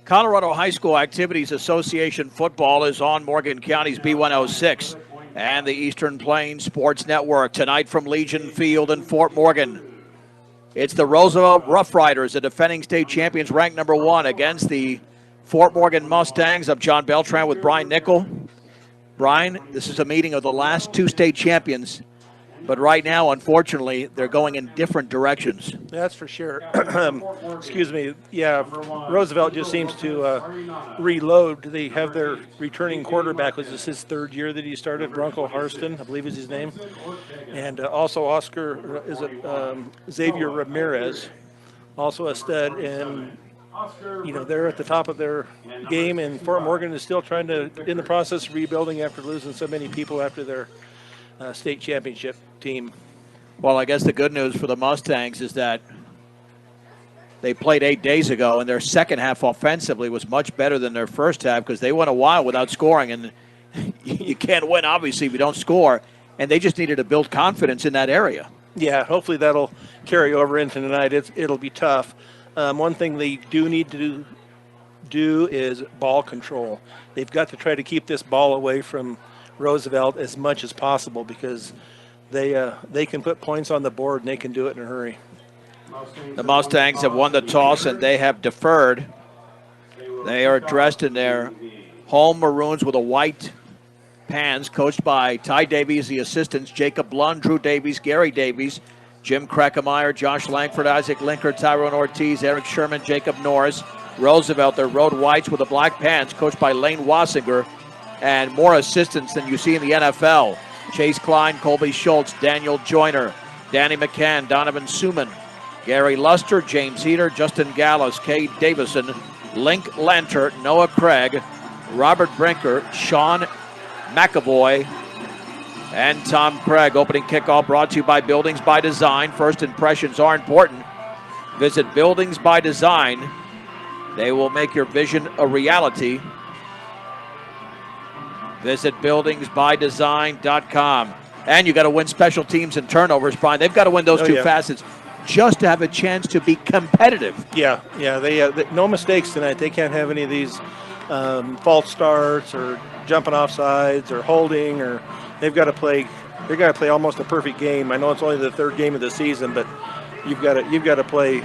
Colorado High School Activities Association football is on Morgan County's B106 and the Eastern Plains Sports Network tonight from Legion Field in Fort Morgan. It's the Roosevelt Rough Riders, the defending state champions, ranked number 1 against the Fort Morgan Mustangs of John Beltran with Brian Nickel. Brian, this is a meeting of the last 2 state champions. But right now, unfortunately, they're going in different directions. That's for sure. Excuse me. Yeah, Roosevelt just seems to reload. They have their returning quarterback. Was this his 3rd year that he started? Bronco Harston, I believe is his name. And also Xavier Ramirez, also a stud. And, they're at the top of their game. And Fort Morgan is still trying to, in the process, rebuilding after losing so many people after their state championship team. Well, I guess the good news for the Mustangs is that they played 8 days ago, and their second half offensively was much better than their first half because they went a while without scoring, and you can't win, obviously, if you don't score, and they just needed to build confidence in that area. Yeah, hopefully that'll carry over into tonight. It'll be tough. One thing they do need to do is ball control. They've got to try to keep this ball away from Roosevelt as much as possible because they can put points on the board and they can do it in a hurry. The Mustangs have won the toss and they have deferred. They are dressed in their home maroons with a white pants, coached by Ty Davies, the assistants, Jacob Lund, Drew Davies, Gary Davies, Jim Kreckemeyer, Josh Langford, Isaac Linker, Tyrone Ortiz, Eric Sherman, Jacob Norris. Roosevelt, their road whites with the black pants, coached by Lane Wassinger, and more assistants than you see in the NFL. Chase Klein, Colby Schultz, Daniel Joyner, Danny McCann, Donovan Suman, Gary Luster, James Heater, Justin Gallus, Cade Davison, Link Lanter, Noah Craig, Robert Brinker, Sean McAvoy, and Tom Craig. Opening kickoff brought to you by Buildings by Design. First impressions are important. Visit Buildings by Design. They will make your vision a reality. Visit buildingsbydesign.com. And you got to win special teams and turnovers, Brian. They've got to win those two facets just to have a chance to be competitive. Yeah. They no mistakes tonight. They can't have any of these false starts or jumping off sides or holding. Or they've got to play. They've got to play almost a perfect game. I know it's only the 3rd game of the season, but you've got to play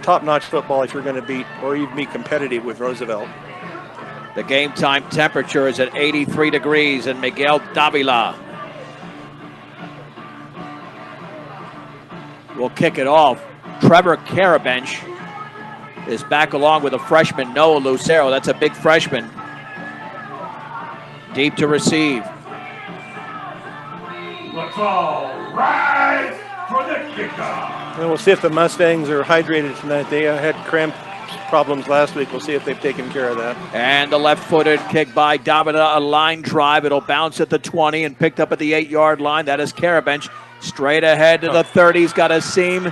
top-notch football if you're going to beat or even be competitive with Roosevelt. The game time temperature is at 83 degrees in Miguel Davila. We'll kick it off. Trevor Carabench is back along with a freshman, Noah Lucero. That's a big freshman. Deep to receive. Let's all rise for the kickoff. And we'll see if the Mustangs are hydrated tonight. They had cramp problems last week. We'll see if they've taken care of that. And the left-footed kick by Davida, a line drive. It'll bounce at the 20 and picked up at the 8-yard line. That is Carabench. Straight ahead to the 30. He's got a seam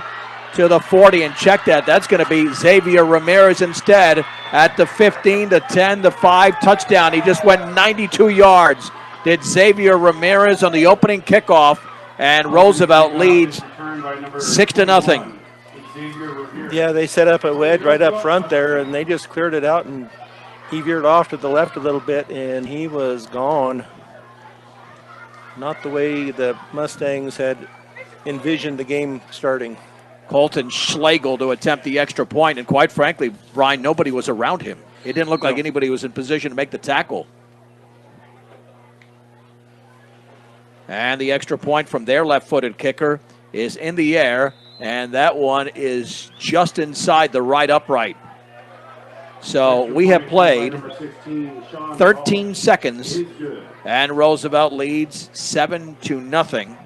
to the 40. And check that. That's going to be Xavier Ramirez instead at the 15, the 10, the 5. Touchdown. He just went 92 yards. Did Xavier Ramirez on the opening kickoff. And Roosevelt leads 6-0. Yeah, they set up a wedge right up front there, and they just cleared it out, and he veered off to the left a little bit, and he was gone. Not the way the Mustangs had envisioned the game starting. Colton Schlegel to attempt the extra point, and quite frankly, Brian, nobody was around him. It didn't look like anybody was in position to make the tackle. And the extra point from their left-footed kicker is in the air, and that one is just inside the right upright. So we have played 13 seconds, and Roosevelt leads 7-0.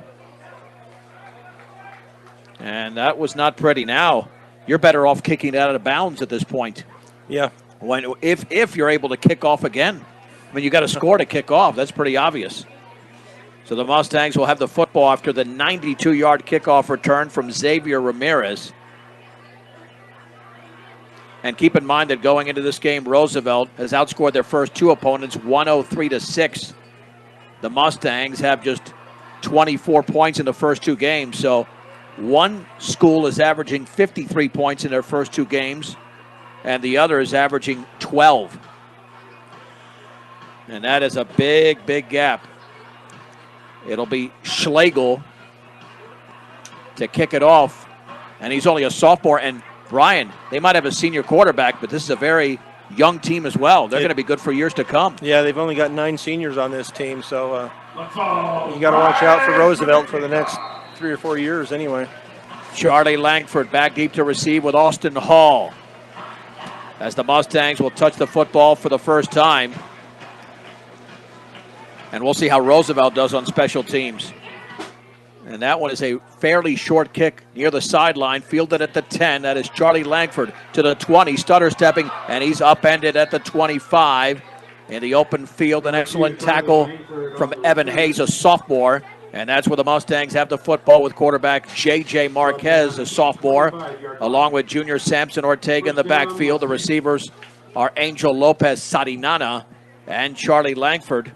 And that was not pretty. Now you're better off kicking it out of bounds at this point. Yeah. If you're able to kick off again. I mean, you got to score to kick off. That's pretty obvious. So the Mustangs will have the football after the 92-yard kickoff return from Xavier Ramirez. And keep in mind that going into this game, Roosevelt has outscored their first 2 opponents 103-6. The Mustangs have just 24 points in the first 2 games. So one school is averaging 53 points in their first 2 games. and the other is averaging 12. And that is a big, big gap. It'll be Schlegel to kick it off, and he's only a sophomore. And Brian, they might have a senior quarterback, but this is a very young team as well. They're going to be good for years to come. Yeah, they've only got 9 seniors on this team, so you got to watch out for Roosevelt for the next 3 or 4 years anyway. Charlie Langford back deep to receive with Austin Hall, as the Mustangs will touch the football for the first time. And we'll see how Roosevelt does on special teams. And that one is a fairly short kick near the sideline, fielded at the 10. That is Charlie Langford to the 20, stutter stepping, and he's upended at the 25 in the open field. An excellent tackle from Evan Hayes, a sophomore. And that's where the Mustangs have the football with quarterback J.J. Marquez, a sophomore, along with junior Samson Ortega in the backfield. The receivers are Angel Lopez Sarinana and Charlie Langford.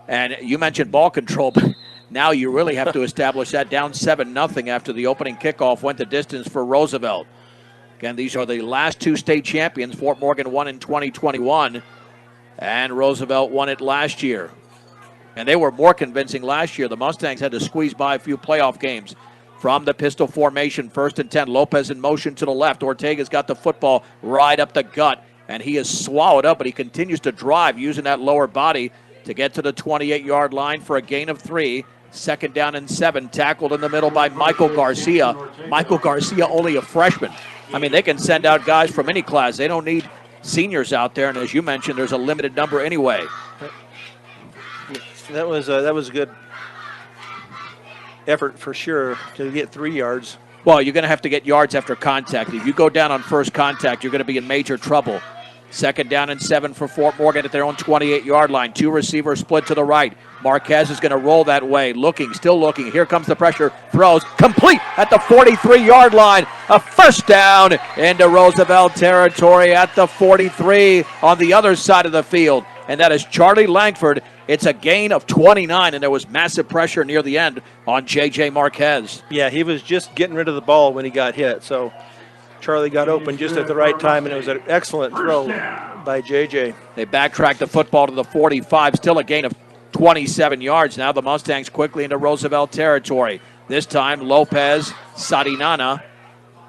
And you mentioned ball control, but now you really have to establish that. Down 7-0 after the opening kickoff went the distance for Roosevelt. Again, these are the last 2 state champions. Fort Morgan won in 2021, and Roosevelt won it last year. And they were more convincing last year. The Mustangs had to squeeze by a few playoff games. From the pistol formation, 1st and 10. Lopez in motion to the left. Ortega's got the football right up the gut, and he is swallowed up, but he continues to drive using that lower body to get to the 28-yard line for a gain of 3. 2nd down and 7. Tackled in the middle by Michael Garcia. Michael Garcia, only a freshman. I mean, they can send out guys from any class. They don't need seniors out there, and as you mentioned, there's a limited number anyway. That was a good effort for sure to get 3 yards. Well, you're going to have to get yards after contact. If you go down on first contact, you're going to be in major trouble. 2nd down and 7 for Fort Morgan at their own 28-yard line. 2 receivers split to the right. Marquez is going to roll that way. Still looking. Here comes the pressure. Throws. Complete at the 43-yard line. A first down into Roosevelt territory at the 43 on the other side of the field. And that is Charlie Langford. It's a gain of 29, and there was massive pressure near the end on J.J. Marquez. Yeah, he was just getting rid of the ball when he got hit, so Charlie got open just at the right time, and it was an excellent throw by J.J. They backtracked the football to the 45, still a gain of 27 yards. Now the Mustangs quickly into Roosevelt territory. This time Lopez, Sarinana,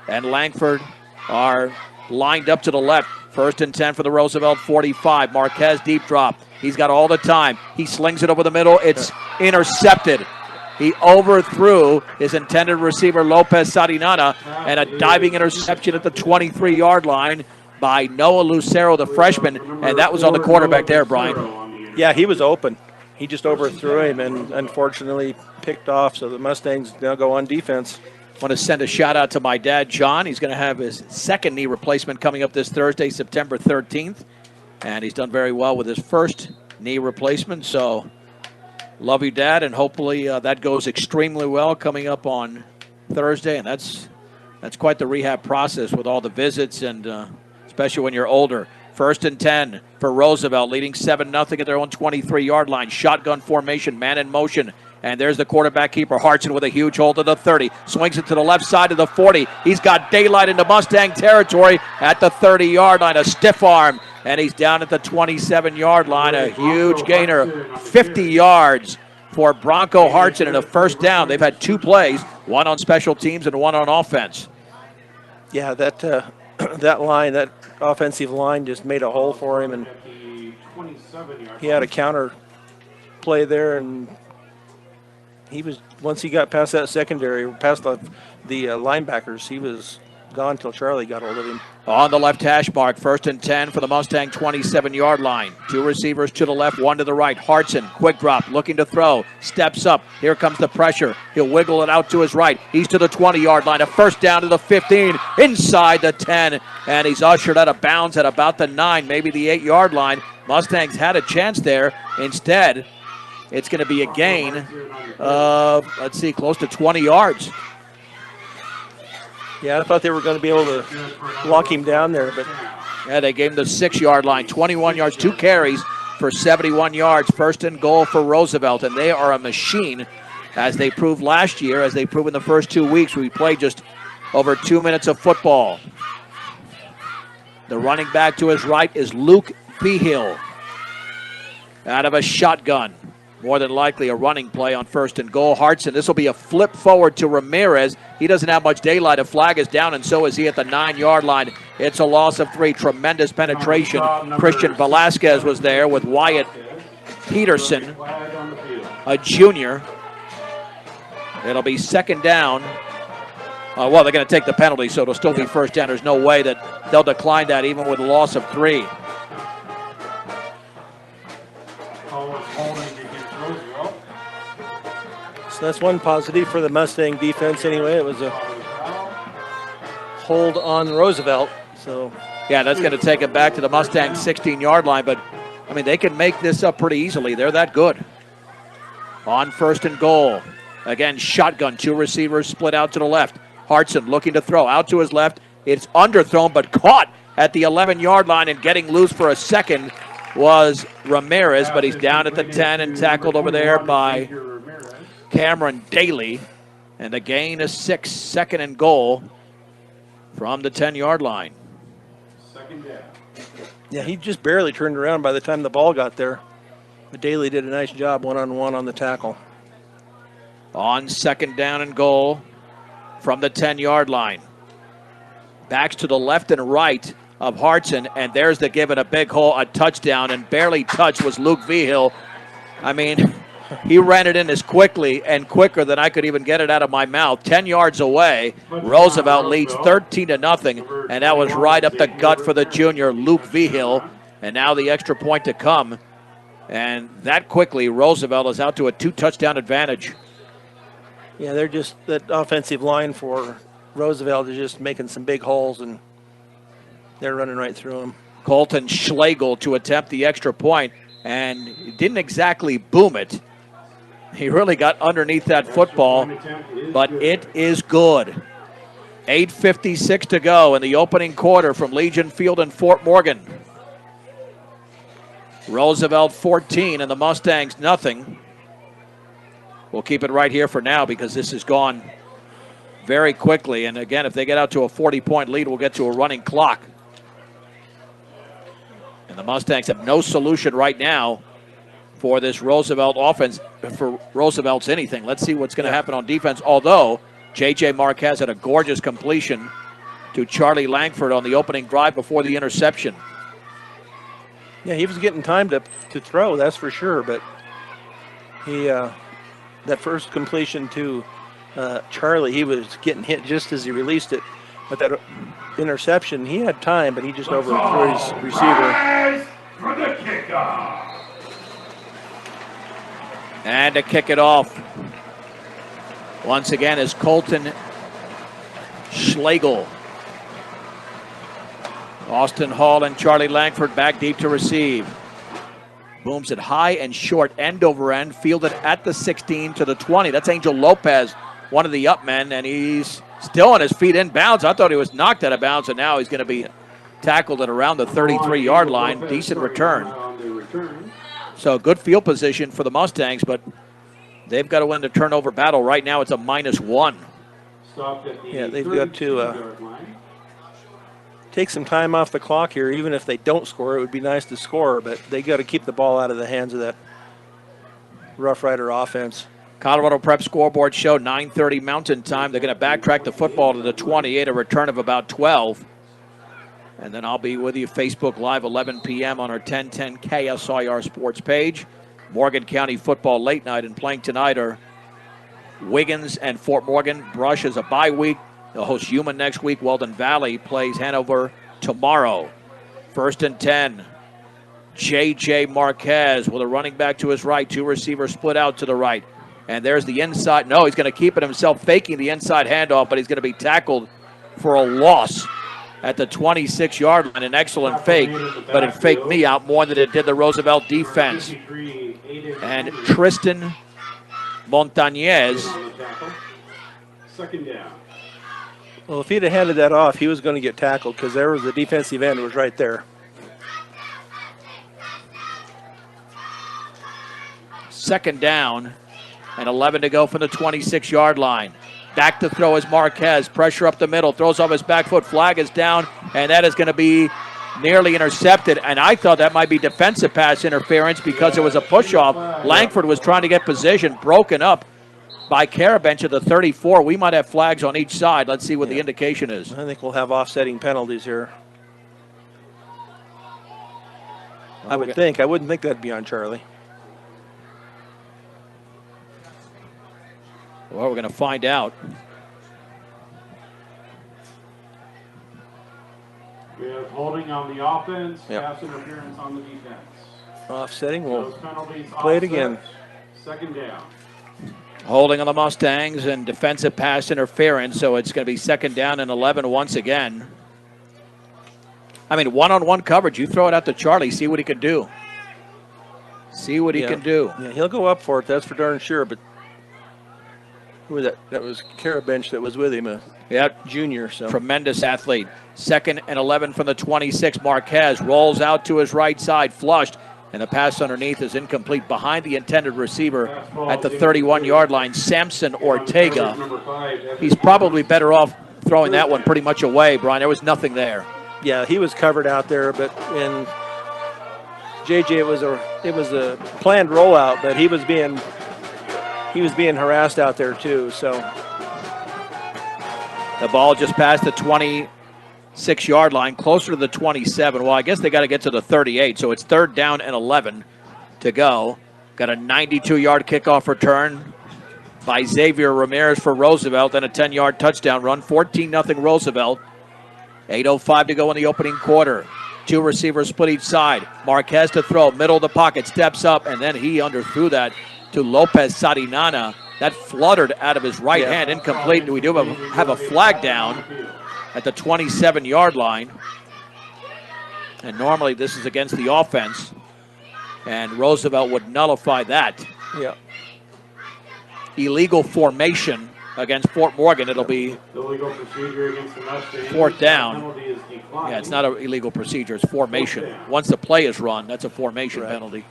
and Langford are lined up to the left. 1st and 10 for the Roosevelt 45. Marquez deep drop. He's got all the time. He slings it over the middle. It's intercepted. He overthrew his intended receiver, Lopez Sarinana, and a diving interception at the 23-yard line by Noah Lucero, the freshman, and that was on the quarterback there, Brian. Yeah, he was open. He just overthrew him and unfortunately picked off, so the Mustangs now go on defense. I want to send a shout-out to my dad, John. He's going to have his 2nd knee replacement coming up this Thursday, September 13th, and he's done very well with his 1st knee replacement, so love you, Dad, and hopefully that goes extremely well coming up on Thursday, and that's quite the rehab process with all the visits and especially when you're older. 1st and 10 for Roosevelt, leading 7-0 at their own 23-yard line. Shotgun formation, man in motion. And there's the quarterback keeper, Hartson, with a huge hold to the 30. Swings it to the left side of the 40. He's got daylight into Mustang territory at the 30-yard line. A stiff arm, and he's down at the 27-yard line. A huge gainer, 50 yards for Bronco Hartson and a first down. They've had 2 plays, one on special teams and one on offense. Yeah, that line, that offensive line just made a hole for him, and he had a counter play there, and once he got past that secondary, past the linebackers, he was gone till Charlie got hold of him. On the left hash mark, 1st and 10 for the Mustang 27-yard line. 2 receivers to the left, 1 to the right. Hartson, quick drop, looking to throw, steps up. Here comes the pressure. He'll wiggle it out to his right. He's to the 20-yard line. A first down to the 15, inside the 10, and he's ushered out of bounds at about the 9, maybe the 8-yard line. Mustangs had a chance there. Instead, it's going to be a gain of, close to 20 yards. Yeah, I thought they were going to be able to lock him down there, but yeah, they gave him the 6-yard line, 21 yards, 2 carries for 71 yards. 1st and goal for Roosevelt, and they are a machine, as they proved last year, as they proved in the first 2 weeks. We played just over 2 minutes of football. The running back to his right is Luke Behill out of a shotgun. More than likely a running play on 1st and goal. Hartson, this will be a flip forward to Ramirez. He doesn't have much daylight. A flag is down, and so is he at the 9-yard line. It's a loss of 3. Tremendous penetration. Christian Velasquez was there with Wyatt Peterson, a junior. It'll be 2nd down. Well, they're going to take the penalty, so it'll still be 1st down. There's no way that they'll decline that even with a loss of 3. So that's one positive for the Mustang defense anyway. It was a hold on Roosevelt. So yeah, that's going to take it back to the Mustang 16-yard line, but I mean, they can make this up pretty easily. They're that good. On 1st and goal. Again, shotgun. 2 receivers split out to the left. Hartson looking to throw out to his left. It's underthrown, but caught at the 11-yard line, and getting loose for a second was Ramirez, but he's down at the 10 and tackled over there by Cameron Daly. And the gain is 6. 2nd and goal from the 10-yard line. yeah, he just barely turned around by the time the ball got there. But Daly did a nice job one-on-one on the tackle. On 2nd down and goal from the 10-yard line. Backs to the left and right of Hartson, and there's the give it a big hole, a touchdown, and barely touched was Luke Vigil. I mean, he ran it in as quickly and quicker than I could even get it out of my mouth. 10 yards away, Roosevelt leads 13-0, and that was right up the gut for the junior, Luke Vigil. And now the extra point to come. And that quickly, Roosevelt is out to a 2-touchdown advantage. Yeah, they're just, that offensive line for Roosevelt is just making some big holes, and they're running right through them. Colton Schlegel to attempt the extra point, and didn't exactly boom it. He really got underneath that football, but it is good. 8:56 to go in the opening quarter from Legion Field in Fort Morgan. Roosevelt 14 and the Mustangs nothing. We'll keep it right here for now because this has gone very quickly. And again, if they get out to a 40-point lead, we'll get to a running clock. And the Mustangs have no solution right now for this Roosevelt offense, for Roosevelt's anything. Let's see what's going to happen on defense. Although J.J. Marquez had a gorgeous completion to Charlie Langford on the opening drive before the interception. Yeah, he was getting time to throw, that's for sure. But he that first completion to Charlie, he was getting hit just as he released it. But that interception, he had time, but he just overthrew his receiver. For the kickoff. And to kick it off, once again, is Colton Schlegel. Austin Hall and Charlie Langford back deep to receive. Booms it high and short, end over end, fielded at the 16 to the 20. That's Angel Lopez, one of the up men, and he's still on his feet in bounds. I thought he was knocked out of bounds, and now he's going to be tackled at around the 33-yard line. Decent return. So good field position for the Mustangs, but they've got to win the turnover battle. Right now it's a -1. Yeah, they've got to take some time off the clock here. Even if they don't score, it would be nice to score, but they got to keep the ball out of the hands of that Rough Rider offense. Colorado Prep scoreboard show 9:30 Mountain Time. They're going to backtrack the football to the 28, a return of about 12. And then I'll be with you Facebook Live 11 p.m. on our 1010 KSIR Sports page. Morgan County football late night, and playing tonight are Wiggins and Fort Morgan. Brush is a bye week. They'll host Yuma next week. Weldon Valley plays Hanover tomorrow. 1st and 10. J.J. Marquez with a running back to his right. 2 receivers split out to the right. And there's the inside. No, he's going to keep it himself, faking the inside handoff, but he's going to be tackled for a loss at the 26-yard line. An excellent fake, but it faked me out more than it did the Roosevelt defense. And Tristan Montañez. 2nd down. Well, if he'd have handed that off, he was going to get tackled because there was the defensive end was right there. 2nd down and 11 to go from the 26-yard line. Back to throw is Marquez. Pressure up the middle. Throws off his back foot. Flag is down, and that is going to be nearly intercepted, and I thought that might be defensive pass interference because it was a push-off. Langford was trying to get position, broken up by Karabench at the 34. We might have flags on each side. Let's see what the indication is. I think we'll have offsetting penalties here. I would think. I wouldn't think that'd be on Charlie. Well, we're going to find out. We have holding on the offense, Yep. pass interference on the defense. Offsetting. We'll Those penalties play it offset. again. Second down. Holding on the Mustangs and defensive pass interference, so it's going to be second down and 11 once again. I mean, one-on-one coverage, you throw it out to Charlie, see what he can do. See what he can do. Yeah, he'll go up for it, that's for darn sure, but who was that? That was Karabench that was with him, a junior. So Tremendous athlete. Second and 11 from the 26. Marquez rolls out to his right side, flushed, and the pass underneath is incomplete behind the intended receiver at the 31-yard line, Samson Ortega. He's probably better off throwing that one pretty much away, Brian. There was nothing there. yeah, he was covered out there, but in JJ it was a planned rollout, but he was being harassed out there too. So the ball just passed the 26-yard line, closer to the 27. Well, I guess they got to get to the 38, so it's third down and 11 to go. Got a 92-yard kickoff return by Xavier Ramirez for Roosevelt, and a 10-yard touchdown run. 14-0 Roosevelt. 8:05 to go in the opening quarter. Two receivers split each side. Marquez to throw, middle of the pocket, steps up, and then he underthrew that to Lopez Sarinana. That fluttered out of his right hand, incomplete. We do have a flag down at the 27-yard line. And normally this is against the offense. And Roosevelt would nullify that. yeah, Illegal formation against Fort Morgan. It'll be Illegal procedure against the Mustangs. fourth down. Penalty is declined. Yeah, it's not an illegal procedure. It's formation. Once the play is run, that's a formation penalty.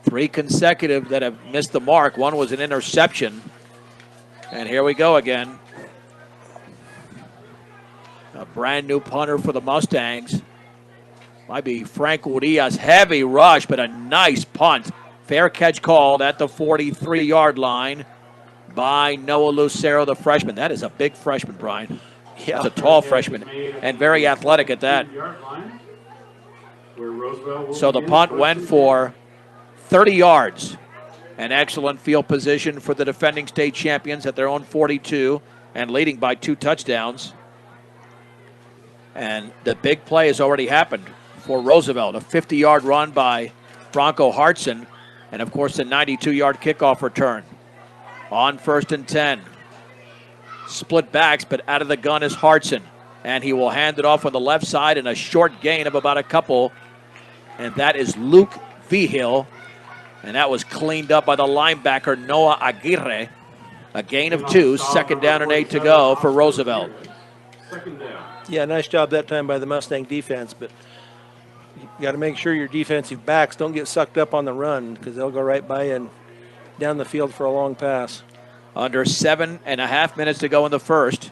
Three consecutive that have missed the mark. One was an interception. And here we go again. A brand new punter for the Mustangs. Might be Frank Urias. Heavy rush, but a nice punt. Fair catch called at the 43-yard line by Noah Lucero, the freshman. That is a big freshman, Brian. yeah. That's a tall freshman and very athletic at that. So the punt went for 30 yards. An excellent field position for the defending state champions at their own 42 and leading by 2 touchdowns. And the big play has already happened for Roosevelt. A 50-yard run by Bronco Hartson. And, of course, the 92-yard kickoff return. On 1st and 10. Split backs, but out of the gun is Hartson. And he will hand it off on the left side in a short gain of about a couple. And that is Luke Vigil. And that was cleaned up by the linebacker, Noah Aguirre. A gain of 2, second down and 8 to go for Roosevelt. Second down. Yeah, nice job that time by the Mustang defense, but you got to make sure your defensive backs don't get sucked up on the run because they'll go right by you and down the field for a long pass. Under 7.5 minutes to go in the first.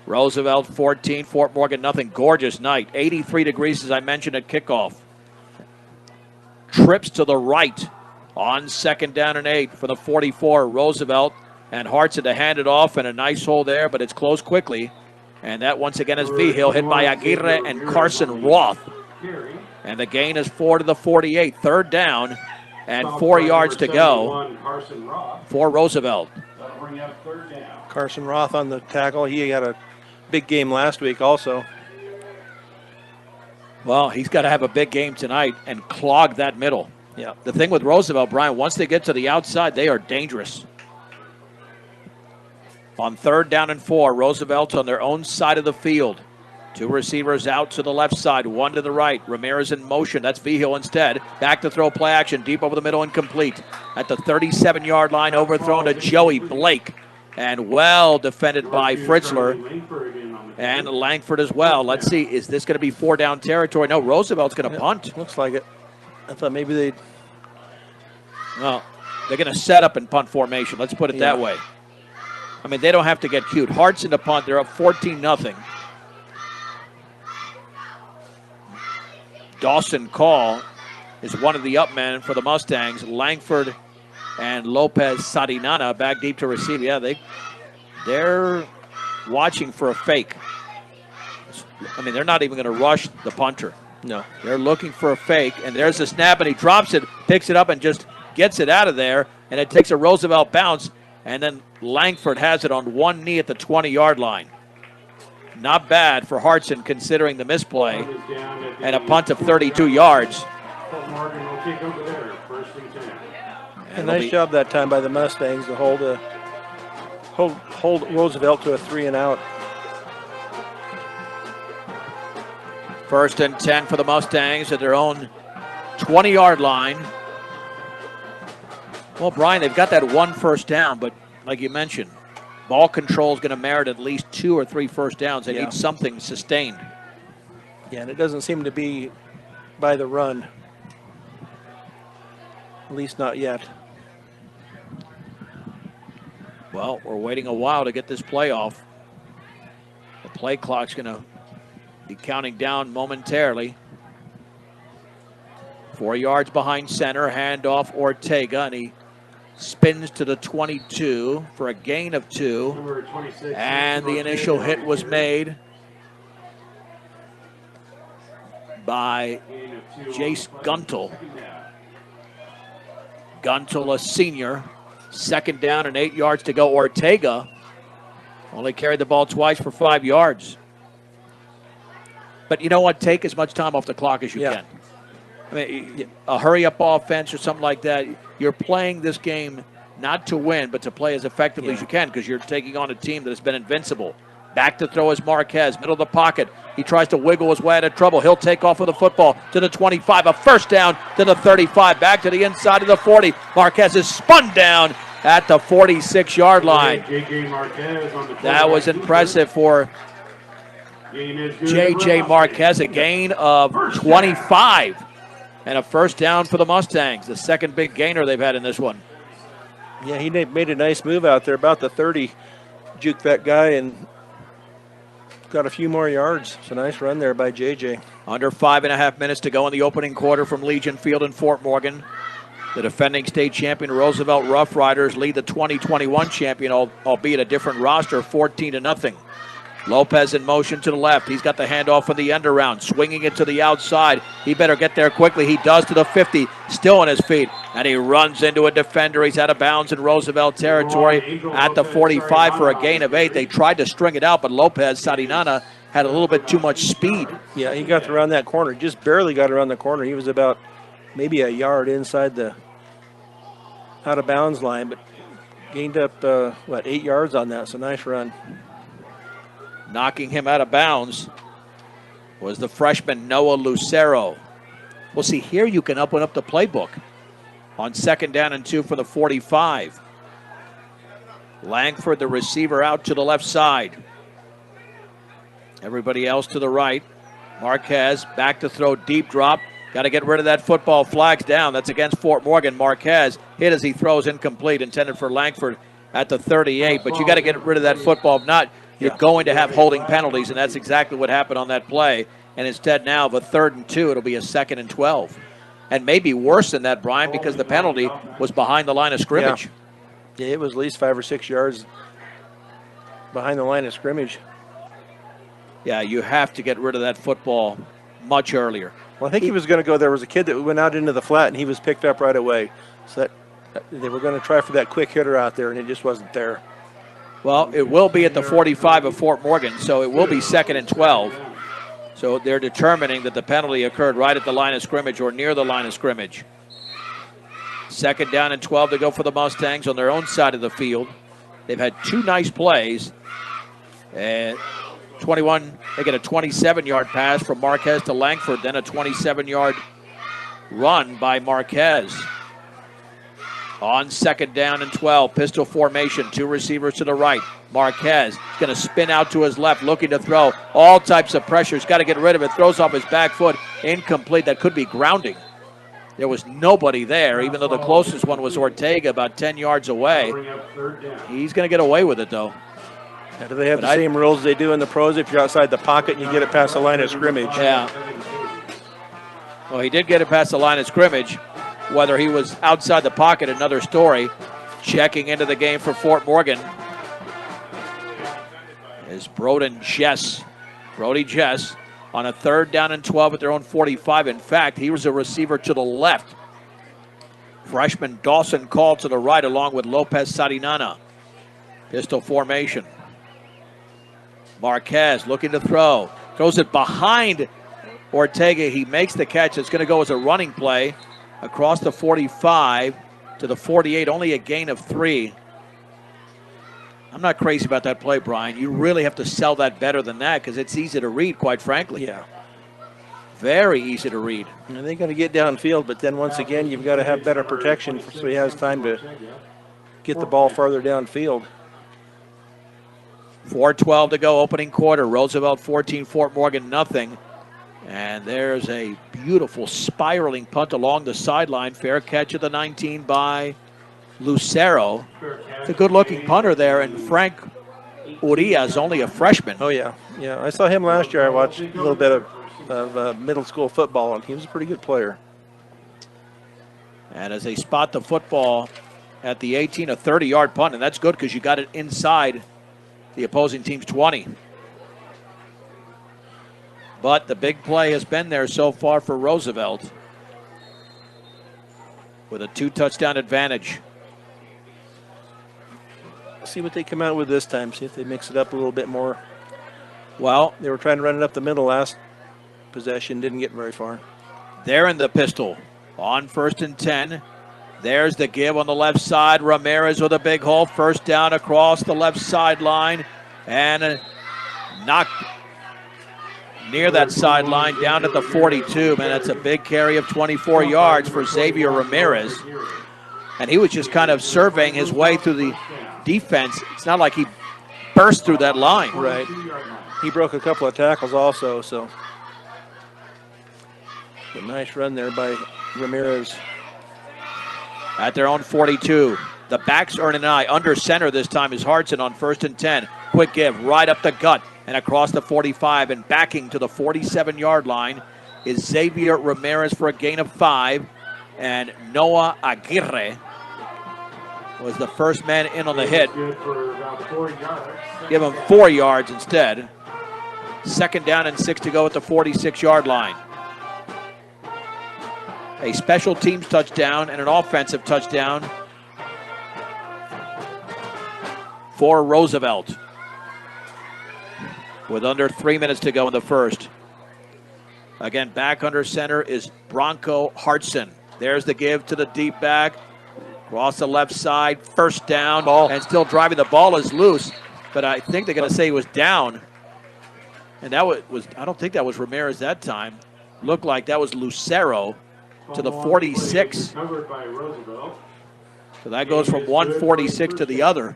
Roosevelt 14, Fort Morgan nothing. Gorgeous night. 83 degrees, as I mentioned, at kickoff. Trips to the right on second down and 8 for the 44. Roosevelt and Hartson to hand it off, and a nice hole there, but it's closed quickly. And that once again is Vigil, hit by Aguirre and Carson Roth. And the gain is 4 to the 48. Third down and 4 yards to go for Roosevelt. Carson Roth on the tackle. He had a big game last week also. Well, he's got to have a big game tonight and clog that middle. Yeah. The thing with Roosevelt, Brian, once they get to the outside, they are dangerous. On third down and 4, Roosevelt's on their own side of the field. Two receivers out to the left side, one to the right. Ramirez in motion. That's Vigil instead. Back to throw, play action, deep over the middle, incomplete. At the 37-yard line, overthrown to Joey Blake. And well defended by Fritzler and Langford as well. Let's see, is this going to be 4-down territory? No, Roosevelt's going to punt. Looks like it. I thought maybe they'd... Well, they're going to set up in punt formation. Let's put it that way. I mean, they don't have to get cute. Hartson to punt. They're up 14-0. Dawson Call is one of the up men for the Mustangs. Langford and Lopez Sarinana back deep to receive. Yeah, they're watching for a fake. I mean, they're not even going to rush the punter. No. They're looking for a fake, and there's the snap, and he drops it, picks it up, and just gets it out of there, and it takes a Roosevelt bounce, and then Langford has it on one knee at the 20-yard line. Not bad for Hartson considering the misplay, and a punt of 32 yards. Fort Morgan will take over there, 1st and 10. A nice job that time by the Mustangs to hold Roosevelt to a 3-and-out. 1st and 10 for the Mustangs at their own 20-yard line. Well, Brian, they've got that one first down, but like you mentioned, ball control is going to merit at least 2 or 3 first downs. They need something sustained. Yeah, and it doesn't seem to be by the run. At least not yet. Well, we're waiting a while to get this play off. The play clock's going to be counting down momentarily. 4 yards behind center, handoff Ortega, and he spins to the 22 for a gain of 2. Number 26, And the initial hit was made by gain of 2 Jace on the play. Guntle. 2nd down. Guntle, a senior. 2nd down and 8 yards to go. Ortega only carried the ball twice for 5 yards. But you know what? Take as much time off the clock as you can. I mean, a hurry-up offense or something like that. You're playing this game not to win, but to play as effectively as you can because you're taking on a team that has been invincible. Back to throw is Marquez, middle of the pocket. He tries to wiggle his way out of trouble. He'll take off with the football to the 25, a first down to the 35, back to the inside of the 40. Marquez is spun down at the 46-yard line. J.J. Marquez on the That was impressive for J.J. Marquez, a gain of 25 and a first down for the Mustangs, the second big gainer they've had in this one. Yeah, he made a nice move out there, about the 30, juked that guy and got a few more yards. It's a nice run there by J.J. Under 5.5 minutes to go in the opening quarter from Legion Field in Fort Morgan. The defending state champion Roosevelt Rough Riders lead the 2021 champion, albeit a different roster, 14-0. Lopez in motion to the left. He's got the handoff on the end around, swinging it to the outside. He better get there quickly. He does to the 50, still on his feet, and he runs into a defender. He's out of bounds in Roosevelt territory at the 45 for a gain of 8. They tried to string it out, but Lopez Sarinana had a little bit too much speed. Yeah, he got around that corner, just barely got around the corner. He was about maybe a yard inside the out of bounds line, but gained up, 8 yards on that, so nice run. Knocking him out of bounds was the freshman Noah Lucero. Well, see, here you can open up the playbook on 2nd down and 2 for the 45. Langford, the receiver, out to the left side. Everybody else to the right. Marquez back to throw, deep drop. Got to get rid of that football. Flags down. That's against Fort Morgan. Marquez hit as he throws, incomplete, intended for Langford at the 38. But you got to get rid of that football. If not, you're going to have holding penalties, and that's exactly what happened on that play. And instead now of a 3rd and 2, it'll be a 2nd and 12. And maybe worse than that, Brian, because the penalty was behind the line of scrimmage. Yeah, it was at least 5 or 6 yards behind the line of scrimmage. Yeah, you have to get rid of that football much earlier. Well, I think he was going to go. There was a kid that went out into the flat, and he was picked up right away. So they were going to try for that quick hitter out there, and it just wasn't there. Well, it will be at the 45 of Fort Morgan, so it will be 2nd and 12. So they're determining that the penalty occurred right at the line of scrimmage or near the line of scrimmage. 2nd down and 12 to go for the Mustangs on their own side of the field. They've had 2 nice plays. And 21, they get a 27-yard pass from Marquez to Langford, then a 27-yard run by Marquez. On 2nd down and 12, pistol formation, 2 receivers to the right. Marquez is going to spin out to his left, looking to throw. All types of pressure. He's got to get rid of it. Throws off his back foot. Incomplete. That could be grounding. There was nobody there, even though the closest one was Ortega, about 10 yards away. He's going to get away with it, though. Yeah, do they have the same rules they do in the pros? If you're outside the pocket and you get it past the line of scrimmage. Yeah. Well, he did get it past the line of scrimmage. Whether he was outside the pocket, another story. Checking into the game for Fort Morgan is Brody Jess on a 3rd down and 12 at their own 45. In fact, he was a receiver to the left. Freshman Dawson called to the right along with Lopez Sarinana. Pistol formation. Marquez looking to throw. Throws it behind Ortega. He makes the catch. It's going to go as a running play across the 45 to the 48. Only a gain of 3. I'm not crazy about that play, Brian. You really have to sell that better than that because it's easy to read, quite frankly. Yeah. Very easy to read. And they got to get downfield, but then once again, you've got to have better protection so he has time to get the ball farther downfield. 4:12 to go, opening quarter. Roosevelt 14, Fort Morgan nothing. And there's a beautiful spiraling punt along the sideline. Fair catch at the 19 by Lucero. It's a good-looking punter there, and Frank Uria is only a freshman. Oh, yeah. Yeah, I saw him last year. I watched a little bit of middle school football, and he was a pretty good player. And as they spot the football at the 18, a 30-yard punt, and that's good because you got it inside the opposing team's 20. But the big play has been there so far for Roosevelt with a 2-touchdown advantage. See what they come out with this time. See if they mix it up a little bit more. Well, they were trying to run it up the middle last possession. Didn't get very far. They're in the pistol on 1st and 10. There's the give on the left side. Ramirez with a big hole. 1st down across the left sideline. And knocked near that sideline down at the 42. Man, that's a big carry of 24 yards for Xavier Ramirez. And he was just kind of surveying his way through the defense. It's not like he burst through that line. Right. He broke a couple of tackles also, so a nice run there by Ramirez. At their own 42. The backs earn an eye. Under center this time is Hartson on 1st and 10. Quick give right up the gut and across the 45 and backing to the 47-yard line is Xavier Ramirez for a gain of 5. And Noah Aguirre was the first man in on the hit. Give him 4 yards instead. 2nd down and 6 to go at the 46-yard line. A special teams touchdown and an offensive touchdown for Roosevelt. With under 3 minutes to go in the first. Again, back under center is Bronco Hartson. There's the give to the deep back. Across the left side, 1st down, and still driving. The ball is loose, but I think they're going to say he was down. And that was I don't think that was Ramirez that time. Looked like that was Lucero to the 46. So that goes from 146 to the other.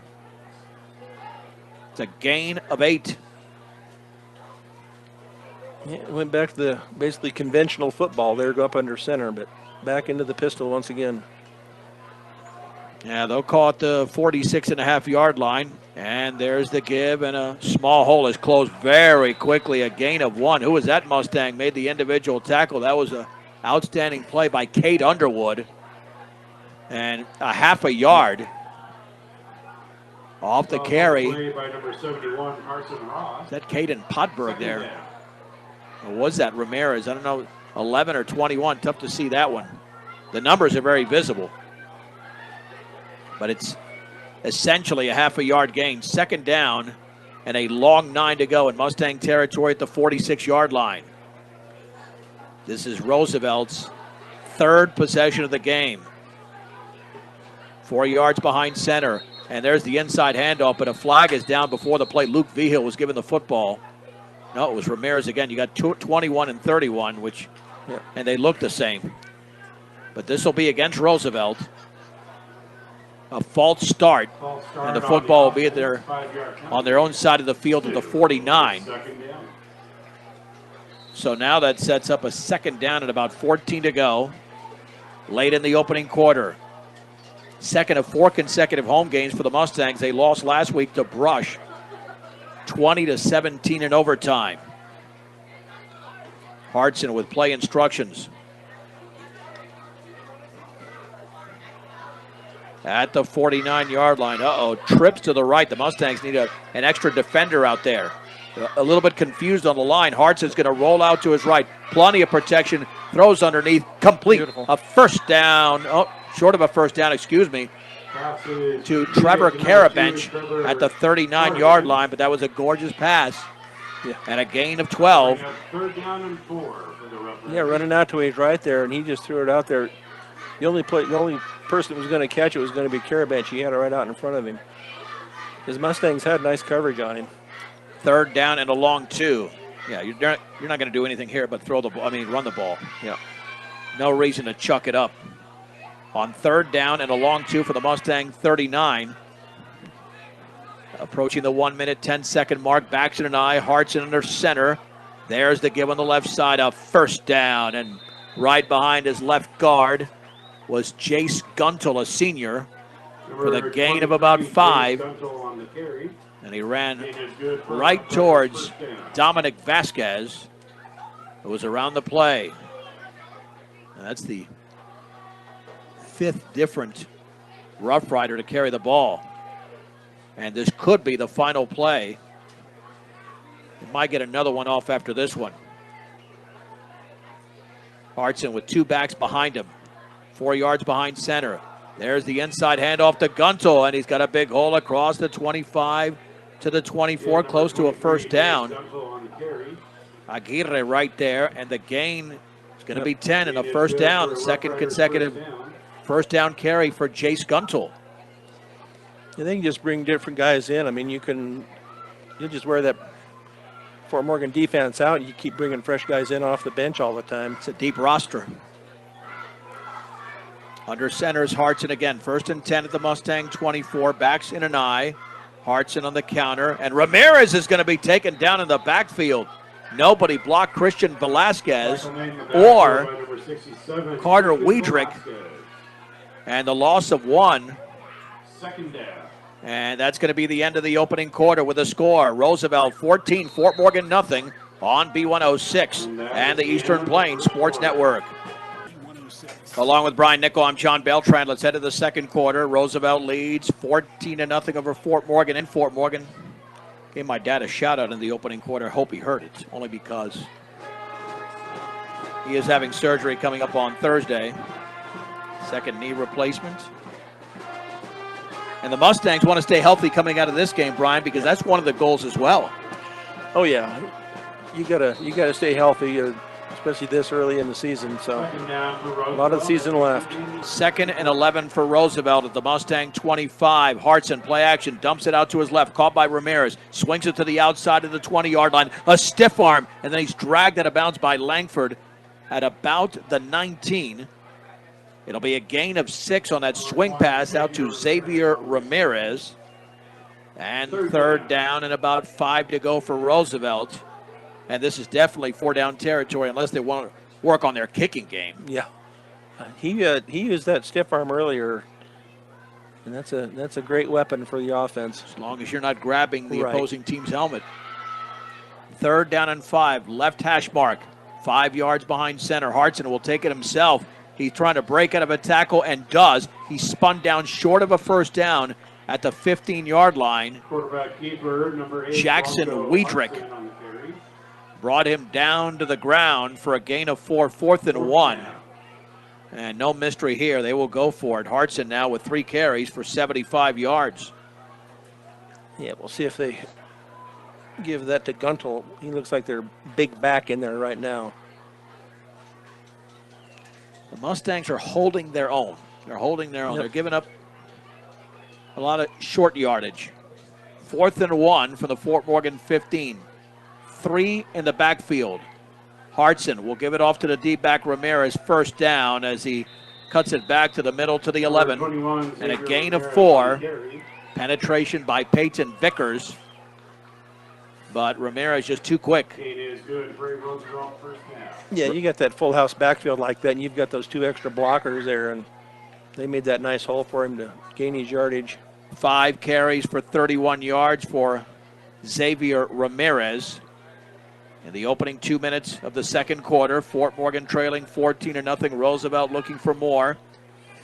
It's a gain of 8. Yeah, it went back to the basically conventional football there, go up under center, but back into the pistol once again. Yeah, they'll call it the 46.5-yard line. And there's the give, and a small hole is closed very quickly. A gain of 1. Who was that Mustang? Made the individual tackle. That was an outstanding play by Kate Underwood. And a half a yard off the carry. By number 71, Carson Ross. Is that Caden Potberg there? Or was that Ramirez? I don't know. 11 or 21. Tough to see that one. The numbers are very visible. But it's essentially a half a yard gain. 2nd down and a long 9 to go in Mustang territory at the 46-yard line. This is Roosevelt's 3rd possession of the game. 4 yards behind center. And there's the inside handoff, but a flag is down before the play. Luke Vigil was given the football. No, it was Ramirez again. You got 21 and 31, and they look the same. But this will be against Roosevelt. A false start, and the football will be at on their own side of the field at the 49. So now that sets up a 2nd down and about 14 to go. Late in the opening quarter. 2nd of 4 consecutive home games for the Mustangs. They lost last week to Brush, 20-17 in overtime. Hartson with play instructions. at the 49-yard line. Uh-oh, trips to the right. The Mustangs need an extra defender out there. A little bit confused on the line. Hartson's going to roll out to his right. Plenty of protection. Throws underneath. Complete. Beautiful. A first down. Oh, short of a first down, excuse me, to Trevor Carabench at the 39-yard line, but that was a gorgeous pass. Yeah. And a gain of 12. Third down and 4 for the Rough Riders. Yeah, running out to his right there, and he just threw it out there. The only person that was going to catch it was going to be Carabench. He had it right out in front of him. His Mustangs had nice coverage on him. Third down and a long 2. Yeah, you're not going to do anything here but run the ball. Yeah. No reason to chuck it up. On third down and a long 2 for the Mustang 39. Approaching the 1 minute, 10-second mark. Baxter and Hartson under center. There's the give on the left side, a first down. And right behind his left guard was Jace Guntle, a senior, for the gain of about 5. And he ran right towards Dominic Vasquez, who was around the play. And that's the 5th different Rough Rider to carry the ball. And this could be the final play. He might get another one off after this one. Hartson with 2 backs behind him. 4 yards behind center. There's the inside handoff to Guntle, and he's got a big hole across the 25 to the 24, close to a first down. Aguirre right there, and the gain is going to be 10 and a first down, the second consecutive first down carry for Jace Guntle. Yeah, they can just bring different guys in. I mean, you'll just wear that Fort Morgan defense out. You keep bringing fresh guys in off the bench all the time. It's a deep roster. Under center is Hartson again. 1st and 10 at the Mustang 24. Backs in an eye. Hartson on the counter. And Ramirez is going to be taken down in the backfield. Nobody blocked Christian Velasquez or Carter Wiedrick. And the loss of 1. Second down. And that's going to be the end of the opening quarter with a score. Roosevelt 14, Fort Morgan nothing on B106 and the Eastern Plains Sports Network. Along with Brian Nickel, I'm John Beltran. Let's head to the second quarter. Roosevelt leads 14-0 over Fort Morgan in Fort Morgan. Gave my dad a shout out in the opening quarter. Hope he heard it, only because he is having surgery coming up on Thursday. Second knee replacement. And the Mustangs want to stay healthy coming out of this game, Brian, because that's one of the goals as well. Oh yeah, you gotta stay healthy, especially this early in the season. So a lot of the season left. 2nd and 11 for Roosevelt at the Mustang 25. Hartson play action, dumps it out to his left, caught by Ramirez, swings it to the outside of the 20-yard line, a stiff arm, and then he's dragged out of bounds by Langford at about the 19. It'll be a gain of 6 on that swing pass out to Xavier Ramirez. And third down and about 5 to go for Roosevelt. And this is definitely 4-down territory unless they want to work on their kicking game. Yeah, he used that stiff arm earlier, and that's a great weapon for the offense. As long as you're not grabbing the opposing team's helmet. Third down and 5, left hash mark, 5 yards behind center. Hartson will take it himself. He's trying to break out of a tackle and does. He spun down short of a first down at the 15-yard line. Quarterback keeper, number 8, Jackson Wiedrick brought him down to the ground for a gain of 4, 4th and 1. And no mystery here. They will go for it. Hartson now with 3 carries for 75 yards. Yeah, we'll see if they give that to Guntle. He looks like their big back in there right now. The Mustangs are holding their own. They're holding their own. Yep. They're giving up a lot of short yardage. 4th and 1 from the Fort Morgan 15. 3 in the backfield. Hartson will give it off to the deep back Ramirez. First down as he cuts it back to the middle to the 11. And a gain of 4. Penetration by Peyton Vickers. But Ramirez just too quick. Yeah, you got that full house backfield like that, and you've got those 2 extra blockers there, and they made that nice hole for him to gain his yardage. 5 carries for 31 yards for Xavier Ramirez. In the opening 2 minutes of the second quarter, Fort Morgan trailing 14-0. Roosevelt looking for more.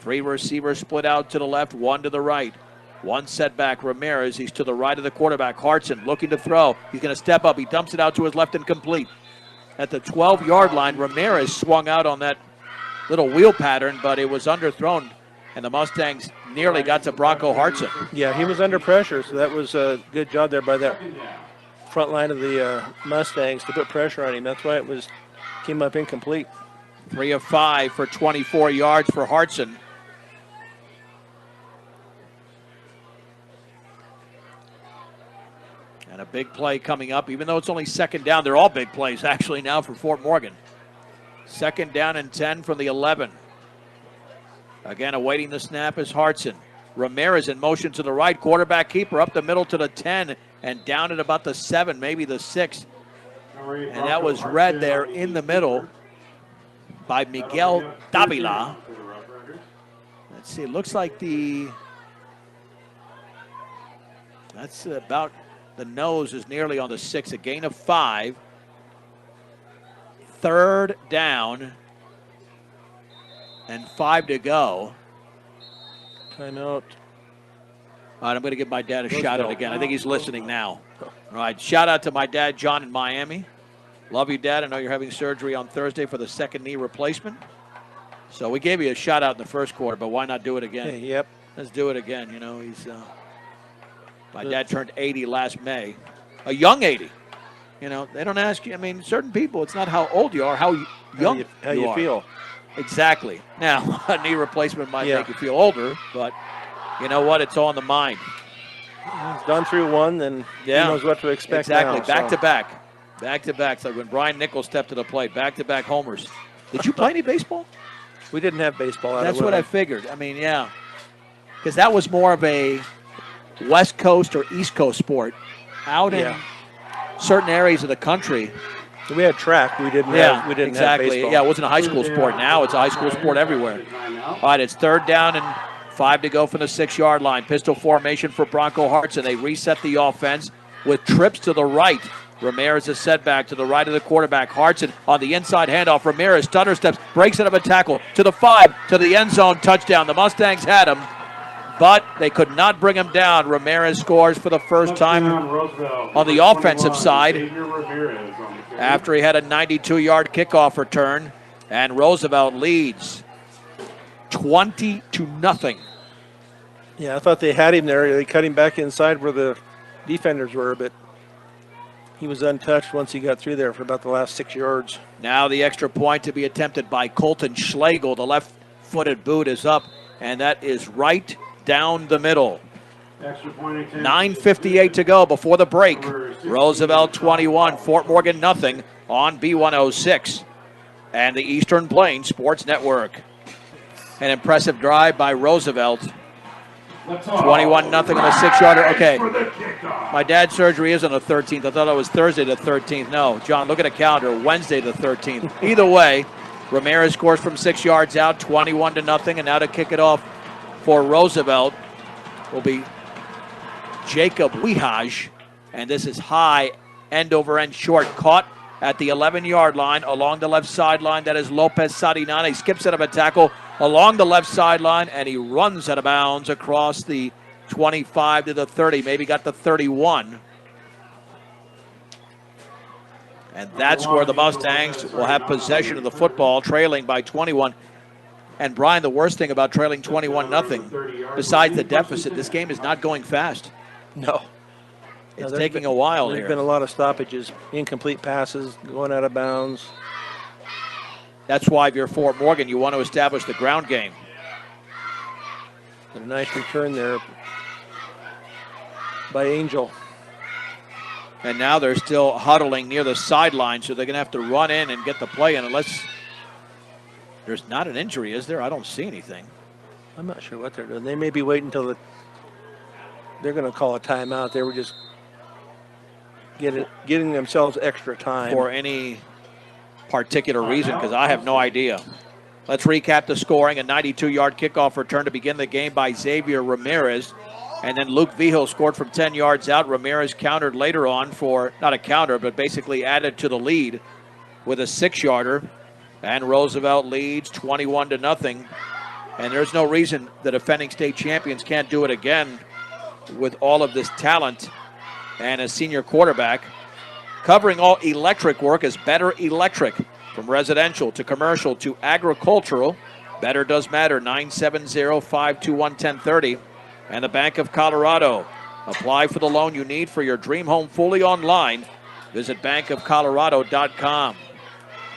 Three receivers split out to the left, one to the right. One setback, Ramirez. He's to the right of the quarterback. Hartson looking to throw. He's going to step up. He dumps it out to his left and complete. At the 12-yard line, Ramirez swung out on that little wheel pattern, but it was underthrown, and the Mustangs nearly got to Bronco Hartson. Yeah, he was under pressure, so that was a good job there by that front line of the Mustangs to put pressure on him. That's why it came up incomplete. 3 of 5 for 24 yards for Hartson. And a big play coming up, even though it's only second down. They're all big plays, actually, now for Fort Morgan. Second down and 10 from the 11. Again, awaiting the snap is Hartson. Ramirez in motion to the right. Quarterback keeper up the middle to the 10 and down at about the 7, maybe the 6. And that was read there in the middle by Miguel Davila. Let's see, it looks like that's about the nose is nearly on the 6, a gain of 5. Third down and 5 to go. Timeout. All right, I'm going to give my dad a shout out again. I think he's listening now. All right, shout out to my dad, John, in Miami. Love you, Dad. I know you're having surgery on Thursday for the second knee replacement. So we gave you a shout out in the first quarter, but why not do it again? Hey, yep. Let's do it again. You know, my dad turned 80 last May. A young 80. You know, they don't ask you. I mean, certain people, it's not how old you are, how young how you are. feel. Exactly. Now, a knee replacement might make you feel older, but you know what? It's all in the mind. He's done through one, then he knows what to expect exactly. now. Back to back. Back to back. It's like when Brian Nichols stepped to the plate. Back to back homers. Did you play any baseball? We didn't have baseball out That's what I figured. I mean, yeah. Because that was more of a West Coast or East Coast sport. Out in certain areas of the country. We had track. We didn't have baseball. Yeah, it wasn't a high school sport. Now it's a high school sport everywhere. All right, it's third down and 5 to go from the 6-yard line. Pistol formation for Bronco Hartson. They reset the offense with trips to the right. Ramirez is set back to the right of the quarterback. Hartson on the inside handoff. Ramirez stutter steps, breaks out of a tackle to the 5, to the end zone, touchdown. The Mustangs had him, but they could not bring him down. Ramirez scores for the first time on the offensive side after he had a 92-yard kickoff return, and Roosevelt leads 20-0. Yeah, I thought they had him there. They cut him back inside where the defenders were, but he was untouched once he got through there for about the last 6 yards. Now the extra point to be attempted by Colton Schlegel. The left-footed boot is up, and that is right down the middle. 9:58 to go before the break. Roosevelt 21, Fort Morgan nothing on B106 and the Eastern Plains Sports Network. An impressive drive by Roosevelt. 21-0 on the 6-yarder. Okay, my dad's surgery is on the 13th. I thought it was Thursday the 13th. No, John, look at the calendar. Wednesday the 13th. Either way, Ramirez scores from 6 yards out, 21-0, and now to kick it off for Roosevelt will be Jacob Wehaj, and this is high, end over end short, caught at the 11-yard line along the left sideline. That is Lopez Sadinan. He skips out of a tackle along the left sideline, and he runs out of bounds across the 25 to the 30, maybe got the 31. And that's where the Mustangs will have possession of the football, trailing by 21. And Brian, the worst thing about trailing 21-0, besides the deficit, this game is not going fast. No. It's taking a while here. There's been a lot of stoppages, incomplete passes, going out of bounds. That's why if you're Fort Morgan, you want to establish the ground game. And a nice return there by Angel. And now they're still huddling near the sideline, so they're going to have to run in and get the play in unless there's not an injury, is there? I don't see anything. I'm not sure what they're doing. They may be waiting until they're going to call a timeout. They were just getting themselves extra time. For any particular reason, because I have no idea. Let's recap the scoring. A 92-yard kickoff return to begin the game by Xavier Ramirez. And then Luke Vigil scored from 10 yards out. Ramirez countered later on for, not a counter, but basically added to the lead with a 6-yarder. And Roosevelt leads 21-0 And there's no reason the defending state champions can't do it again with all of this talent and a senior quarterback. Covering all electric work is Better Electric. From residential to commercial to agricultural, Better does matter. 970-521-1030. And the Bank of Colorado. Apply for the loan you need for your dream home fully online. Visit bankofcolorado.com.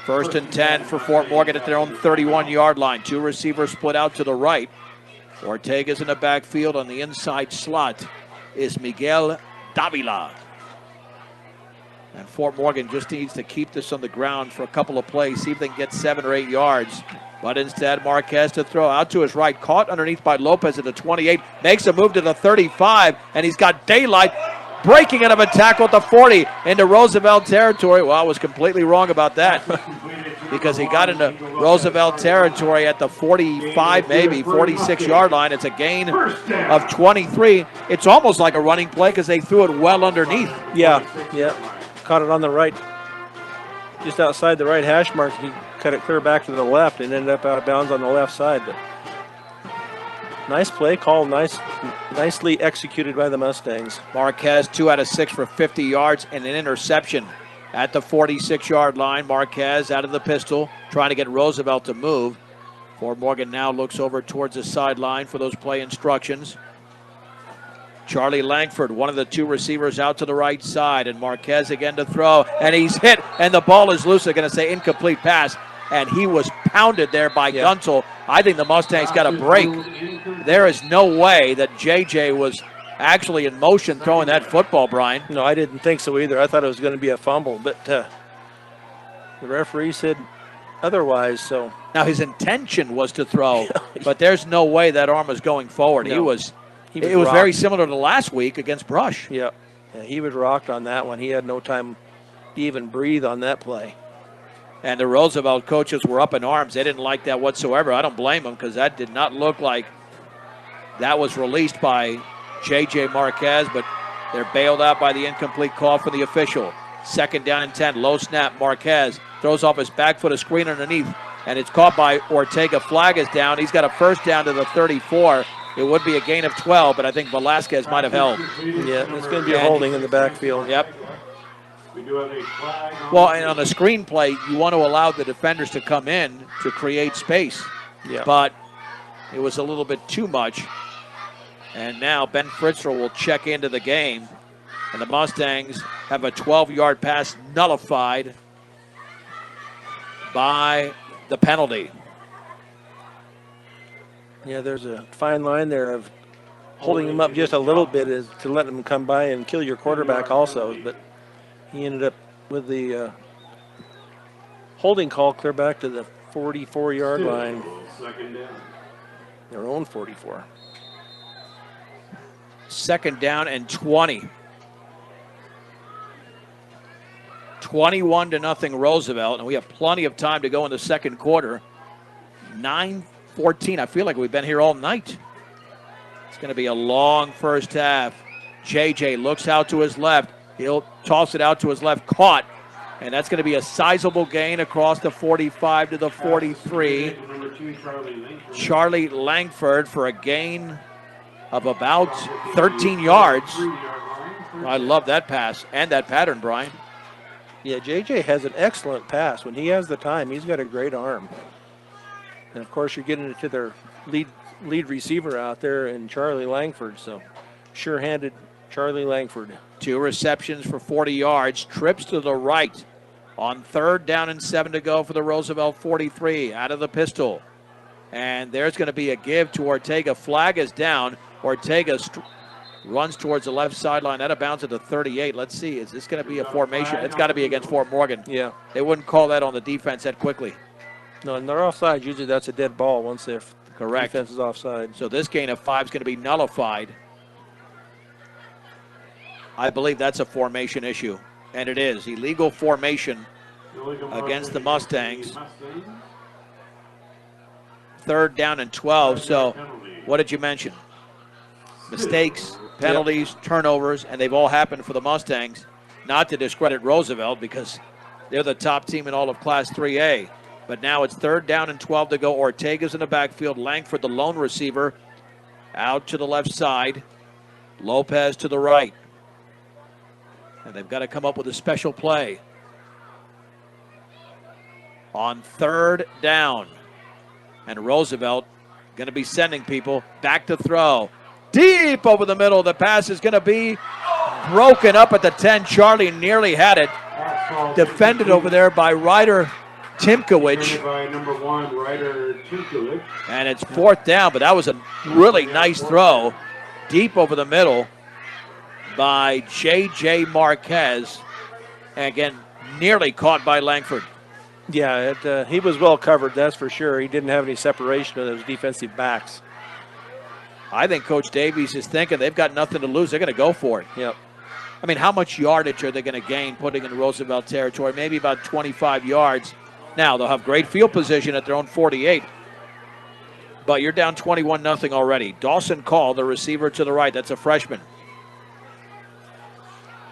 First and 10 for Fort Morgan at their own 31-yard line. Two receivers split out to the right. Ortega's in the backfield. On the inside slot is Miguel Davila. And Fort Morgan just needs to keep this on the ground for a couple of plays, see if they can get 7 or 8 yards. But instead, Marquez to throw out to his right, caught underneath by Lopez at the 28, makes a move to the 35, and he's got daylight. Breaking out of a tackle at the 40 into Roosevelt territory. Well, I was completely wrong about that because he got into Roosevelt territory at the 45, maybe 46-yard line. It's a gain of 23. It's almost like a running play because they threw it well underneath. Yeah. Caught it on the right, just outside the right hash mark. He cut it clear back to the left and ended up out of bounds on the left side. But nice play call, nicely executed by the Mustangs. Marquez 2 out of 6 for 50 yards and an interception at the 46-yard line. Marquez out of the pistol, trying to get Roosevelt to move. Fort Morgan now looks over towards the sideline for those play instructions. Charlie Langford, one of the two receivers out to the right side, and Marquez again to throw, and he's hit, and the ball is loose. They're going to say incomplete pass, and he was pounded there by Gunzel. I think the Mustangs got a break. There is no way that JJ was actually in motion throwing that football, Brian. No, I didn't think so either. I thought it was going to be a fumble, but the referee said otherwise. So now his intention was to throw, but there's no way that arm was going forward. No. It was very similar to last week against Brush. Yeah, he was rocked on that one. He had no time to even breathe on that play. And the Roosevelt coaches were up in arms. They didn't like that whatsoever. I don't blame them because that did not look like that was released by J.J. Marquez, but they're bailed out by the incomplete call for the official. Second down and 10, low snap. Marquez throws off his back foot, a screen underneath, and it's caught by Ortega. Flag is down. He's got a first down to the 34. It would be a gain of 12, but I think Velasquez might have held. Yeah, it's going to be a holding in the backfield. Yep. We do have a flag on Well, and on a screen play, you want to allow the defenders to come in to create space. Yeah. But it was a little bit too much. And now Ben Fritzl will check into the game. And the Mustangs have a 12-yard pass nullified by the penalty. Yeah, there's a fine line there of holding him up just a little bit is to let him come by and kill your quarterback also. But he ended up with the holding call clear back to the 44-yard line. second down. Their own 44. Second down and 20. 21-0 Roosevelt, and we have plenty of time to go in the second quarter. 9:14. I feel like we've been here all night. It's going to be a long first half. JJ looks out to his left. He'll toss it out to his left, caught, and that's going to be a sizable gain across the 45 to the 43. Number 2, Charlie Langford for a gain of about 13 yards. 3-yard line. I love that pass and that pattern, Brian. Yeah, JJ has an excellent pass. When he has the time, he's got a great arm. And, of course, you're getting it to their lead receiver out there in Charlie Langford. So, sure-handed Charlie Langford. 2 receptions for 40 yards. Trips to the right on third down and 7 to go for the Roosevelt 43 out of the pistol. And there's going to be a give to Ortega. Flag is down. Ortega runs towards the left sideline, out of bounds at the 38. Let's see, is this going to be a formation? It's got to be against Fort Morgan. Yeah. They wouldn't call that on the defense that quickly. No, and they're offside. Usually that's a dead ball once their Correct. defense is offside. So this gain of 5 is going to be nullified. I believe that's a formation issue, and it is. Illegal formation against the Mustangs. Third down and 12. So what did you mention? Mistakes, penalties, turnovers, and they've all happened for the Mustangs. Not to discredit Roosevelt because they're the top team in all of Class 3A. But now it's 3rd down and 12 to go. Ortega's in the backfield. Langford, the lone receiver, out to the left side. Lopez to the right. And they've got to come up with a special play. On 3rd down. And Roosevelt going to be sending people back to throw. Deep over the middle. The pass is going to be broken up at the 10. Charlie nearly had it. Defended over there by Ryder Timkowicz. By number 1, Ryder Timkowicz. And it's 4th down, but that was a really nice throw. Deep over the middle by J.J. Marquez. And again, nearly caught by Langford. Yeah, he was well covered, that's for sure. He didn't have any separation of those defensive backs. I think Coach Davies is thinking they've got nothing to lose. They're going to go for it. Yep. I mean, how much yardage are they going to gain putting in Roosevelt territory? Maybe about 25 yards. Now, they'll have great field position at their own 48. But you're down 21-0 already. Dawson Call, the receiver to the right. That's a freshman.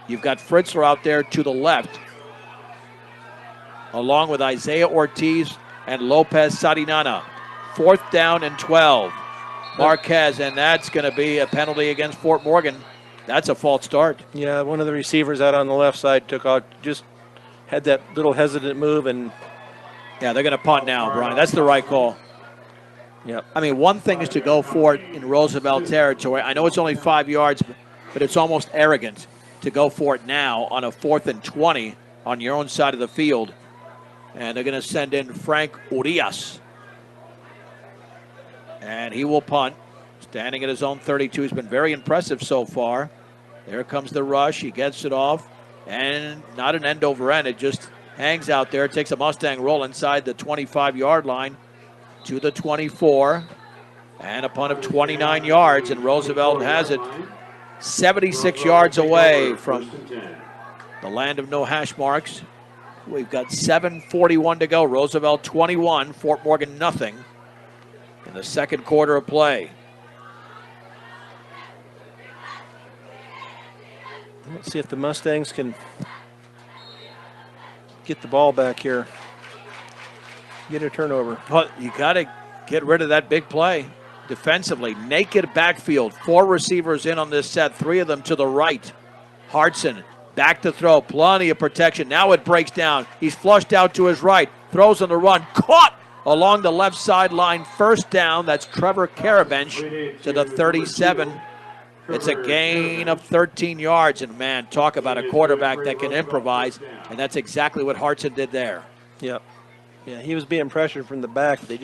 You've got Fritzler out there to the left, along with Isaiah Ortiz and Lopez Sarinana. 4th down and 12. Marquez, and that's going to be a penalty against Fort Morgan. That's a false start. Yeah, one of the receivers out on the left side took out, just had that little hesitant move, and yeah, they're going to punt now, Brian. That's the right call. Yep. I mean, one thing is to go for it in Roosevelt territory. I know it's only 5 yards, but it's almost arrogant to go for it now on a 4th and 20 on your own side of the field. And they're going to send in Frank Urias. And he will punt, standing at his own 32. He's been very impressive so far. There comes the rush. He gets it off. And not an end over end. It just hangs out there. It takes a Mustang roll inside the 25-yard line to the 24. And a punt of 29 yards. And Roosevelt has it 76 yards away from the land of no hash marks. We've got 7:41 to go. Roosevelt 21, Fort Morgan nothing in the second quarter of play. Let's see if the Mustangs can get the ball back here. Get a turnover. But you got to get rid of that big play defensively. Naked backfield. 4 receivers in on this set. 3 of them to the right. Hartson back to throw. Plenty of protection. Now it breaks down. He's flushed out to his right. Throws on the run. Caught along the left sideline. 1st down. That's Trevor Carabench to the 37. It's a gain of 13 yards. And, man, talk about a quarterback that can improvise. And that's exactly what Hartson did there. Yep. Yeah, he was being pressured from the back. They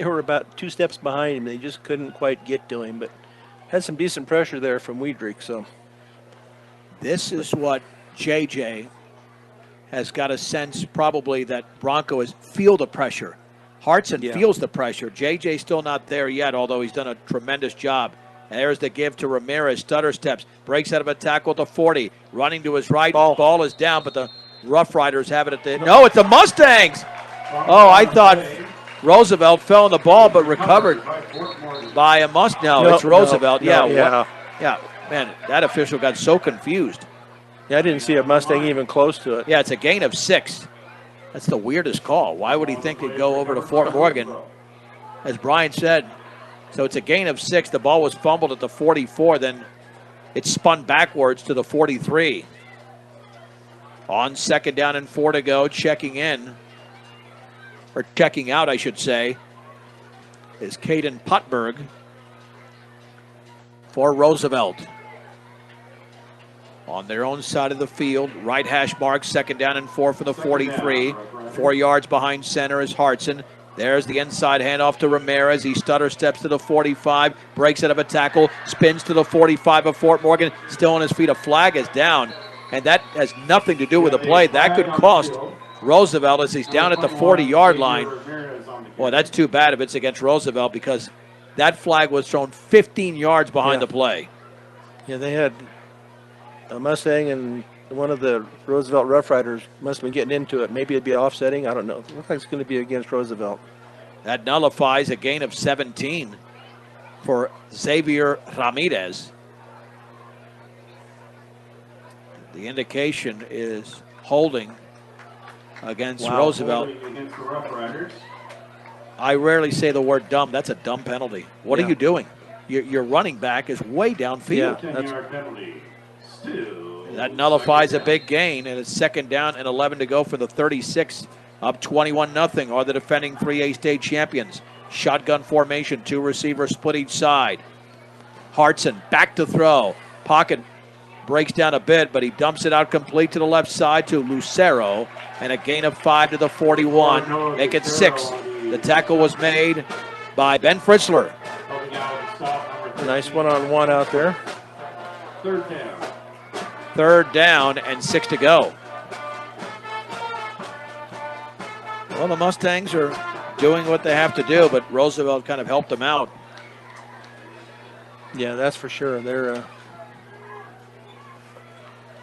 were about 2 steps behind him. They just couldn't quite get to him. But had some decent pressure there from Wiedrich. So this is what JJ has got a sense probably that Bronco is feel the pressure. Hartson feels the pressure. JJ still not there yet, although he's done a tremendous job. And there's the give to Ramirez. Stutter steps. Breaks out of a tackle at the 40. Running to his right. Ball is down, but the Rough Riders have it at the... No, it's the Mustangs! Oh, I thought Roosevelt fell on the ball, but recovered by a Mustang. No, it's Roosevelt. Yeah. Man, that official got so confused. Yeah, I didn't see a Mustang even close to it. Yeah, it's a gain of 6. That's the weirdest call. Why would he think he'd go over to Fort Morgan? As Brian said, so it's a gain of 6. The ball was fumbled at the 44. Then it spun backwards to the 43. On 2nd down and 4 to go, checking in, or checking out, I should say, is Caden Putberg for Roosevelt. On their own side of the field, right hash mark, 2nd down and 4 for the 43. 4 yards behind center is Hartson. There's the inside handoff to Ramirez. He stutter steps to the 45, breaks out of a tackle, spins to the 45 of Fort Morgan. Still on his feet. A flag is down, and that has nothing to do with the play. That could cost Roosevelt as he's down at the 40-yard line. Boy, that's too bad if it's against Roosevelt, because that flag was thrown 15 yards behind the play. Yeah, they had a Mustang and one of the Roosevelt Rough Riders must have been getting into it. Maybe it'd be offsetting. I don't know. It looks like it's going to be against Roosevelt. That nullifies a gain of 17 for Xavier Ramirez. The indication is holding against Wow. Roosevelt. Against the Rough Riders. I rarely say the word dumb. That's a dumb penalty. What Yeah. are you doing? Your running back is way downfield. Yeah. 10-yard penalty. Still. That nullifies a second big gain, and it's 2nd down and 11 to go for the 36. Up 21-0 are the defending 3A state champions. Shotgun formation, 2 receivers split each side. Hartson back to throw. Pocket breaks down a bit, but he dumps it out complete to the left side to Lucero, and a gain of 5 to the 41. Make it 6. The tackle was made by Ben Fritzler. Helping out with stop number Nice one-on-one out there. 3rd down. 3rd down and 6 to go. Well, the Mustangs are doing what they have to do, but Roosevelt kind of helped them out. Yeah, that's for sure. They're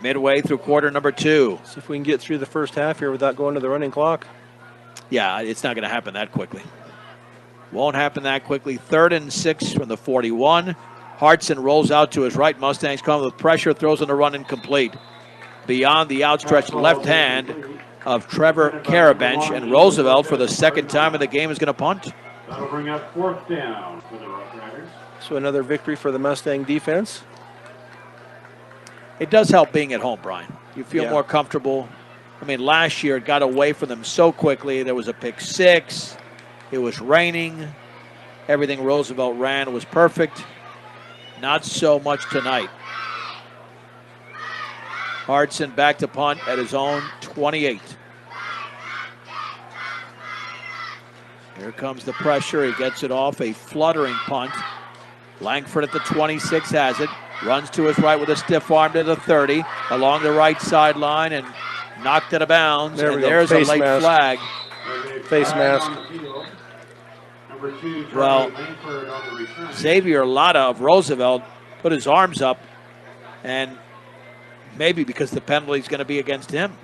Midway through quarter number 2. see if we can get through the first half here without going to the running clock. Yeah, it's not going to happen that quickly. Won't happen that quickly. 3rd and 6 from the 41. Hartson rolls out to his right. Mustangs come with pressure, throws on the run incomplete. Beyond the outstretched left hand of Trevor Carabench, and Roosevelt for the 2nd time in the game is going to punt. That'll bring up 4th down for the Rough Riders. So another victory for the Mustang defense. It does help being at home, Brian. You feel Yeah. more comfortable. I mean, last year it got away from them so quickly. There was a pick 6. It was raining. Everything Roosevelt ran was perfect. Not so much tonight. Hartson back to punt at his own 28. Here comes the pressure. He gets it off a fluttering punt. Langford at the 26 has it. Runs to his right with a stiff arm to the 30. Along the right sideline and knocked out of bounds. There we And go. there's Face a late mask. flag. Face mask. Number 2, Well, Charlie Langford on the return. Xavier Latta of Roosevelt put his arms up, and maybe because the penalty is going to be against him.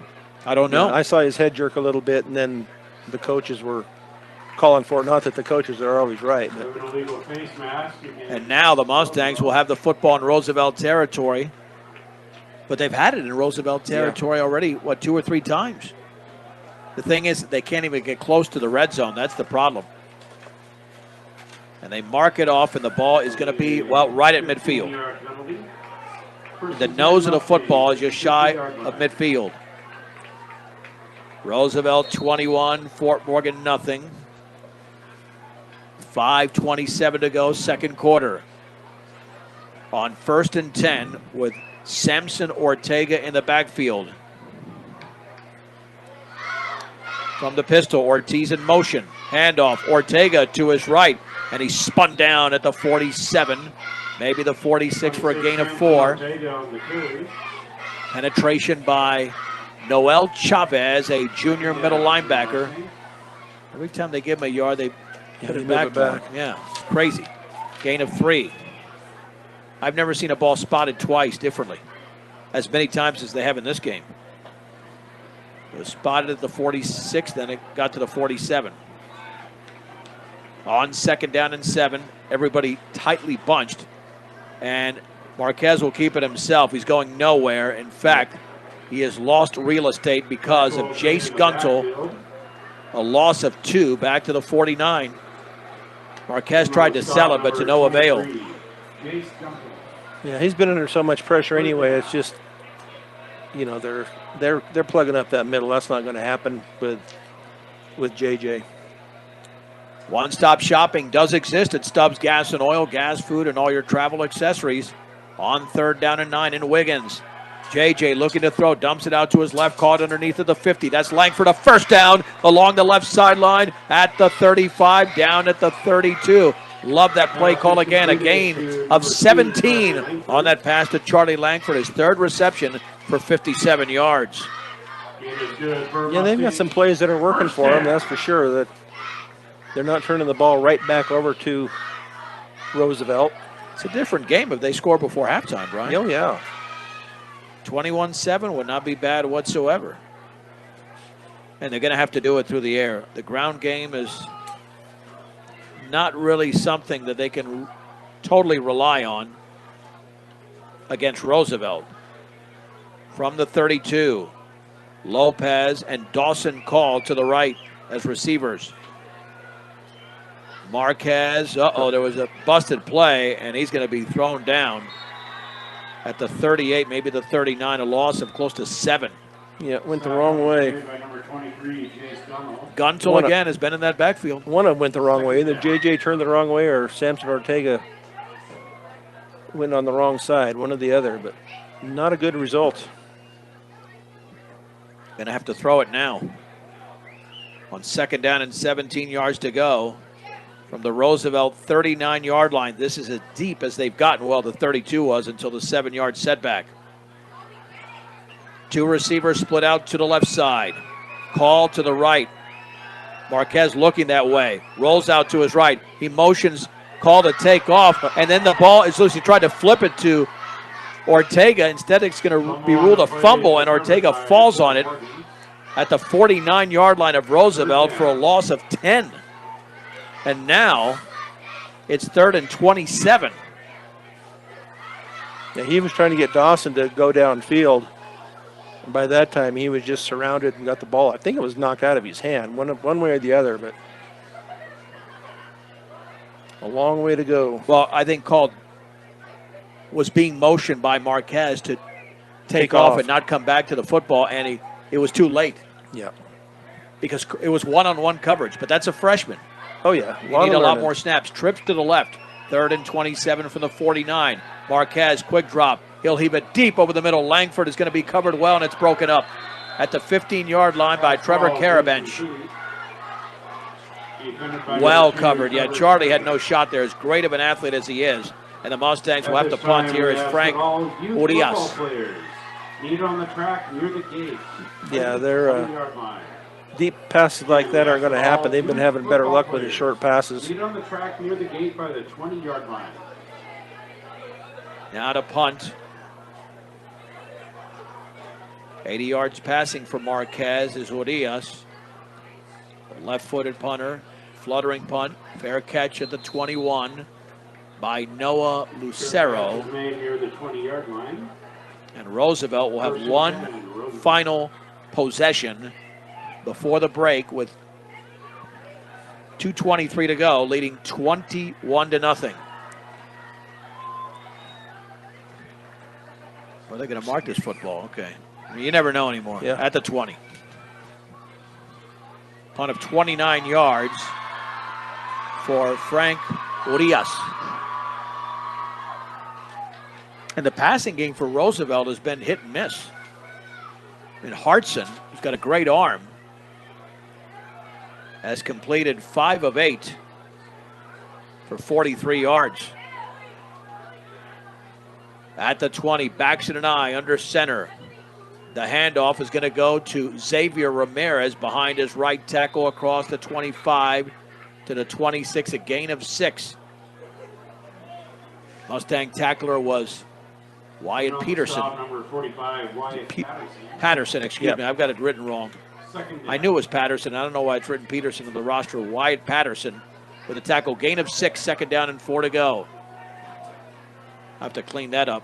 I don't know. Yeah, I saw his head jerk a little bit, and then the coaches were calling for it. Not that the coaches are always right, but Moving illegal face mask. And now the Mustangs will have the football in Roosevelt territory. But they've had it in Roosevelt territory already, 2 or 3 times. The thing is, they can't even get close to the red zone. That's the problem. And they mark it off, and the ball is going to be, right at midfield. The nose of the football is just shy of midfield. Roosevelt 21, Fort Morgan nothing. 5:27 to go, 2nd quarter. On 1st and 10 with Samson Ortega in the backfield. From the pistol, Ortiz in motion. Handoff, Ortega to his right, and he spun down at the 47. Maybe the 46 for a gain of 4. Penetration by Noel Chavez, a junior middle linebacker. Every time they give him a yard, they put it move back. it back. Yeah, it's crazy. Gain of 3. I've never seen a ball spotted twice differently, as many times as they have in this game. It was spotted at the 46, then it got to the 47. On 2nd down and 7, everybody tightly bunched, and Marquez will keep it himself. He's going nowhere. In fact, he has lost real estate because of Jace Guntle, a loss of 2 back to the 49. Marquez tried to sell it, but to no avail. yeah, he's been under so much pressure anyway. It's just, they're plugging up that middle. That's not going to happen with JJ. One-stop shopping does exist at Stubbs Gas and Oil, gas, food, and all your travel accessories. On 3rd down and 9 in Wiggins. JJ looking to throw, dumps it out to his left, caught underneath of the 50. That's Langford, a 1st down along the left sideline at the 35, down at the 32. Love that play call again. A gain of 17 on that pass to Charlie Langford, his 3rd reception for 57 yards. Yeah, they've got some plays that are working for them, that's for sure. That they're not turning the ball right back over to Roosevelt. It's a different game if they score before halftime, Brian. Oh, yeah. 21-7 would not be bad whatsoever. And they're going to have to do it through the air. The ground game is not really something that they can totally rely on against Roosevelt. From the 32, Lopez and Dawson called to the right as receivers. Marquez, there was a busted play, and he's going to be thrown down at the 38, maybe the 39, a loss of close to 7. Yeah, it went the wrong way. By number 23, Jay Scunnell. Guntel again has been in that backfield. One of them went the wrong way. Either JJ turned the wrong way or Samson Ortega went on the wrong side, one or the other, but not a good result. Going to have to throw it now. On 2nd down and 17 yards to go from the Roosevelt 39-yard line. This is as deep as they've gotten. Well, the 32 was until the 7-yard setback. 2 receivers split out to the left side. Call to the right. Marquez looking that way. Rolls out to his right. He motions, call to take off, and then the ball is loose. He tried to flip it to Ortega. Instead, it's going to be ruled a fumble, and Ortega falls on it at the 49-yard line of Roosevelt for a loss of 10. And now it's 3rd and 27. Yeah, he was trying to get Dawson to go downfield. And by that time, he was just surrounded and got the ball. I think it was knocked out of his hand, one way or the other, but a long way to go. Well, I think was being motioned by Marquez to take off and not come back to the football, and it was too late. Yeah. Because it was one-on-one coverage, but that's a freshman. Oh, yeah. You need a lot more snaps. Trips to the left. 3rd and 27 from the 49. Marquez, quick drop. He'll heave it deep over the middle. Langford is going to be covered well, and it's broken up at the 15-yard line by Trevor Carabench. Well covered. Yeah, Charlie had no shot there. As great of an athlete as he is. And the Mustangs will have to punt here as Frank Urias. Need on the track near the gate. Yeah, they're deep passes like that aren't going to happen. They've been having better luck with the short passes. Need on the track near the gate by the 20-yard line. Now to punt. 80 yards passing for Marquez is Urias. Left-footed punter, fluttering punt, fair catch at the 21 by Noah Lucero. Near the 20-yard line. And Roosevelt will have one final possession before the break with 2:23 to go, leading 21-0. Are they going to mark this football? Okay. I mean, you never know anymore. Yeah. At the 20. Punt of 29 yards for Frank Urias. And the passing game for Roosevelt has been hit and miss. I mean, Hartson, who's got a great arm, has completed 5 of 8 for 43 yards. At the 20, backs it an eye under center. The handoff is going to go to Xavier Ramirez behind his right tackle across the 25 to the 26, a gain of 6. Mustang tackler was Wyatt Peterson. Number 45, Wyatt Patterson, excuse me. I've got it written wrong. I knew it was Patterson. I don't know why it's written Peterson on the roster. Wyatt Patterson with a tackle. Gain of 6, 2nd down and 4 to go. I have to clean that up.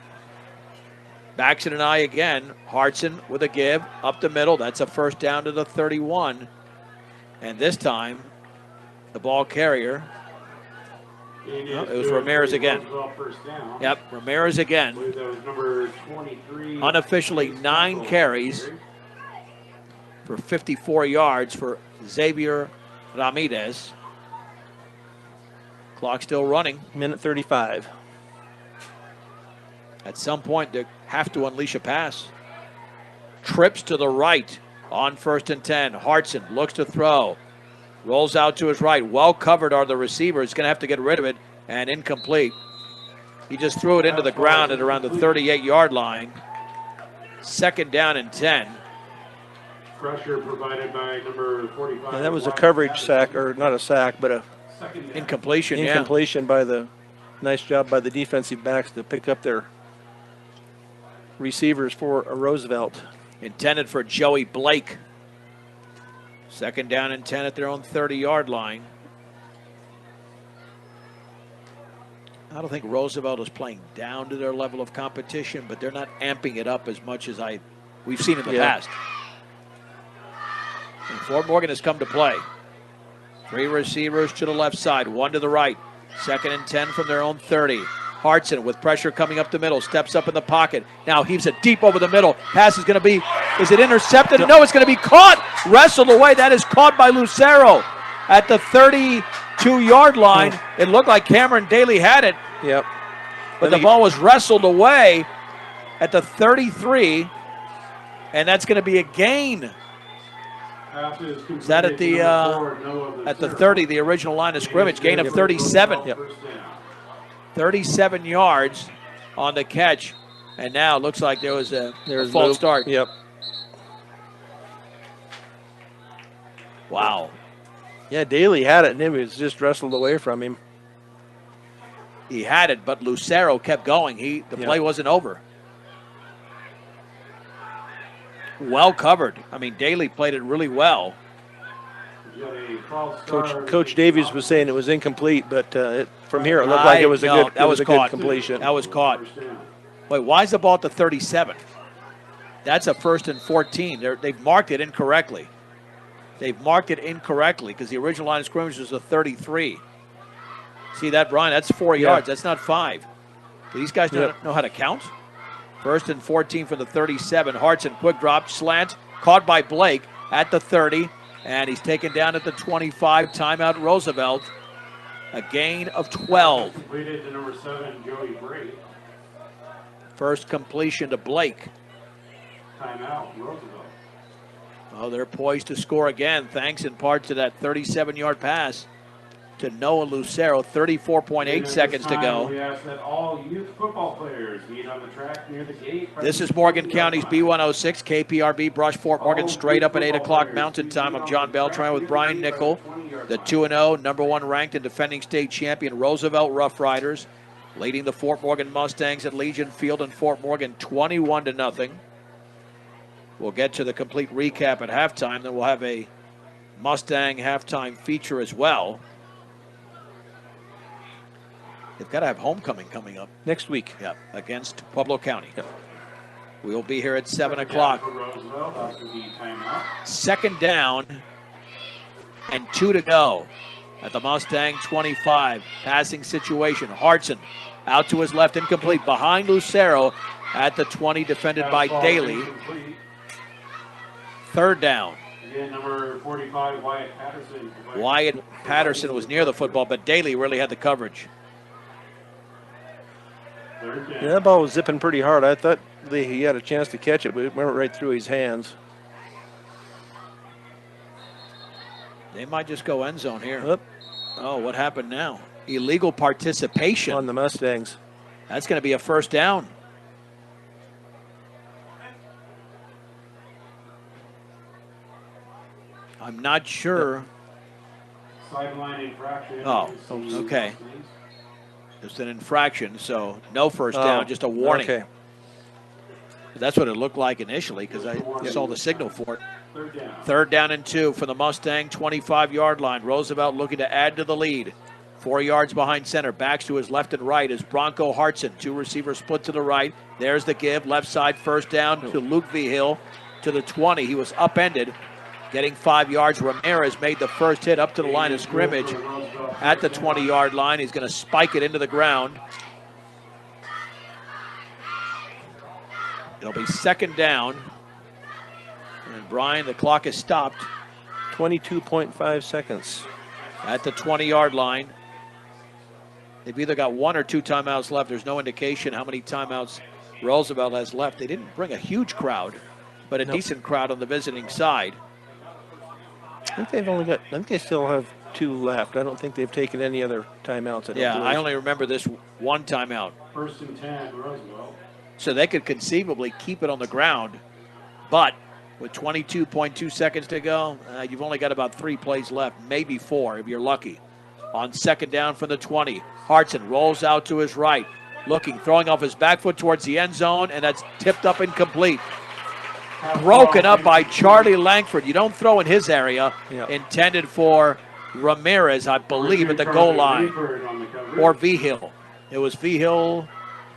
Backs it an eye again. Hartson with a give up the middle. That's a 1st down to the 31. And this time, the ball carrier. It was Ramirez again. Yep, Ramirez again. Unofficially 9 carries for 54 yards for Xavier Ramirez. Clock still running. Minute 35. At some point, they have to unleash a pass. Trips to the right on 1st and 10. Hartson looks to throw. Rolls out to his right. Well covered are the receivers. Going to have to get rid of it. And incomplete. He just threw it into the ground at around the 38-yard line. 2nd down and 10. Pressure provided by number 45. And that was a coverage sack, or not a sack, but a incompletion. Incompletion by the nice job by the defensive backs to pick up their receivers for a Roosevelt. Intended for Joey Blake. 2nd down and 10 at their own 30-yard line. I don't think Roosevelt is playing down to their level of competition, but they're not amping it up as much as we've seen in the past. And Fort Morgan has come to play. 3 receivers to the left side, 1 to the right. 2nd and 10 from their own 30. Hartson with pressure coming up the middle, steps up in the pocket. Now heaves it deep over the middle. Pass is going to be, is it intercepted? No, it's going to be caught. Wrestled away. That is caught by Lucero at the 32-yard line. It looked like Cameron Daly had it. Yep. But the ball was wrestled away at the 33, and that's going to be a gain. Is that at the 30, the original line of scrimmage? Gain of 37. Yep. 37 yards on the catch, and now it looks like there was a false start. Yep. Wow. Yeah, Daly had it, and it was just wrestled away from him. He had it, but Lucero kept going. The play wasn't over. Well covered. I mean, Daly played it really well. Coach Davies was saying it was incomplete, but from here it looked like it was a good completion. That was caught. Wait, why is the ball at the 37? That's a 1st and 14. They've marked it incorrectly. They've marked it incorrectly because the original line of scrimmage was a 33. See that, Brian? That's 4 yards. That's not 5. Do these guys know how to count? 1st and 14 for the 37. Hartson, quick drop, slant, caught by Blake at the 30, and he's taken down at the 25. Timeout, Roosevelt. A gain of 12. Completed to number 7, Joey Bray. First completion to Blake. Timeout, Roosevelt. Oh, they're poised to score again, thanks in part to that 37-yard pass to Noah Lucero. 34.8 seconds to go. We ask that all youth football players meet on the track near the gate. This is Morgan County's B106, KPRB, Brush Fort Morgan, straight up at 8 o'clock Mountain Time. I'm John Beltran with Brian Nickel. The 2-0, number 1 ranked and defending state champion Roosevelt Rough Riders, leading the Fort Morgan Mustangs at Legion Field in Fort Morgan 21-0. We'll get to the complete recap at halftime. Then we'll have a Mustang halftime feature as well. They've got to have homecoming coming up. Next week. Yeah, against Pueblo County. Yep. We'll be here at 7 o'clock. Second down and 2 to go at the Mustang 25. Passing situation. Hartson out to his left, incomplete. Behind Lucero at the 20, defended by Daly. 3rd down. Again, number 45, Wyatt Patterson. Wyatt Patterson was near the football, but Daly really had the coverage. Yeah, that ball was zipping pretty hard. I thought he had a chance to catch it, but it went right through his hands. They might just go end zone here. Oop. Oh, what happened now? Illegal participation On the Mustangs. That's going to be a 1st down. I'm not sure. Sideline infraction. Oh, okay. It's an infraction, so no 1st down, just a warning. Okay. That's what it looked like initially because I saw the signal for it. 3rd down and 2 for the Mustang 25-yard line. Roosevelt looking to add to the lead. 4 yards behind center. Backs to his left and right is Bronco Hartson. 2 receivers split to the right. There's the give. Left side 1st down to Luke Vigil to the 20. He was upended. Getting 5 yards. Ramirez made the first hit up to the line of scrimmage at the 20-yard line. He's going to spike it into the ground. It'll be 2nd down. And Brian, the clock is stopped. 22.5 seconds. At the 20-yard line. They've either got 1 or 2 timeouts left. There's no indication how many timeouts Roosevelt has left. They didn't bring a huge crowd, but a decent crowd on the visiting side. I think they still have 2 left. I don't think they've taken any other timeouts. I only remember this 1 timeout. 1st and 10, Roosevelt. So they could conceivably keep it on the ground, but with 22.2 seconds to go, you've only got about 3 plays left, maybe 4 if you're lucky. On 2nd down from the 20, Hartson rolls out to his right, looking, throwing off his back foot towards the end zone, and that's tipped up incomplete. Broken up by Charlie Langford. You don't throw in his area. Yep. Intended for Ramirez, I believe, at the goal line. Or Vigil. It was Vigil.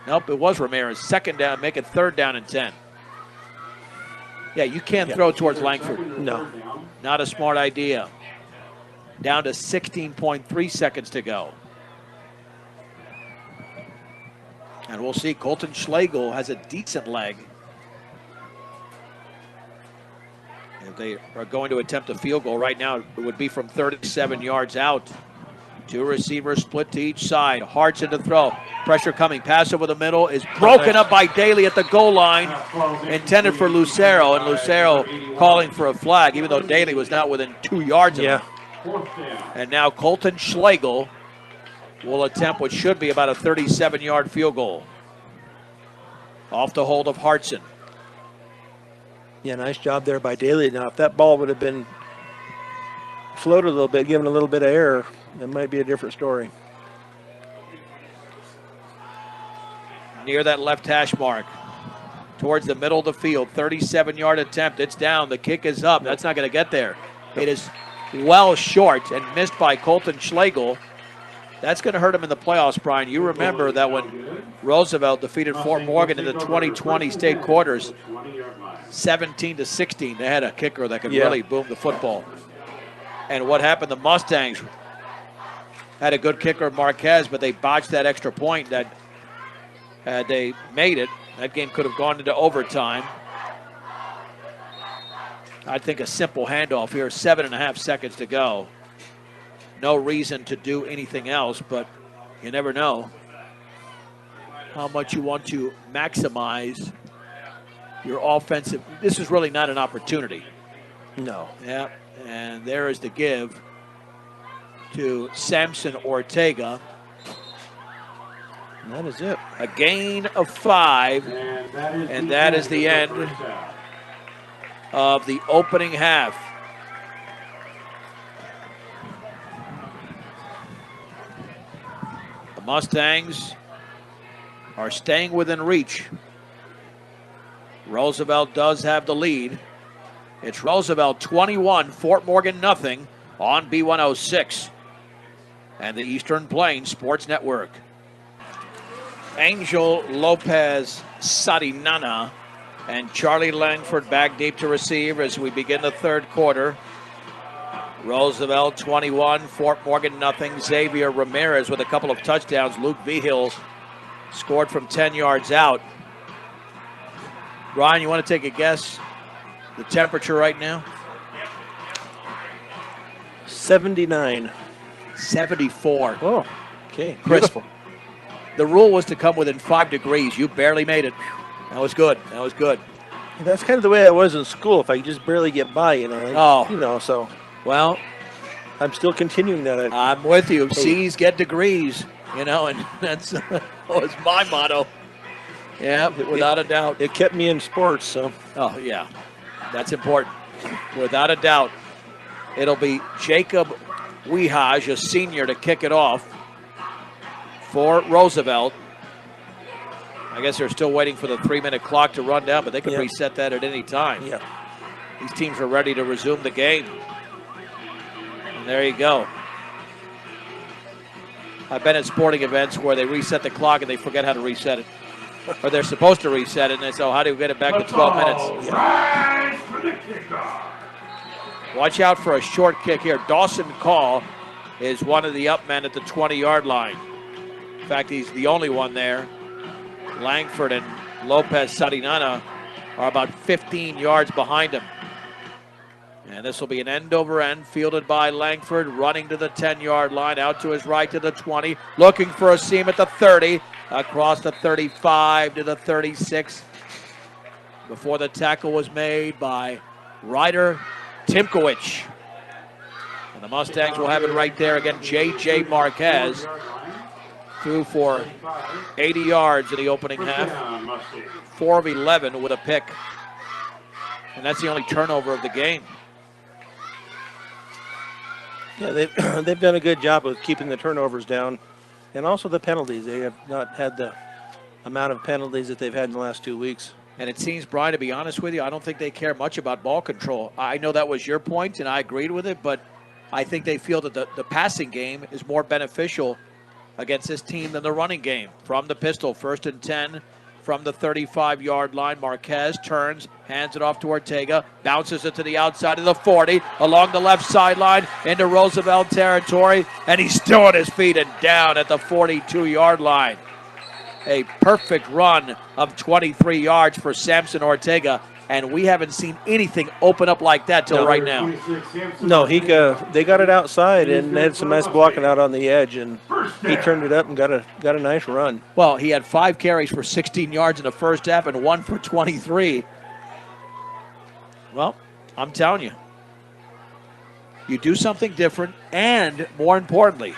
Nope, it was Ramirez. 2nd down, make it 3rd down and 10. Yeah, you can't throw towards Langford. No. Not a smart idea. Down to 16.3 seconds to go. And we'll see. Colton Schlegel has a decent leg. If they are going to attempt a field goal right now, it would be from 37 yards out. Two receivers split to each side. Hartson to throw. Pressure coming. Pass over the middle is broken up by Daly at the goal line. Intended for Lucero, and Lucero calling for a flag, even though Daly was not within 2 yards of him. And now Colton Schlegel will attempt what should be about a 37-yard field goal. Off the hold of Hartson. Yeah, nice job there by Daly. Now, if that ball would have been floated a little bit, given a little bit of air, it might be a different story. Near that left hash mark. Towards the middle of the field. 37-yard attempt. It's down. The kick is up. That's not going to get there. It is well short and missed by Colton Schlegel. That's going to hurt him in the playoffs, Brian. You remember that when Roosevelt defeated Fort Morgan in the 2020 state quarters, 17-16, they had a kicker that could really boom the football. And what happened? The Mustangs had a good kicker, Marquez, but they botched that extra point that had they made it, that game could have gone into overtime. I think a simple handoff here, 7.5 seconds to go. No reason to do anything else, but you never know how much you want to maximize your offensive. This is really not an opportunity. No. Yeah, and there is the give to Samson Ortega. And that is it. A gain of 5, and that is the end of the opening half. The Mustangs are staying within reach. Roosevelt does have the lead. It's Roosevelt 21, Fort Morgan nothing on B106 and the Eastern Plains Sports Network. Angel Lopez Sarinana and Charlie Langford back deep to receive as we begin the third quarter. Roosevelt 21, Fort Morgan nothing. Xavier Ramirez with a couple of touchdowns. Luke Vigil scored from 10 yards out. Ryan, you want to take a guess? The temperature right now? 79. 74. Oh, okay. Crisp. Beautiful. The rule was to come within 5 degrees. You barely made it. That was good. That was good. That's kind of the way I was in school. If I could just barely get by, so. Well, I'm still continuing that. I'm with you. C's get degrees, and that's was my motto. Yeah, without a doubt. It kept me in sports, so. Oh, yeah. That's important. Without a doubt. It'll be Jacob Wehaj, a senior, to kick it off for Roosevelt. I guess they're still waiting for the 3-minute clock to run down, but they can reset that at any time. Yeah. These teams are ready to resume the game. And there you go. I've been at sporting events where they reset the clock and they forget how to reset it. Or they're supposed to reset it, and they say, oh, how do we get it back to 12 minutes? Rise for the kickoff. Watch out for a short kick here. Dawson Call is one of the up men at the 20-yard line. In fact, he's the only one there. Langford and Lopez Sarinana are about 15 yards behind him. And this will be an end-over-end, fielded by Langford, running to the 10-yard line, out to his right to the 20, looking for a seam at the 30, across the 35 to the 36, before the tackle was made by Ryder Timkowicz. And the Mustangs will have it right there again. J.J. Marquez threw for 80 yards in the opening half, 4 of 11 with a pick. And that's the only turnover of the game. Yeah, they've done a good job of keeping the turnovers down, and also the penalties. They have not had the amount of penalties that they've had in the last 2 weeks. And it seems, Brian, to be honest with you, I don't think they care much about ball control. I know that was your point, and I agreed with it, but I think they feel that the passing game is more beneficial against this team than the running game. From the pistol, 1st and 10 from the 35-yard line. Marquez turns, hands it off to Ortega, bounces it to the outside of the 40, along the left sideline into Roosevelt territory, and he's still on his feet and down at the 42-yard line. A perfect run of 23 yards for Samson Ortega, and we haven't seen anything open up like that till right now. No, they got it outside and had some nice blocking out on the edge, and he turned it up and got a nice run. Well, he had 5 carries for 16 yards in the first half and 1 for 23. Well, I'm telling you, you do something different, and more importantly,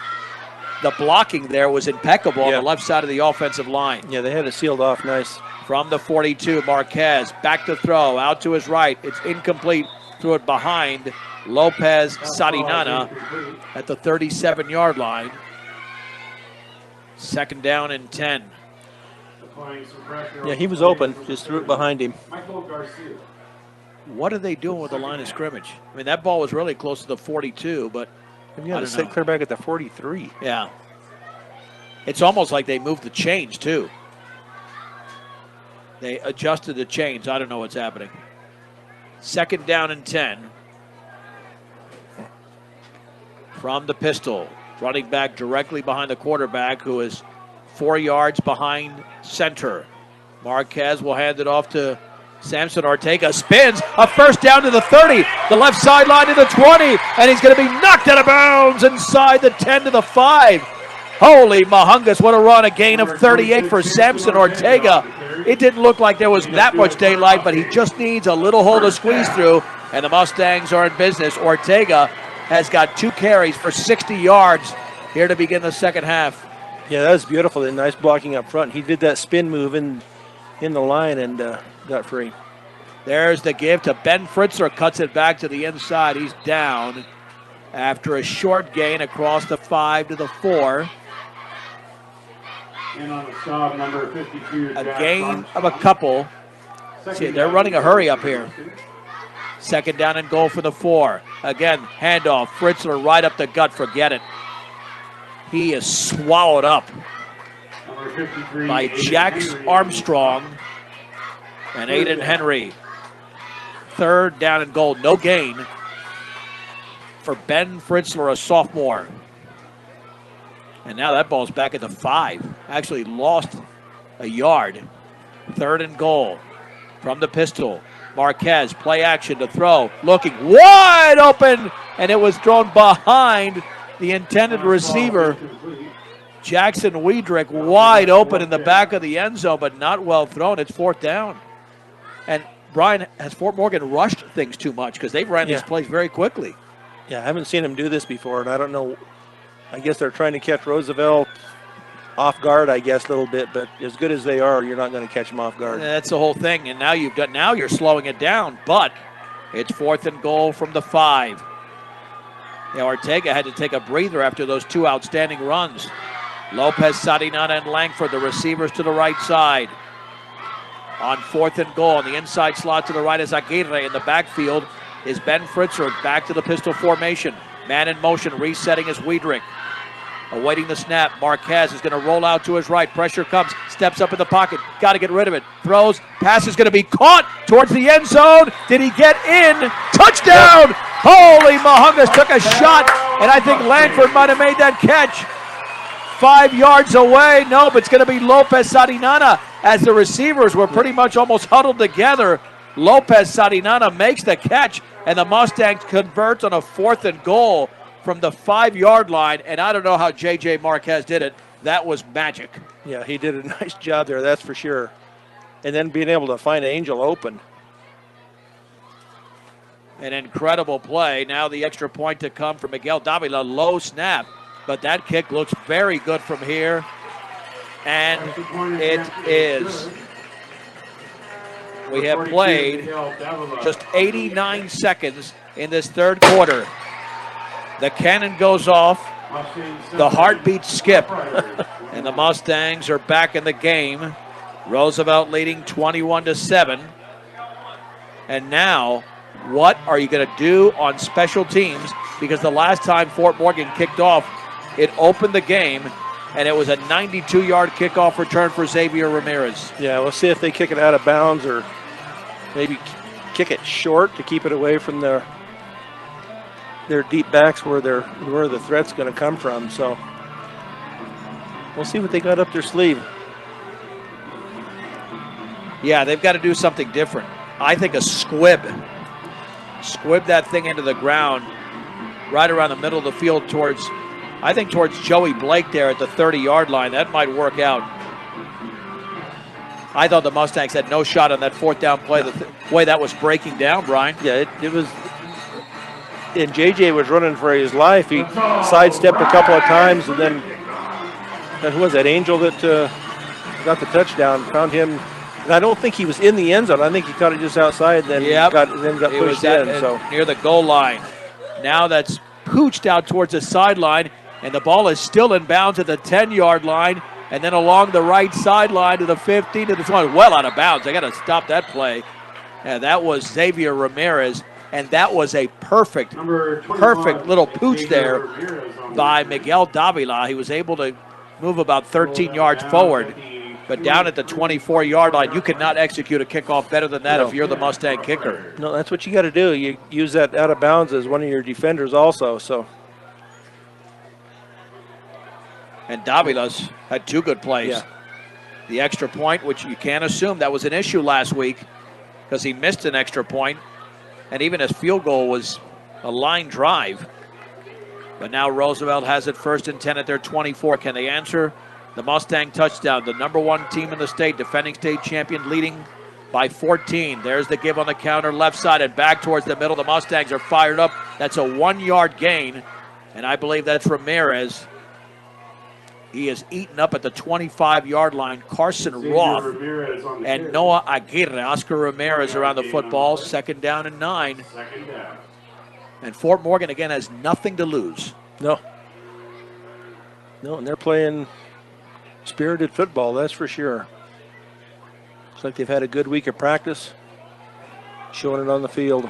the blocking there was impeccable on the left side of the offensive line. Yeah, they had it sealed off nice. From the 42, Marquez back to throw, out to his right. It's incomplete. Threw it behind Lopez Sarinana at the 37-yard line. 2nd down and 10. Yeah, he was open. Just threw it behind him. What are they doing with the line of scrimmage? I mean, that ball was really close to the 42, but They've got to sit clear back at the 43. Yeah. It's almost like they moved the chains, too. They adjusted the chains. I don't know what's happening. 2nd down and 10. From the pistol. Running back directly behind the quarterback, who is 4 yards behind center. Marquez will hand it off to Samson Ortega. Spins. A 1st down to the 30. The left sideline to the 20. And he's going to be knocked out of bounds inside the 10 to the 5. Holy mahungus, what a run. A gain of 38 for Samson Ortega. It didn't look like there was that much daylight, but he just needs a little hole to squeeze through, and the Mustangs are in business. Ortega has got 2 carries for 60 yards here to begin the second half. Yeah, that was beautiful. And nice blocking up front. He did that spin move in the line and got free. There's the give to Ben Fritzler. Cuts it back to the inside. He's down after a short gain across the 5 to the 4. And on the stop, number 52. A gain of a couple. See, they're running a hurry up here. 2nd down and goal for the 4. Again, handoff. Fritzler right up the gut. Forget it. He is swallowed up by Jax Armstrong and Aiden Henry. 3rd down and goal. No gain for Ben Fritzler, a sophomore. And now that ball's back at the 5. Actually lost a yard. 3rd and goal from the pistol. Marquez, play action to throw. Looking wide open, and it was thrown behind the intended receiver. Jackson Wiedrick wide open in the back of the end zone, but not well thrown. It's 4th down. And Brian, has Fort Morgan rushed things too much? Because they've ran these plays very quickly. Yeah, I haven't seen him do this before, and I don't know. I guess they're trying to catch Roosevelt off guard, I guess, a little bit, but as good as they are, you're not going to catch them off guard. That's the whole thing, and now you're slowing it down, but it's 4th and goal from the 5. Yeah, Ortega had to take a breather after those 2 outstanding runs. Lopez, Sarinana, and Langford, the receivers to the right side. On 4th and goal, on the inside slot to the right is Aguirre. In the backfield is Ben Fritzler, back to the pistol formation. Man in motion, resetting is Wiedrick. Awaiting the snap, Marquez is going to roll out to his right. Pressure comes, steps up in the pocket. Got to get rid of it. Throws, pass is going to be caught towards the end zone. Did he get in? Touchdown! Holy mahungus, took a shot, and I think Langford might have made that catch. 5 yards away. No, but it's going to be Lopez Sarinana as the receivers were pretty much almost huddled together. Lopez Sarinana makes the catch, and the Mustangs convert on a 4th and goal from the 5-yard line, and I don't know how J.J. Marquez did it. That was magic. Yeah, he did a nice job there, that's for sure. And then being able to find Angel open. An incredible play. Now the extra point to come from Miguel Davila. Low snap, but that kick looks very good from here, and it is. We have played just 89 seconds in this 3rd quarter. The cannon goes off, the heartbeats skip, and the Mustangs are back in the game. Roosevelt leading 21-7. And now, what are you going to do on special teams? Because the last time Fort Morgan kicked off, it opened the game, and it was a 92-yard kickoff return for Xavier Ramirez. Yeah, we'll see if they kick it out of bounds or maybe kick it short to keep it away from their deep backs where the threat's going to come from. So we'll see what they got up their sleeve. Yeah, they've got to do something different. I think a squib that thing into the ground right around the middle of the field towards Joey Blake there at the 30-yard line. That might work out. I thought the Mustangs had no shot on that fourth down play. The way that was breaking down, Brian. Yeah, it was. And JJ was running for his life. He sidestepped a couple of times, and then who was that, Angel that got the touchdown? Found him. And I don't think he was in the end zone. I think he caught it just outside, then got pushed in. So near the goal line. Now that's pooched out towards the sideline, and the ball is still in bounds at the 10-yard line, and then along the right sideline to the 15 to the 20. Well out of bounds. They got to stop that play. And that was Xavier Ramirez, and that was a perfect little pooch there by Miguel Davila. He was able to move about 13 yards forward. But down at the 24-yard line, you cannot execute a kickoff better than that if you're the Mustang kicker. No, that's what you got to do. You use that out of bounds as one of your defenders also. So. And Davila's had two good plays. Yeah. The extra point, which you can't assume that was an issue last week because he missed an extra point, and even his field goal was a line drive. But now Roosevelt has it 1st and 10 at their 24. Can they answer the Mustang touchdown? The number one team in the state, defending state champion, leading by 14. There's the give on the counter, left side and back towards the middle. The Mustangs are fired up. That's a 1-yard gain, and I believe that's Ramirez. He is eaten up at the 25-yard line. Carson Roth and Noah Aguirre. Oscar Ramirez around the football. 2nd down and 9. And Fort Morgan, again, has nothing to lose. No, and they're playing spirited football, that's for sure. Looks like they've had a good week of practice, showing it on the field.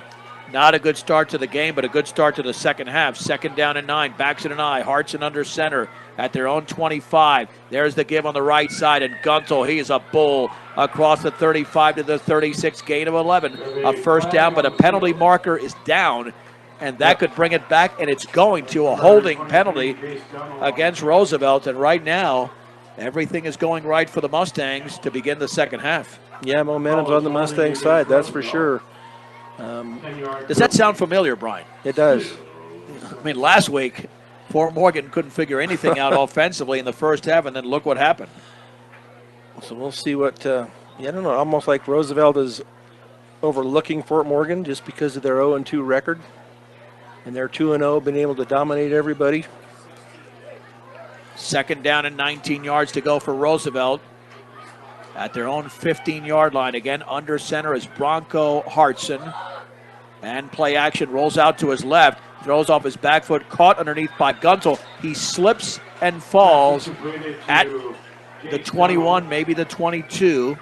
Not a good start to the game, but a good start to the second half. 2nd down and 9. Backs it an eye. Hartson under center at their own 25. There's the give on the right side, and Guntel, he is a bull across the 35 to the 36. Gain of 11. A 1st down, but a penalty marker is down, and that could bring it back, and it's going to a holding penalty against Roosevelt. And right now, everything is going right for the Mustangs to begin the second half. Yeah, momentum's on the Mustang side, that's for sure. Does that sound familiar, Brian? It does. I mean, last week, Fort Morgan couldn't figure anything out offensively in the first half, and then look what happened. So we'll see what, I don't know, almost like Roosevelt is overlooking Fort Morgan just because of their 0-2 record. And they're 2-0, been able to dominate everybody. 2nd down and 19 yards to go for Roosevelt at their own 15-yard line. Again, under center is Bronco Hartson. And play action, rolls out to his left, throws off his back foot, caught underneath by Guntel. He slips and falls at the 21, maybe the 22.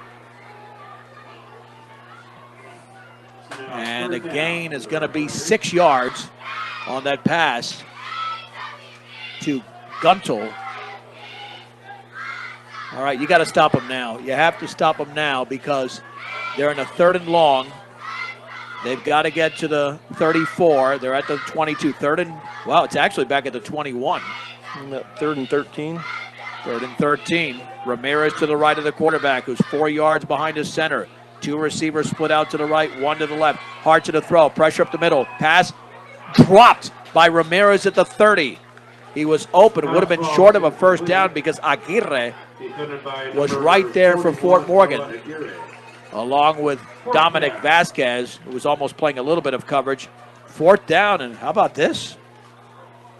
And the gain is going to be 6 yards on that pass to Guntel. All right, you got to stop them now. You have to stop them now because they're in a 3rd and long. They've got to get to the 34. They're at the 22. It's actually back at the 21. 3rd and 13. 3rd and 13. Ramirez to the right of the quarterback, who's 4 yards behind his center. 2 receivers split out to the right, 1 to the left. Hard to the throw, pressure up the middle. Pass dropped by Ramirez at the 30. He was open. It would have been short of a 1st down because Aguirre was right there for Fort Morgan, along with Dominic Vasquez, who was almost playing a little bit of coverage. 4th down, and how about this?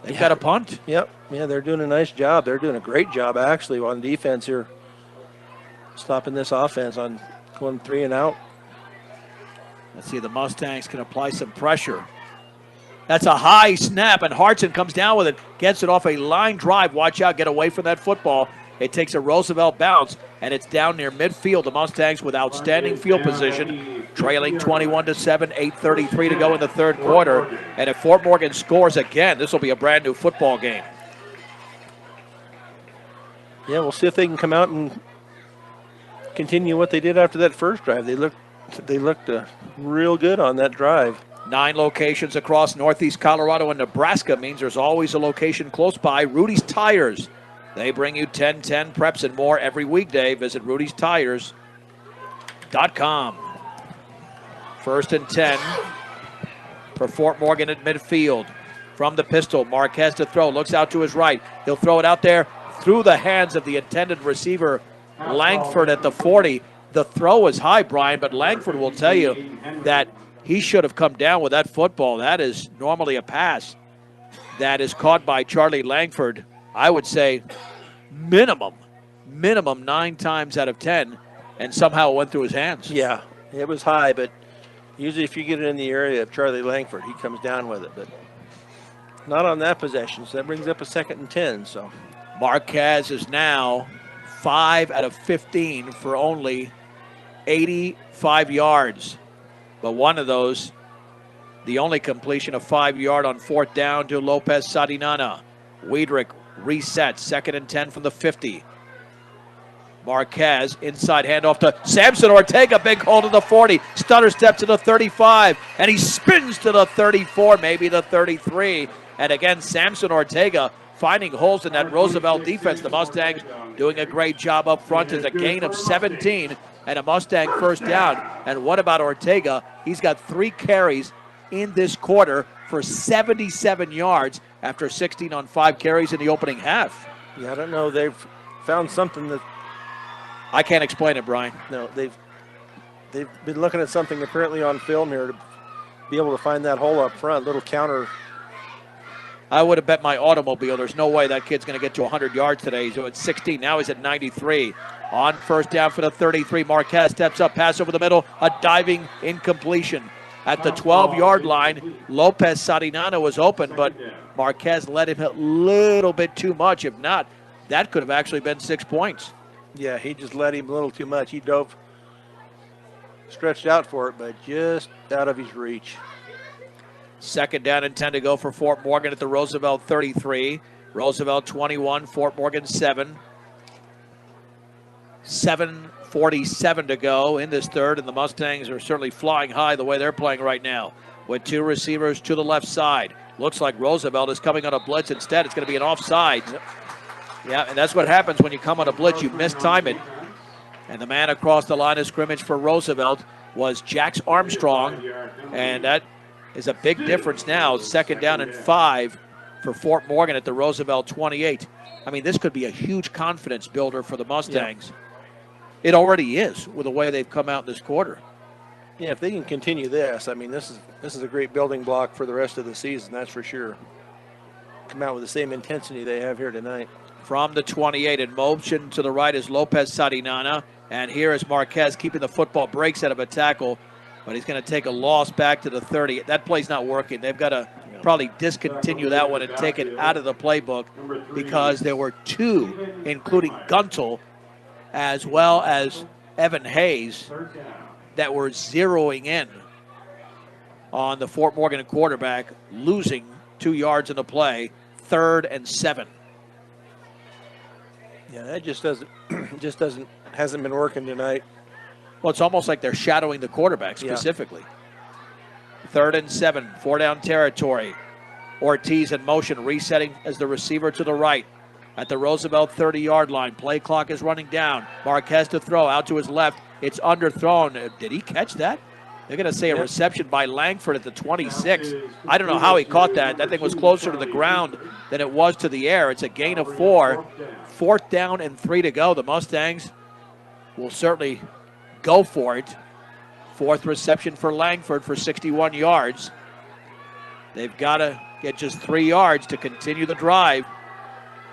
They've got a punt. Yep. Yeah, they're doing a nice job. They're doing a great job, actually, on defense here, stopping this offense on going 3 and out. Let's see if the Mustangs can apply some pressure. That's a high snap, and Hartson comes down with it, gets it off a line drive. Watch out, get away from that football. It takes a Roosevelt bounce, and it's down near midfield. The Mustangs with outstanding field position, trailing 21-7, 8:33 to go in the 3rd quarter. And if Fort Morgan scores again, this will be a brand new football game. Yeah, we'll see if they can come out and continue what they did after that first drive. They looked real good on that drive. 9 locations across Northeast Colorado and Nebraska means there's always a location close by. Rudy's Tires. They bring you 10-10 preps and more every weekday. Visit rudy'stires.com. 1st and 10 for Fort Morgan at midfield. From the pistol, Marquez to throw. Looks out to his right. He'll throw it out there through the hands of the intended receiver, Langford at the 40. The throw is high, Brian, but Langford will tell you that he should have come down with that football. That is normally a pass that is caught by Charlie Langford. I would say minimum 9 times out of 10, and somehow it went through his hands. Yeah, it was high, but usually if you get it in the area of Charlie Langford, he comes down with it, but not on that possession, so that brings up a 2nd and 10. So Marquez is now 5 out of 15 for only 85 yards. But one of those, the only completion of 5-yard on 4th down to Lopez Sadinana. Wiedrich resets, 2nd and 10 from the 50. Marquez, inside handoff to Samson Ortega, big hold of the 40. Stutter step to the 35, and he spins to the 34, maybe the 33. And again, Samson Ortega finding holes in that Roosevelt defense. The Mustangs doing a great job up front. Is a gain of 17 and a Mustang 1st down. And what about Ortega? He's got 3 carries in this quarter for 77 yards after 16 on 5 carries in the opening half. Yeah, I don't know. They've found something that I can't explain it, Brian. no, they've been looking at something apparently on film here to be able to find that hole up front. Little counter. I would have bet my automobile. There's no way that kid's going to get to 100 yards today. He's at 16. Now he's at 93. On 1st down for the 33. Marquez steps up, pass over the middle. A diving incompletion. At the 12-yard line, Lopez Sadinana was open, but Marquez let him hit a little bit too much. If not, that could have actually been 6 points. Yeah, he just let him a little too much. He dove, stretched out for it, but just out of his reach. 2nd down and 10 to go for Fort Morgan at the Roosevelt 33. Roosevelt 21, Fort Morgan 7. 7:47 to go in this third, and the Mustangs are certainly flying high the way they're playing right now with 2 receivers to the left side. Looks like Roosevelt is coming on a blitz instead. It's going to be an offside. Yeah, and that's what happens when you come on a blitz. You mistime it. And the man across the line of scrimmage for Roosevelt was Jax Armstrong, and that is a big difference now. 2nd down and 5 for Fort Morgan at the Roosevelt 28. I mean, this could be a huge confidence builder for the Mustangs. Yeah. It already is with the way they've come out this quarter. Yeah, if they can continue this, I mean, this is a great building block for the rest of the season, that's for sure. Come out with the same intensity they have here tonight. From the 28, in motion to the right is Lopez Sadinana, and here is Marquez keeping the football, breaks out of a tackle, but he's going to take a loss back to the 30. That play's not working. They've got to probably discontinue that one and take it out of the playbook because there were 2, including Guntel, as well as Evan Hayes, that were zeroing in on the Fort Morgan quarterback, losing 2 yards in the play, 3rd and 7. Yeah, that hasn't been working tonight. Well, it's almost like they're shadowing the quarterback specifically. Yeah. 3rd and 7, 4-down territory. Ortiz in motion, resetting as the receiver to the right. At the Roosevelt 30-yard line, play clock is running down. Marquez to throw, out to his left. It's underthrown. Did he catch that? They're going to say a reception by Langford at the 26. I don't know how he caught that. That thing was closer to the ground than it was to the air. It's a gain of 4. 4th down and 3 to go. The Mustangs will certainly go for it. 4th reception for Langford for 61 yards. They've got to get just 3 yards to continue the drive.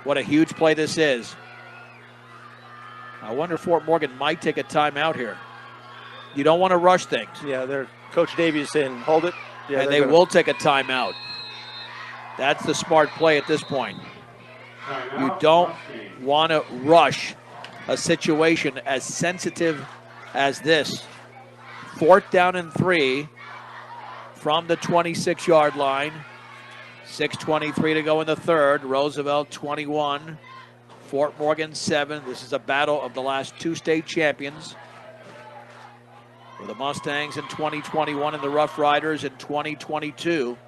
What a huge play this is. I wonder if Fort Morgan might take a timeout here. You don't want to rush things. Yeah, Coach Davies saying, hold it. Yeah, and they will take a timeout. That's the smart play at this point. You don't want to rush a situation as sensitive as this. 4th down and 3 from the 26-yard line. 6:23 to go in the third. Roosevelt 21, Fort Morgan 7. This is a battle of the last two state champions. For the Mustangs in 2021 and the Rough Riders in 2022.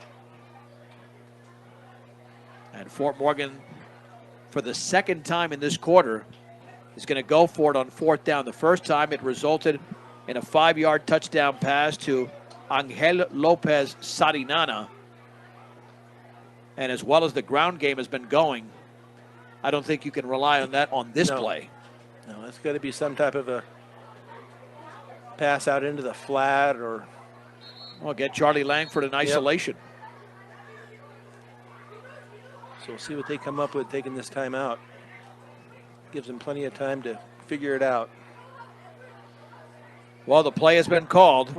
And Fort Morgan, for the second time in this quarter, is going to go for it on fourth down. The first time it resulted in a 5-yard touchdown pass to Angel Lopez Sarinana. And as well as the ground game has been going, I don't think you can rely on that on this play. No, it's got to be some type of a pass out into the flat or. Well, get Charlie Langford in isolation. So we'll see what they come up with taking this time out. Gives them plenty of time to figure it out. Well, the play has been called,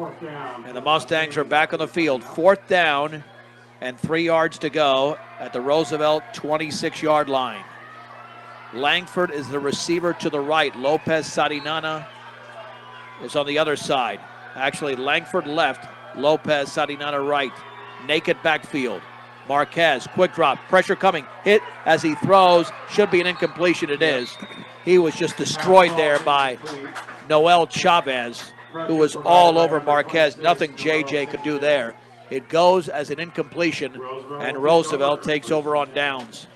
and the Mustangs are back on the field. Fourth down and 3 yards to go at the Roosevelt 26-yard line. Langford is the receiver to the right. Lopez Sarinana is on the other side. Actually, Langford left, Lopez Sarinana right. Naked backfield. Marquez, quick drop, pressure coming, hit as he throws. Should be an incompletion, it is. He was just destroyed there by Noel Chavez, who was all over Marquez. Nothing JJ could do there. It goes as an incompletion, and Roosevelt takes over on downs.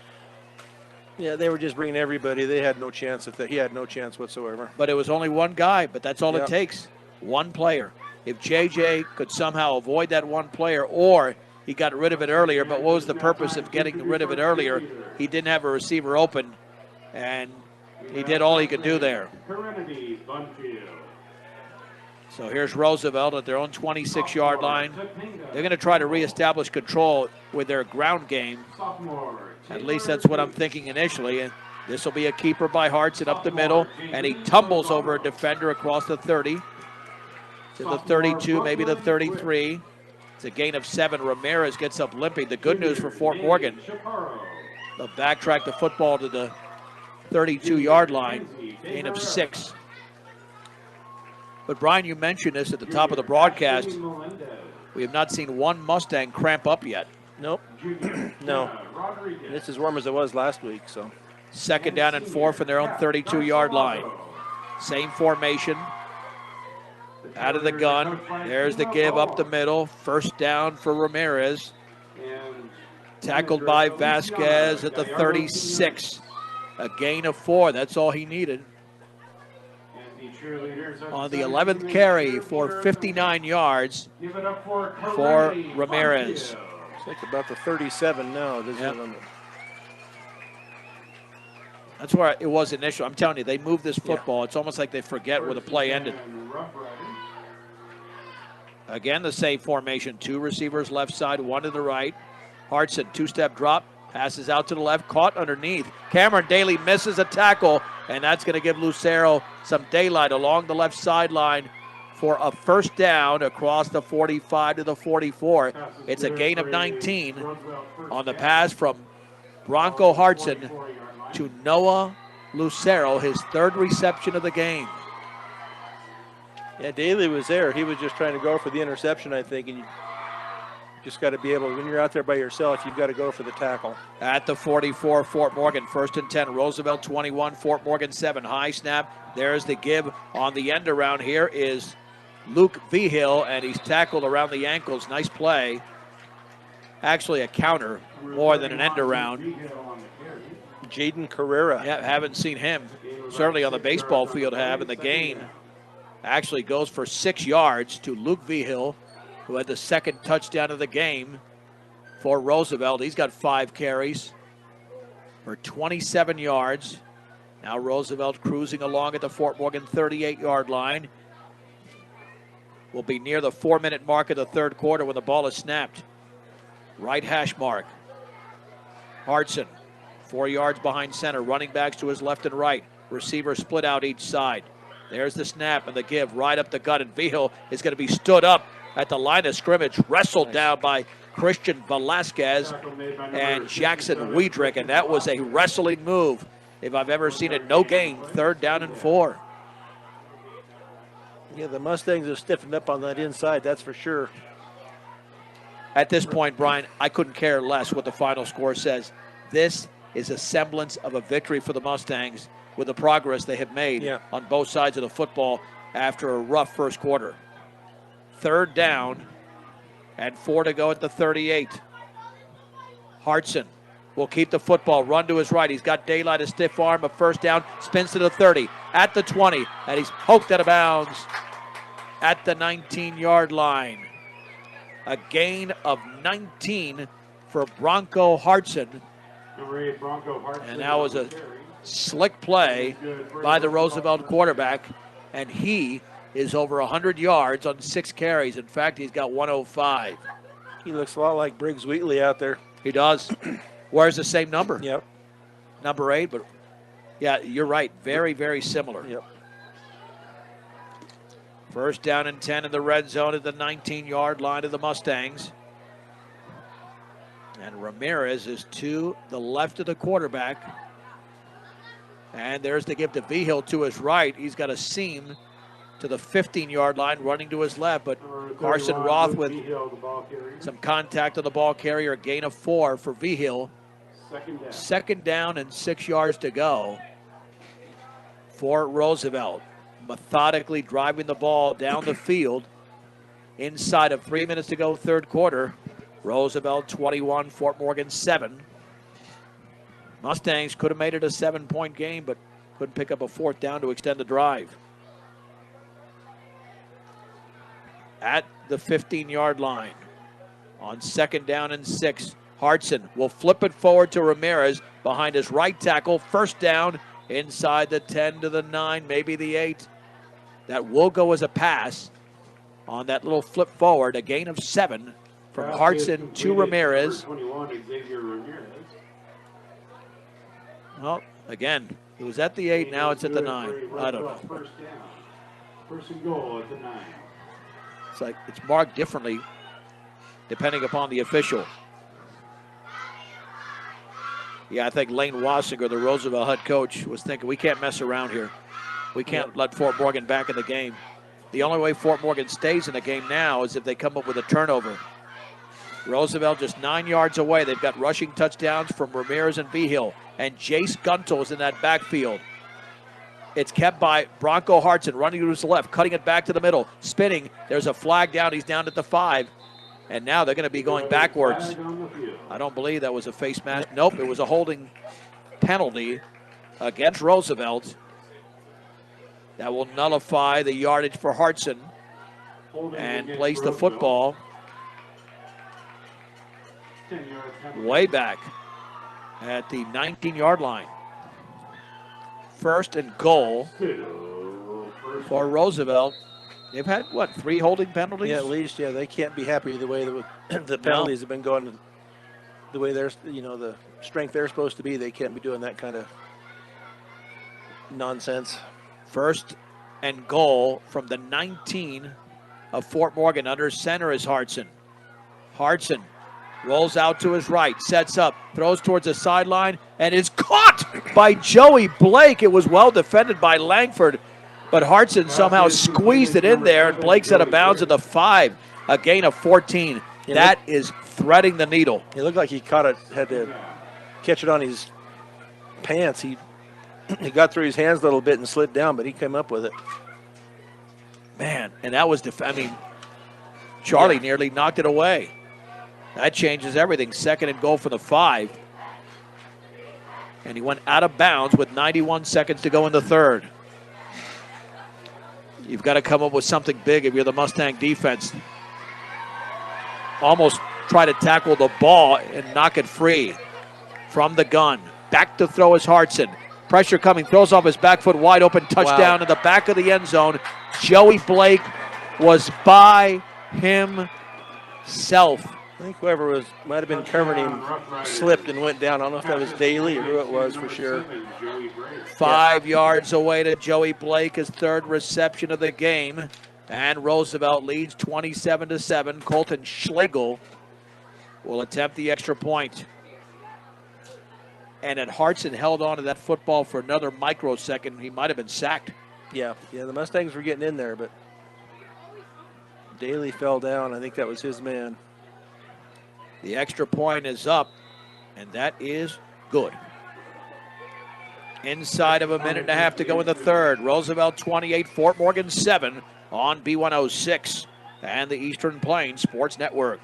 Yeah, they were just bringing everybody. They had no chance. He had no chance whatsoever. But it was only one guy, but that's all it takes. One player. If JJ could somehow avoid that one player, or he got rid of it earlier, but what was the purpose of getting rid of it earlier? He didn't have a receiver open, and he did all he could do there. So here's Roosevelt at their own 26-yard line. They're going to try to reestablish control with their ground game. At least that's what I'm thinking initially. And this will be a keeper by Hartson up the middle, and he tumbles over a defender across the 30 to the 32, maybe the 33. It's a gain of 7. Ramirez gets up limping. The good news for Fort Morgan, they'll backtrack the football to the 32-yard line, gain of 6. But Brian, you mentioned this at the top of the broadcast. We have not seen one Mustang cramp up yet. Nope. No. It's as warm as it was last week. So second down and 4 from their own 32-yard line. Same formation. Out of the gun. There's the give up the middle. First down for Ramirez. Tackled by Vasquez at the 36. A gain of 4. That's all he needed. On the 11th carry for 59 yards for Ramirez. It's like about the 37 now. That's where it was initial. I'm telling you, they move this football. It's almost like they forget where the play ended. Again, the same formation. 2 receivers left side, 1 to the right. Hartson, 2-step drop, passes out to the left, caught underneath. Cameron Daly misses a tackle, and that's going to give Lucero some daylight along the left sideline for a first down across the 45 to the 44. It's a gain of 19 on the pass from Bronco Hartson to Noah Lucero, his 3rd reception of the game. Yeah, Daly was there. He was just trying to go for the interception, I think, and you just got to be able, when you're out there by yourself, you've got to go for the tackle. At the 44, Fort Morgan, 1st and 10. Roosevelt 21, Fort Morgan 7. High snap. There's the give on the end around. Here is Luke Vigil, and he's tackled around the ankles. Nice play. Actually a counter more than an end around. Jaden Carrera. Yeah, haven't seen him. Certainly on the baseball field have, and the gain actually goes for 6 yards to Luke Vigil, who had the 2nd touchdown of the game for Roosevelt. He's got 5 carries for 27 yards. Now Roosevelt cruising along at the Fort Morgan 38-yard line. Will be near the 4-minute mark of the 3rd quarter when the ball is snapped. Right hash mark. Hartson, 4 yards behind center. Running backs to his left and right. Receivers split out each side. There's the snap and the give right up the gut, and Vigil is going to be stood up at the line of scrimmage, wrestled down by Christian Velasquez and Jackson Wiedrick, and that was a wrestling move if I've ever seen it. No gain, 3rd down and 4. Yeah, the Mustangs have stiffened up on that inside, that's for sure. At this point, Brian, I couldn't care less what the final score says. This is a semblance of a victory for the Mustangs with the progress they have made on both sides of the football after a rough first quarter. 3rd down and 4 to go at the 38. Hartson will keep the football, run to his right. He's got daylight, a stiff arm, a 1st down, spins to the 30, at the 20, and he's poked out of bounds at the 19-yard line. A gain of 19 for Bronco Hartson. Number 8, Bronco Hartson. And that was a slick play by the Roosevelt quarterback, and he is over 100 yards on 6 carries. In fact, he's got 105. He looks a lot like Briggs Wheatley out there. He does. Wears the same number. Yep. Number 8, but yeah, you're right. Very, very similar. Yep. 1st down and 10 in the red zone at the 19-yard line of the Mustangs. And Ramirez is to the left of the quarterback. And there's the give to Vigil to his right. He's got a seam to the 15-yard line, running to his left, but Carson Roth with some contact on the ball carrier, a gain of 4 for Vigil. 2nd down and 6 yards to go for Roosevelt. Methodically driving the ball down the field inside of 3 minutes to go, 3rd quarter. Roosevelt 21, Fort Morgan 7. Mustangs could have made it a 7-point game, but couldn't pick up a 4th down to extend the drive. At the 15-yard line on 2nd down and 6. Hartson will flip it forward to Ramirez behind his right tackle. 1st down inside the 10 to the 9, maybe the 8. That will go as a pass on that little flip forward. A gain of 7 from Hartson to Ramirez. 21, Xavier Ramirez. Well, again, it was at the 8, now it's at the 9. I don't know. 1st down. 1st and goal at the 9. It's like it's marked differently depending upon the official. Yeah, I think Lane Wassinger, the Roosevelt head coach, was thinking, we can't mess around here. We can't let Fort Morgan back in the game. The only way Fort Morgan stays in the game now is if they come up with a turnover. Roosevelt just 9 yards away. They've got rushing touchdowns from Ramirez and Vigil. And Jace Guntel is in that backfield. It's kept by Bronco Hartson running to his left, cutting it back to the middle, spinning. There's a flag down. He's down at the 5. And now they're going to be going backwards. I don't believe that was a face mask. Nope, it was a holding penalty against Roosevelt. That will nullify the yardage for Hartson and place the football way back at the 19-yard line. 1st and goal for Roosevelt. They've had, 3 holding penalties? Yeah, at least, they can't be happy the way that the penalties have been going, the way they're, the strength they're supposed to be. They can't be doing that kind of nonsense. 1st and goal from the 19 of Fort Morgan. Under center is Hartson. Hartson rolls out to his right, sets up, throws towards the sideline, and is caught by Joey Blake. It was well defended by Langford, but Hartson somehow squeezed it in there, and Blake's out of bounds at the 5, a gain of 14. That is threading the needle. It looked like he caught it, had to catch it on his pants. He got through his hands a little bit and slid down, but he came up with it. Man, and that was, Charlie nearly knocked it away. That changes everything. 2nd and goal for the 5. And he went out of bounds with 91 seconds to go in the 3rd. You've got to come up with something big if you're the Mustang defense. Almost try to tackle the ball and knock it free from the gun. Back to throw is Hartson. Pressure coming, throws off his back foot, wide open, touchdown in the back of the end zone. Joey Blake was by himself. I think whoever might have been covering him slipped and went down. I don't know if that was Daly or who it was for sure. 5 yards away to Joey Blake, his 3rd reception of the game. And Roosevelt leads 27-7. Colton Schlegel will attempt the extra point. And Hartson held on to that football for another microsecond. He might have been sacked. Yeah, the Mustangs were getting in there, but Daly fell down. I think that was his man. The extra point is up, and that is good. Inside of a minute and a half to go in the third. Roosevelt 28, Fort Morgan 7 on B106 and the Eastern Plains Sports Network.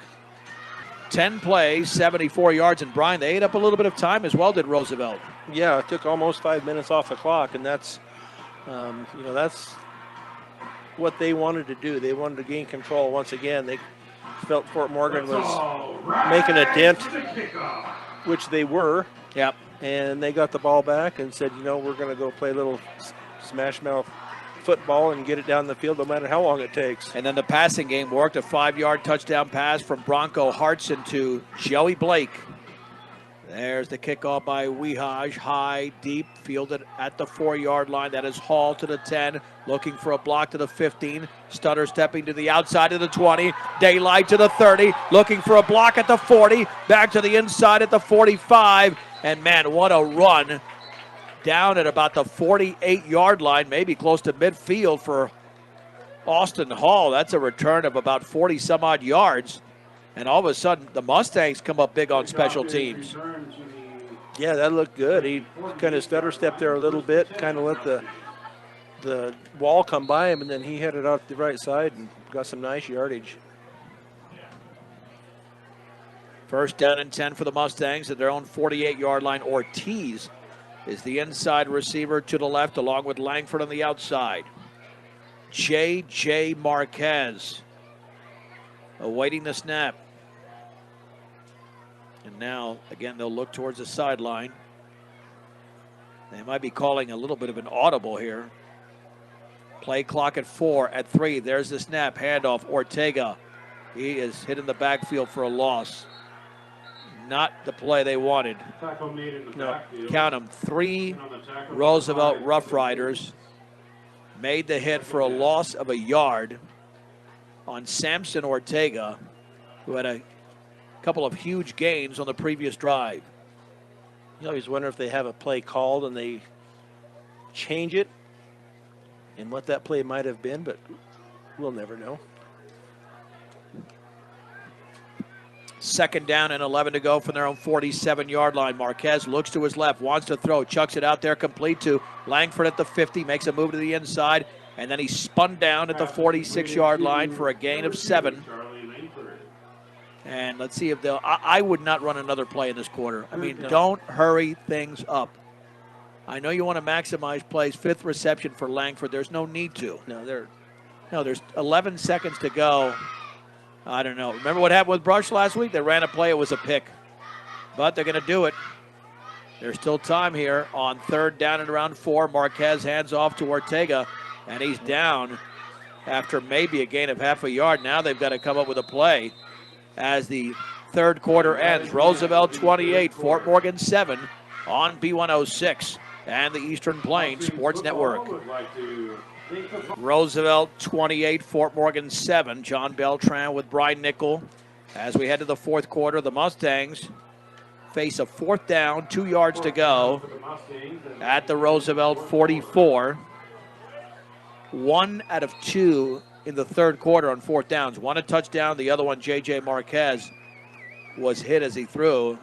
10 plays, 74 yards, and Brian, they ate up a little bit of time as well, did Roosevelt? Yeah, it took almost 5 minutes off the clock, and that's, that's what they wanted to do. They wanted to gain control once again. They felt Fort Morgan was making a dent, which they were. Yep. And they got the ball back and said, we're going to go play a little smash mouth football and get it down the field no matter how long it takes. And then the passing game worked. A 5-yard touchdown pass from Bronco Hartson to Joey Blake. There's the kickoff by Weehaj. High, deep, fielded at the 4-yard line. That is Hall to the 10, looking for a block to the 15. Stutter stepping to the outside of the 20. Daylight to the 30, looking for a block at the 40. Back to the inside at the 45. And man, what a run down at about the 48-yard line, maybe close to midfield for Austin Hall. That's a return of about 40-some-odd yards. And all of a sudden, the Mustangs come up big on special teams. Yeah, that looked good. He kind of stutter stepped there a little bit, kind of let the wall come by him, and then he headed out the right side and got some nice yardage. First down and 10 for the Mustangs at their own 48-yard line. Ortiz is the inside receiver to the left, along with Langford on the outside. J.J. Marquez awaiting the snap. And now, again, they'll look towards the sideline. They might be calling a little bit of an audible here. Play clock at 4, at 3. There's the snap, handoff, Ortega. He is hit in the backfield for a loss. Not the play they wanted. No, count them. 3 Roosevelt Rough Riders made the hit for a loss of a yard on Samson Ortega, who had a couple of huge gains on the previous drive. You always wonder if they have a play called and they change it and what that play might have been, but we'll never know. Second down and 11 to go from their own 47-yard line. Marquez looks to his left, wants to throw, chucks it out there complete to Langford at the 50, makes a move to the inside, and then he spun down at the 46-yard line for a gain of 7. And let's see if they'll. I would not run another play in this quarter. I mean, don't hurry things up. I know you want to maximize plays. 5th reception for Langford. There's no need to. No, there's 11 seconds to go. I don't know. Remember what happened with Brush last week? They ran a play. It was a pick. But they're going to do it. There's still time here on 3rd down and around 4. Marquez hands off to Ortega, and he's down after maybe a gain of half a yard. Now they've got to come up with a play as the third quarter ends. Roosevelt 28, Fort Morgan 7 on B106 and the Eastern Plains Sports Network. Roosevelt 28, Fort Morgan 7. John Beltran with Brian Nickel. As we head to the fourth quarter, the Mustangs face a 4th down, 2 yards to go at the Roosevelt 44. 1 out of 2 in the third quarter on 4th downs. One a touchdown, the other one, J.J. Marquez, was hit as he threw,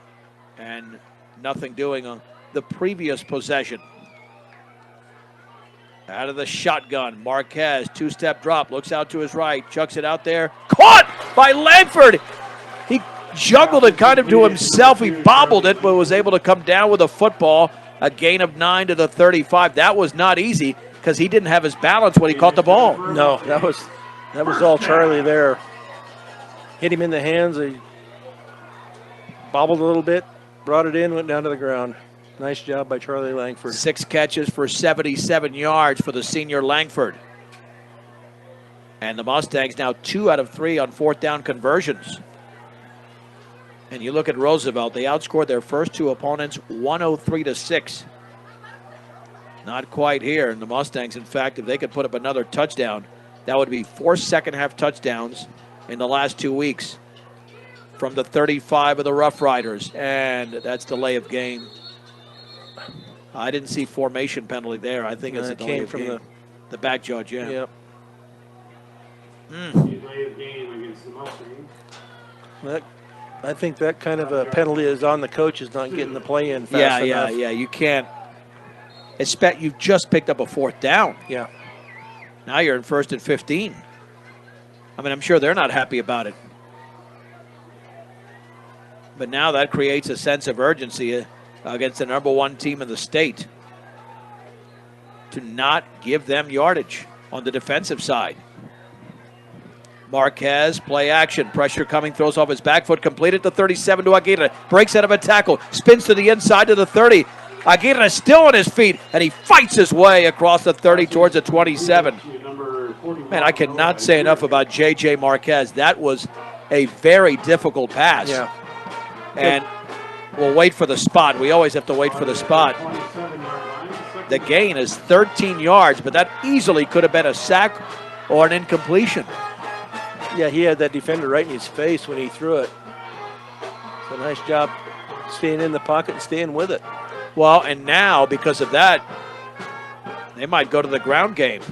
and nothing doing on the previous possession. Out of the shotgun, Marquez, 2-step drop, looks out to his right, chucks it out there. Caught by Langford! He juggled it kind of to himself. He bobbled it, but was able to come down with a football. A gain of 9 to the 35. That was not easy because he didn't have his balance when he caught the ball. No, that was all Charlie there. Hit him in the hands. He bobbled a little bit, brought it in, went down to the ground. Nice job by Charlie Langford. 6 catches for 77 yards for the senior Langford. And the Mustangs now 2 out of 3 on 4th down conversions. And you look at Roosevelt, they outscored their first 2 opponents 103-6. Not quite here. And the Mustangs, in fact, if they could put up another touchdown, that would be 4 second-half touchdowns in the last 2 weeks from the 35 of the Rough Riders. And that's delay of game. I didn't see formation penalty there. I think it's a delay of game. The back judge, yeah. Yep. Delay of game against the Mustangs. I think that kind of a penalty is on the coaches not getting the play in fast enough. Yeah. You can't You've just picked up a 4th down. Yeah. Now you're in 1st and 15. I mean, I'm sure they're not happy about it. But now that creates a sense of urgency against the number 1 team in the state to not give them yardage on the defensive side. Marquez, play action, pressure coming, throws off his back foot, completed to 37 to Aguirre, breaks out of a tackle, spins to the inside to the 30. Aguirre is still on his feet, and he fights his way across the 30 towards the 27. Man, I cannot say enough about J.J. Marquez. That was a very difficult pass. Yeah. And we'll wait for the spot. We always have to wait for the spot. The gain is 13 yards, but that easily could have been a sack or an incompletion. Yeah, he had that defender right in his face when he threw it. So nice job staying in the pocket and staying with it. Well, and now, because of that, they might go to the ground game.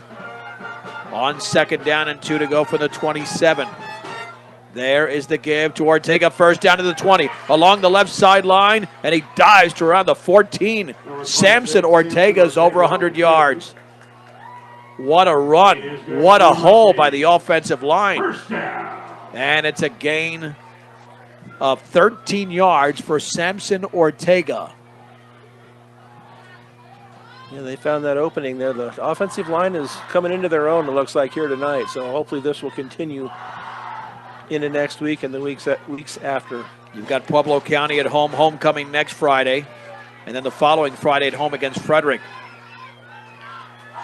On 2nd down and 2 to go for the 27. There is the give to Ortega, 1st down to the 20. Along the left sideline, and he dives to around the 14. Samson Ortega's over 100 yards. What a run. What a hole by the offensive line. And it's a gain of 13 yards for Samson Ortega. Yeah, they found that opening there. The offensive line is coming into their own, it looks like, here tonight. So hopefully this will continue into next week and the weeks after. You've got Pueblo County at home, homecoming next Friday. And then the following Friday at home against Frederick.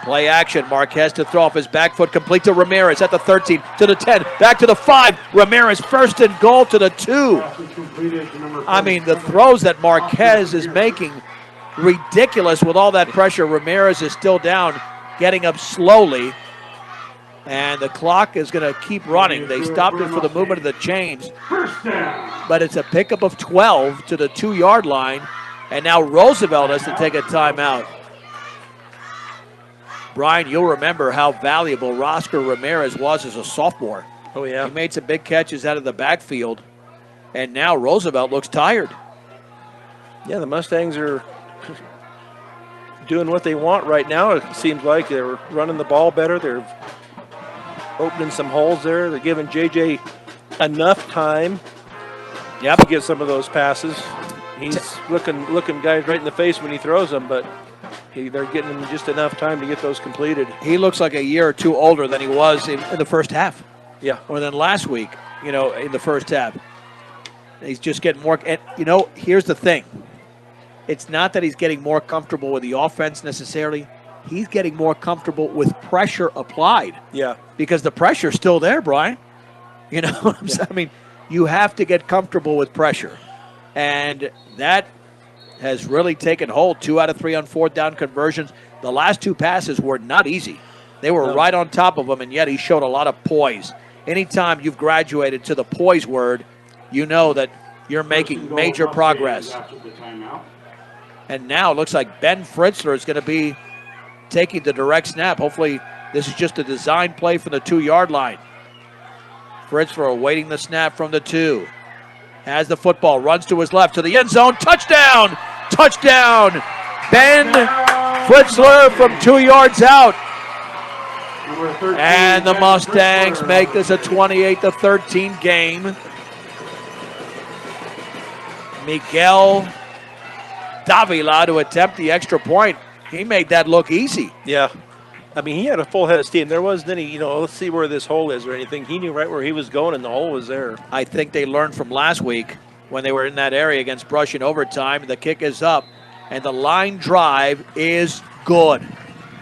Play action, Marquez to throw off his back foot, complete to Ramirez at the 13, to the 10, back to the 5. Ramirez 1st and goal to the 2. I mean, the throws that Marquez is making, ridiculous with all that pressure. Ramirez is still down, getting up slowly. And the clock is going to keep running. They stopped it for the movement of the chains. But it's a pickup of 12 to the 2-yard line. And now Roosevelt has to take a timeout. Brian, you'll remember how valuable Roscoe Ramirez was as a sophomore. Oh, yeah. He made some big catches out of the backfield. And now Roosevelt looks tired. Yeah, the Mustangs are doing what they want right now. It seems like they're running the ball better. They're opening some holes there. They're giving JJ enough time to get some of those passes. He's looking guys right in the face when he throws them, but they're getting him just enough time to get those completed. He looks like a year or two older than he was in the first half. Yeah. Or than last week, in the first half. He's just getting more. And, here's the thing. It's not that he's getting more comfortable with the offense necessarily. He's getting more comfortable with pressure applied. Yeah. Because the pressure's still there, Brian. You know what I'm saying? I mean, you have to get comfortable with pressure. And that has really taken hold. 2 out of 3 on 4th down conversions. The last 2 passes were not easy. They were right on top of him, and yet he showed a lot of poise. Anytime you've graduated to the poise word, you know that you're making major progress. And now it looks like Ben Fritzler is going to be taking the direct snap. Hopefully this is just a design play from the 2-yard line. Fritzler awaiting the snap from the 2. Has the football, runs to his left, to the end zone. Touchdown! Touchdown! Ben Fritzler from 2 yards out. And the Mustangs make this a 28-13 game. Miguel Davila to attempt the extra point. He made that look easy. Yeah. I mean, he had a full head of steam. There wasn't any, let's see where this hole is or anything. He knew right where he was going, and the hole was there. I think they learned from last week when they were in that area against Brush in overtime. The kick is up, and the line drive is good.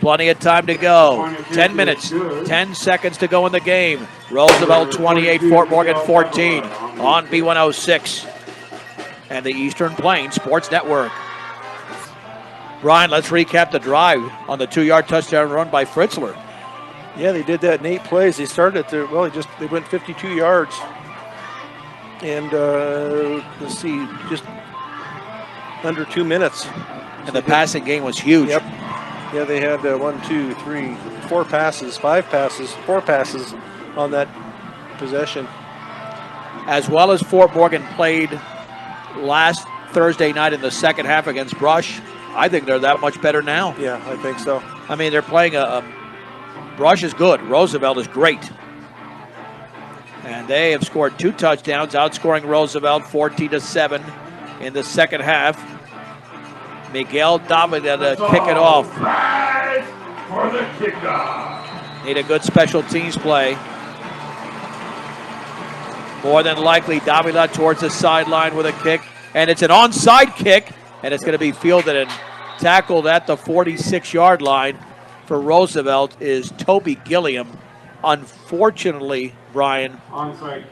Plenty of time to go. 10 minutes, 10 seconds to go in the game. Roosevelt 28, Fort Morgan 14 on B106 and the Eastern Plains Sports Network. Brian, let's recap the drive on the 2-yard touchdown run by Fritzler. Yeah, they did that in 8 plays. They started at they went 52 yards. And let's see, just under 2 minutes. And the passing game was huge. Yep. Yeah, they had 4 passes, 4 passes on that possession. As well as Fort Morgan played last Thursday night in the second half against Brush. I think they're that much better now. Yeah, I think so. I mean, they're playing Brush is good. Roosevelt is great. And they have scored 2 touchdowns, outscoring Roosevelt 14-7 in the second half. Miguel Davila to kick it off. Rise for the kickoff. Need a good special teams play. More than likely, Davila towards the sideline with a kick. And it's an onside kick. And it's going to be fielded and tackled at the 46-yard line for Roosevelt is Toby Gilliam. Unfortunately, Brian,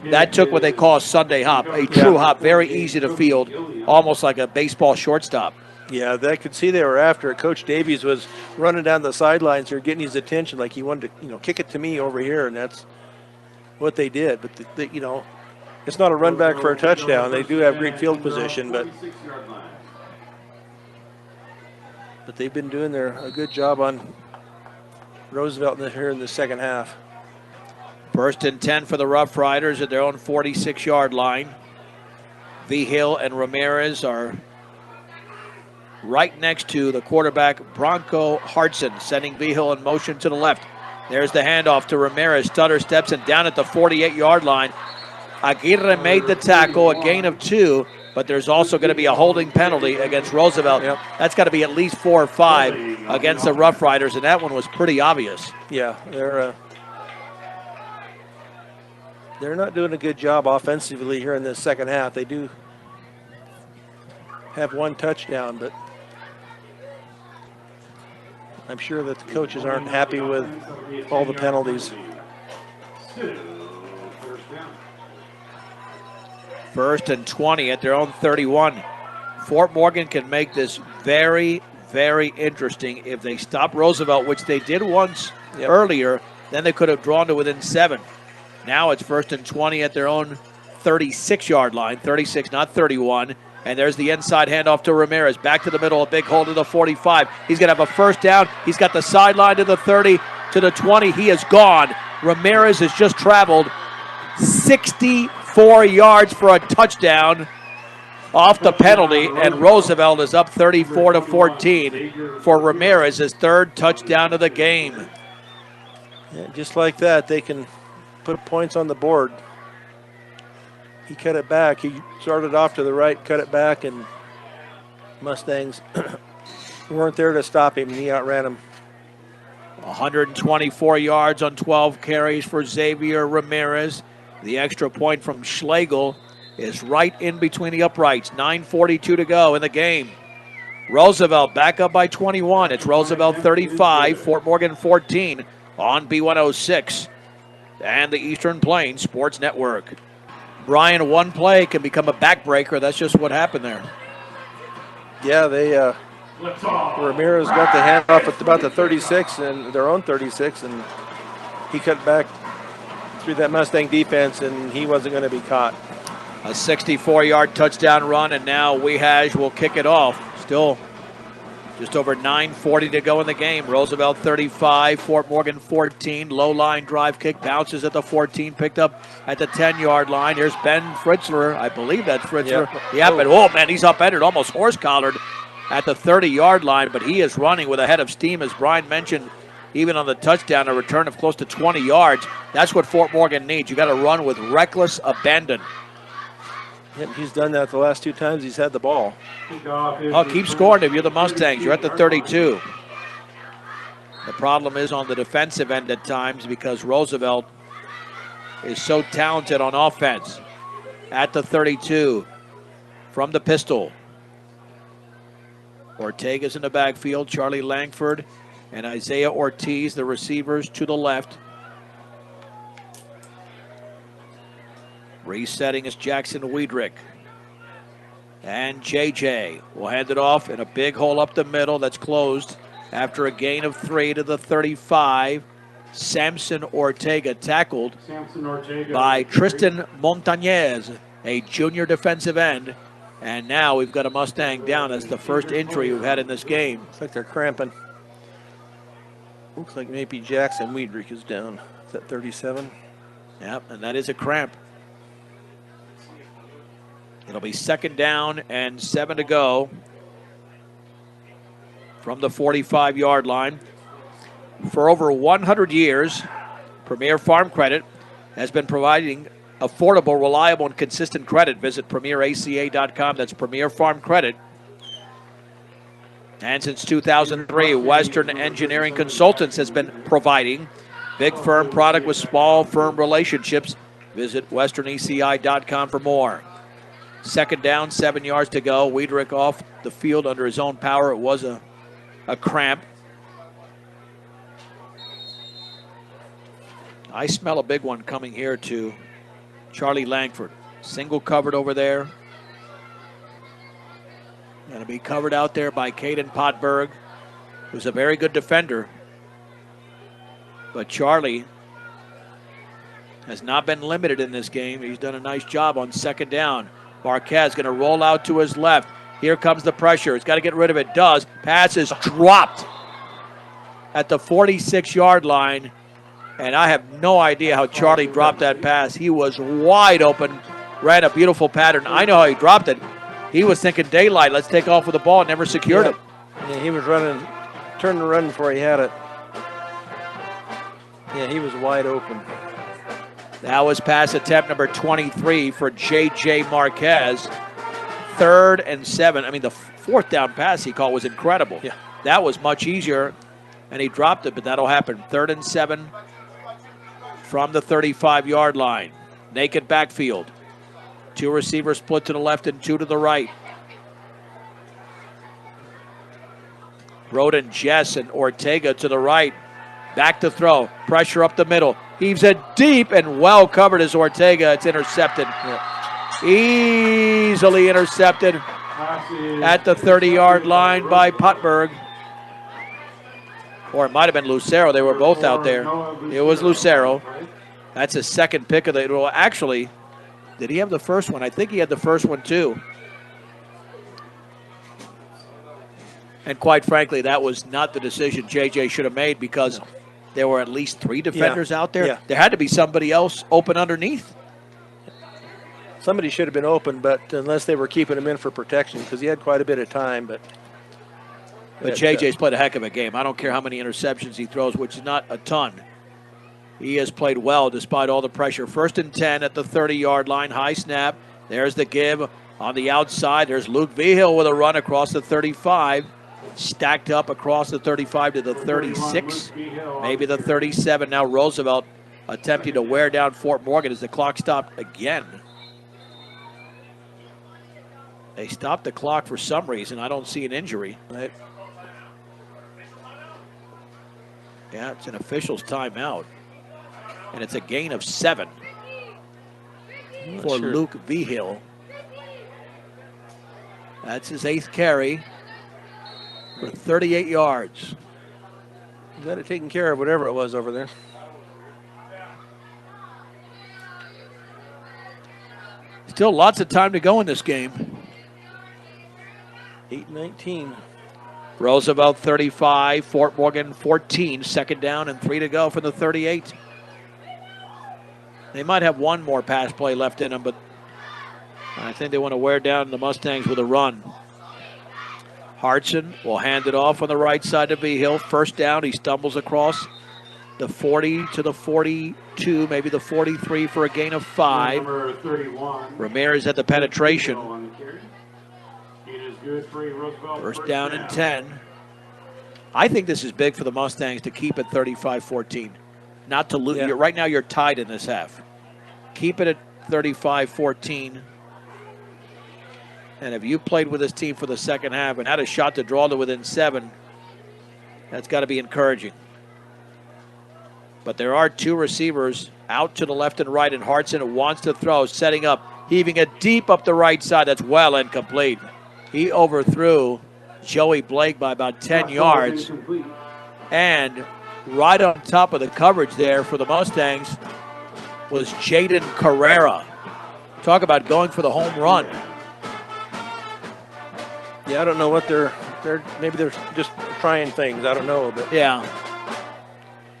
that took what they call a Sunday hop, a true hop, very easy to field, almost like a baseball shortstop. Yeah, I could see they were after it. Coach Davies was running down the sidelines here, getting his attention, like he wanted to, kick it to me over here, and that's what they did. But it's not a run back for a touchdown. They do have great field position, but they've been doing a good job on Roosevelt here in the second half. 1st and 10 for the Rough Riders at their own 46-yard line. Vigil and Ramirez are right next to the quarterback, Bronco Hartson, sending Vigil in motion to the left. There's the handoff to Ramirez. Stutter steps and down at the 48-yard line. Aguirre made the tackle, a gain of 2, but there's also going to be a holding penalty against Roosevelt. Yep. That's got to be at least 4 or 5 against the Rough Riders, and that one was pretty obvious. Yeah, they're not doing a good job offensively here in the second half. They do have 1 touchdown, but I'm sure that the coaches aren't happy with all the penalties. 1st and 20 at their own 31. Fort Morgan can make this very, very interesting. If they stop Roosevelt, which they did once earlier, then they could have drawn to within 7. Now it's 1st and 20 at their own 36-yard line. 36, not 31. And there's the inside handoff to Ramirez. Back to the middle, a big hole to the 45. He's going to have a first down. He's got the sideline to the 30, to the 20. He is gone. Ramirez has just traveled 64 yards for a touchdown off the penalty, and Roosevelt is up 34-14 for Ramirez, his 3rd touchdown of the game. Yeah, just like that, they can put points on the board. He cut it back. He started off to the right, cut it back, and Mustangs weren't there to stop him, and he outran him. 124 yards on 12 carries for Xavier Ramirez. The extra point from Schlegel is right in between the uprights. 9:42 to go in the game. Roosevelt back up by 21. It's Roosevelt 35, Fort Morgan 14 on B106 and the Eastern Plains Sports Network. Brian, 1 play can become a backbreaker. That's just what happened there. Yeah, Ramirez got the handoff at about the 36 and their own 36, and he cut back through that Mustang defense, and he wasn't going to be caught. A 64-yard touchdown run, and now Wehaj will kick it off. Still just over 9:40 to go in the game. Roosevelt 35, Fort Morgan 14. Low line drive kick, bounces at the 14, picked up at the 10-yard line. Here's Ben Fritzler. I believe that's Fritzler. Yeah, but oh man, he's upended, almost horse-collared at the 30-yard line, but he is running with a head of steam, as Brian mentioned. Even on the touchdown, a return of close to 20 yards. That's what Fort Morgan needs. You got to run with reckless abandon. Yep, he's done that the last 2 times he's had the ball. Oh, keep scoring if you're the Mustangs. You're at the 32. The problem is on the defensive end at times because Roosevelt is so talented on offense. At the 32 from the pistol. Ortega's in the backfield. Charlie Langford and Isaiah Ortiz, the receivers, to the left. Resetting is Jackson Wiedrich. And JJ will hand it off in a big hole up the middle that's closed after a gain of 3 to the 35. Samson Ortega tackled by Tristan Montañez, a junior defensive end. And now we've got a Mustang down as the first injury we've had in this game. Looks like they're cramping. Looks like maybe Jackson Wiedrich is down. Is that 37? Yep, and that is a cramp. It'll be 2nd down and 7 to go. from the 45-yard line. For over 100 years, Premier Farm Credit has been providing affordable, reliable, and consistent credit. Visit PremierACA.com. That's Premier Farm Credit. And since 2003, Western Engineering Consultants has been providing big firm product with small firm relationships. Visit WesternECI.com for more. Second down, 7 yards to go. Wiedrich off the field under his own power. It was a cramp. I smell a big one coming here to Charlie Langford. Single covered over there. Going to be covered out there by Caden Potberg, who's a very good defender. But Charlie has not been limited in this game. He's done a nice job on second down. Marquez going to roll out to his left. Here comes the pressure. He's got to get rid of it. Does. Pass is dropped at the 46-yard line. And I have no idea how Charlie dropped that pass. He was wide open, ran a beautiful pattern. I know how he dropped it. He was thinking daylight. Let's take off with the ball. Never secured it. Yeah, he was running, turning and running before he had it. Yeah, he was wide open. That was pass attempt number 23 for J.J. Marquez. 3rd and 7. I mean, the fourth down pass he caught was incredible. Yeah. That was much easier, and he dropped it, but that'll happen. 3rd and 7 from the 35-yard line. Naked backfield. 2 receivers split to the left and 2 to the right. Roden, Jess, and Ortega to the right. Back to throw. Pressure up the middle. Heaves it deep and well covered as Ortega. It's intercepted. Yeah. Easily intercepted at the 30-yard line by Potberg. Or it might have been Lucero. They were both out there. It was Lucero. That's his second pick of the. Well, actually, did he have the first one? I think he had the first one too. And quite frankly, that was not the decision JJ should have made because there were at least 3 defenders out there. Yeah. There had to be somebody else open underneath. Somebody should have been open, but unless they were keeping him in for protection because he had quite a bit of time. But JJ's played a heck of a game. I don't care how many interceptions he throws, which is not a ton. He has played well despite all the pressure. 1st and 10 at the 30-yard line. High snap. There's the give on the outside. There's Luke Vigil with a run across the 35. Stacked up across the 35 to the 36, maybe the 37. Now Roosevelt attempting to wear down Fort Morgan as the clock stopped again. They stopped the clock for some reason. I don't see an injury. Right. Yeah, it's an official's timeout. And it's a gain of 7 for Luke Vigil. That's his 8th carry for 38 yards. He got it taken care of, whatever it was over there. Still lots of time to go in this game. 8:19. Roosevelt 35, Fort Morgan 14. 2nd down and 3 to go from the 38. They might have one more pass play left in them, but I think they want to wear down the Mustangs with a run. Hartson will hand it off on the right side of Vigil. 1st down, he stumbles across the 40 to the 42, maybe the 43 for a gain of 5. Number 31. Ramirez at the penetration. On the carry. It is good for Roosevelt. 1st down and 10. I think this is big for the Mustangs to keep it 35-14. Not to lose. Yeah. Right now you're tied in this half. Keep it at 35-14. And if you played with this team for the second half and had a shot to draw to within 7, that's got to be encouraging. But there are 2 receivers out to the left and right, and Hartson wants to throw, setting up, heaving it deep up the right side. That's well incomplete. He overthrew Joey Blake by about 10 yards. And right on top of the coverage there for the Mustangs was Jaden Carrera. Talk about going for the home run. Yeah, I don't know what they're maybe they're just trying things. I don't know, but yeah.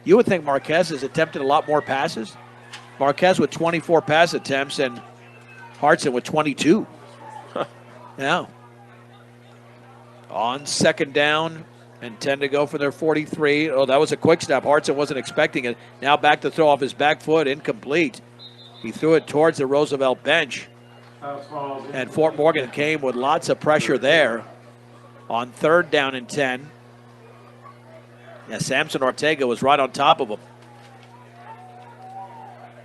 You would think Marquez has attempted a lot more passes. Marquez with 24 pass attempts and Hartson with 22. Yeah. On 2nd down And 10 to go for their 43. Oh, that was a quick snap. Hartson wasn't expecting it. Now back to throw off his back foot, incomplete. He threw it towards the Roosevelt bench. And Fort Morgan came with lots of pressure there on 3rd down and 10. Yeah, Samson Ortega was right on top of him.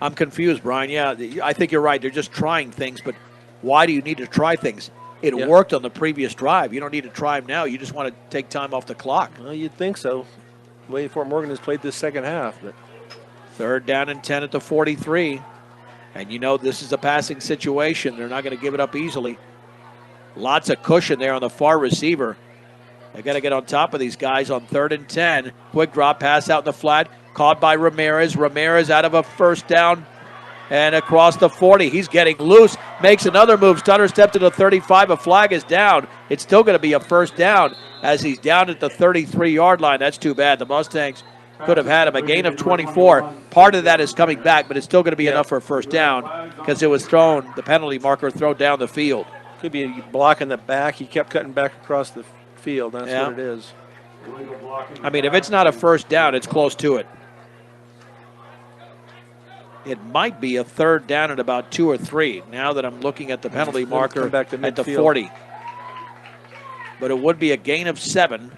I'm confused, Brian. Yeah, I think you're right. They're just trying things, but why do you need to try things? It worked on the previous drive. You don't need to try them now. You just want to take time off the clock. Well, you'd think so. The way Fort Morgan has played this second half. But 3rd down and 10 at the 43. And you know this is a passing situation. They're not going to give it up easily. Lots of cushion there on the far receiver. They got to get on top of these guys on 3rd and 10. Quick drop pass out in the flat. Caught by Ramirez. Ramirez out of a 1st down and across the 40. He's getting loose. Makes another move. Stutter step to the 35. A flag is down. It's still going to be a 1st down as he's down at the 33-yard line. That's too bad. The Mustangs could have had him. A gain of 24. Part of that is coming back, but it's still going to be enough for a 1st down because it was thrown, the penalty marker thrown down the field. Could be blocking the back. He kept cutting back across the field. That's what it is. I mean, if it's not a 1st down, it's close to it. It might be a 3rd down at about 2 or 3 now that I'm looking at the penalty marker back to at the midfield. 40. But it would be a gain of 7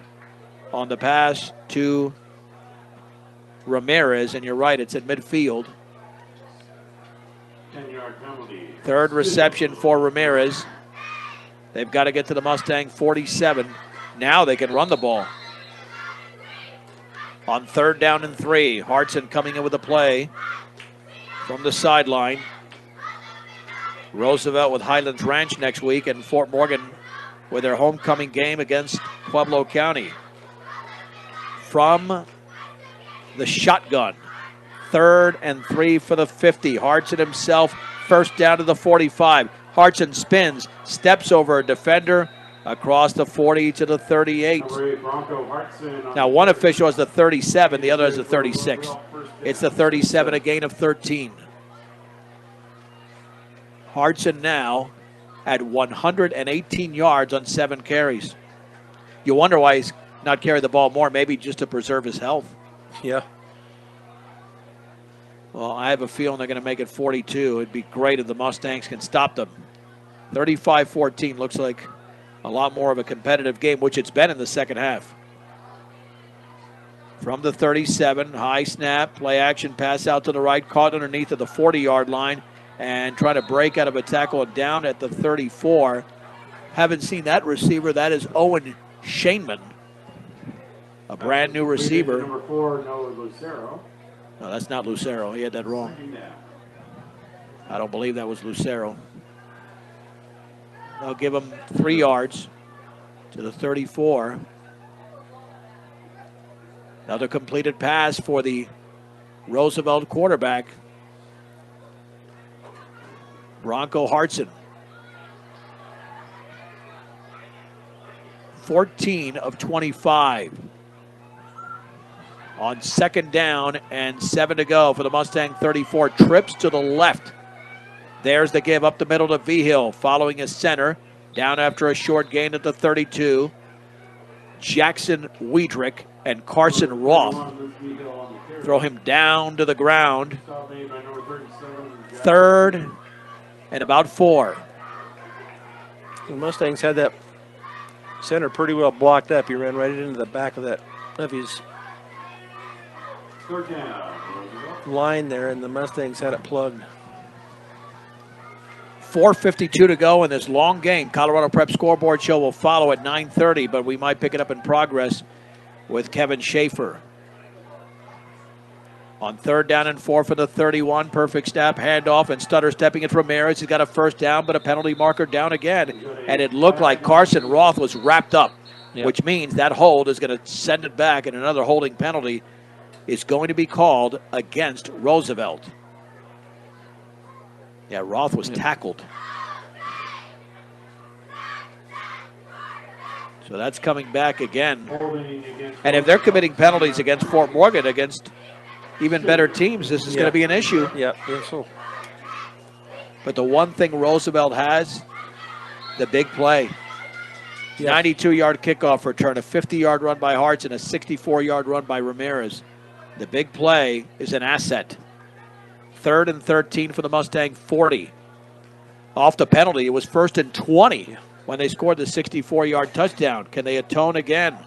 on the pass to Ramirez, and you're right, it's at midfield. 10-yard penalty. 3rd reception for Ramirez. They've got to get to the Mustang 47. Now they can run the ball. On 3rd down and 3, Hartson coming in with a play from the sideline. Roosevelt with Highlands Ranch next week, and Fort Morgan with their homecoming game against Pueblo County. From the shotgun, 3rd and 3 for the 50. Hartson himself, 1st down to the 45. Hartson spins, steps over a defender, across the 40 to the 38. Now one official has the 37, the other has the 36. It's the 37, a gain of 13. Hartson now at 118 yards on 7 carries. You wonder why he's not carrying the ball more, maybe just to preserve his health. Yeah. Well, I have a feeling they're going to make it 42. It'd be great if the Mustangs can stop them. 35-14 looks like a lot more of a competitive game, which it's been in the second half. From the 37, high snap, play action, pass out to the right, caught underneath of the 40-yard line, and trying to break out of a tackle and down at the 34. Haven't seen that receiver. That is Owen Shaneman, a brand new receiver. Number 4, Noah Lucero. No, that's not Lucero. He had that wrong. I don't believe that was Lucero. They'll give him 3 yards to the 34. Another completed pass for the Roosevelt quarterback, Bronco Hartson. 14 of 25. On 2nd down and 7 to go for the Mustang 34. Trips to the left. There's the give up the middle to Vigil, following his center. Down after a short gain at the 32. Jackson Wiedrick and Carson Roth throw him down to the ground. 3rd and about 4. The Mustangs had that center pretty well blocked up. He ran right into the back of his line there, and the Mustangs had it plugged. 4:52 to go in this long game. Colorado Prep Scoreboard Show will follow at 9:30, but we might pick it up in progress with Kevin Schaefer. On 3rd down and 4 for the 31. Perfect snap, handoff, and stutter stepping it from Ramirez. He's got a 1st down, but a penalty marker down again. And it looked like Carson Roth was wrapped up, which means that hold is going to send it back, and another holding penalty is going to be called against Roosevelt. Yeah, Roth was tackled. So that's coming back again. And if they're committing penalties against Fort Morgan, against even better teams, this is going to be an issue. Yeah, so. But the one thing Roosevelt has, the big play. Yes. 92-yard kickoff return, a 50-yard run by Hartz, and a 64-yard run by Ramirez. The big play is an asset. 3rd and 13 for the Mustang 40. Off the penalty, it was 1st and 20 when they scored the 64-yard touchdown. Can they atone again?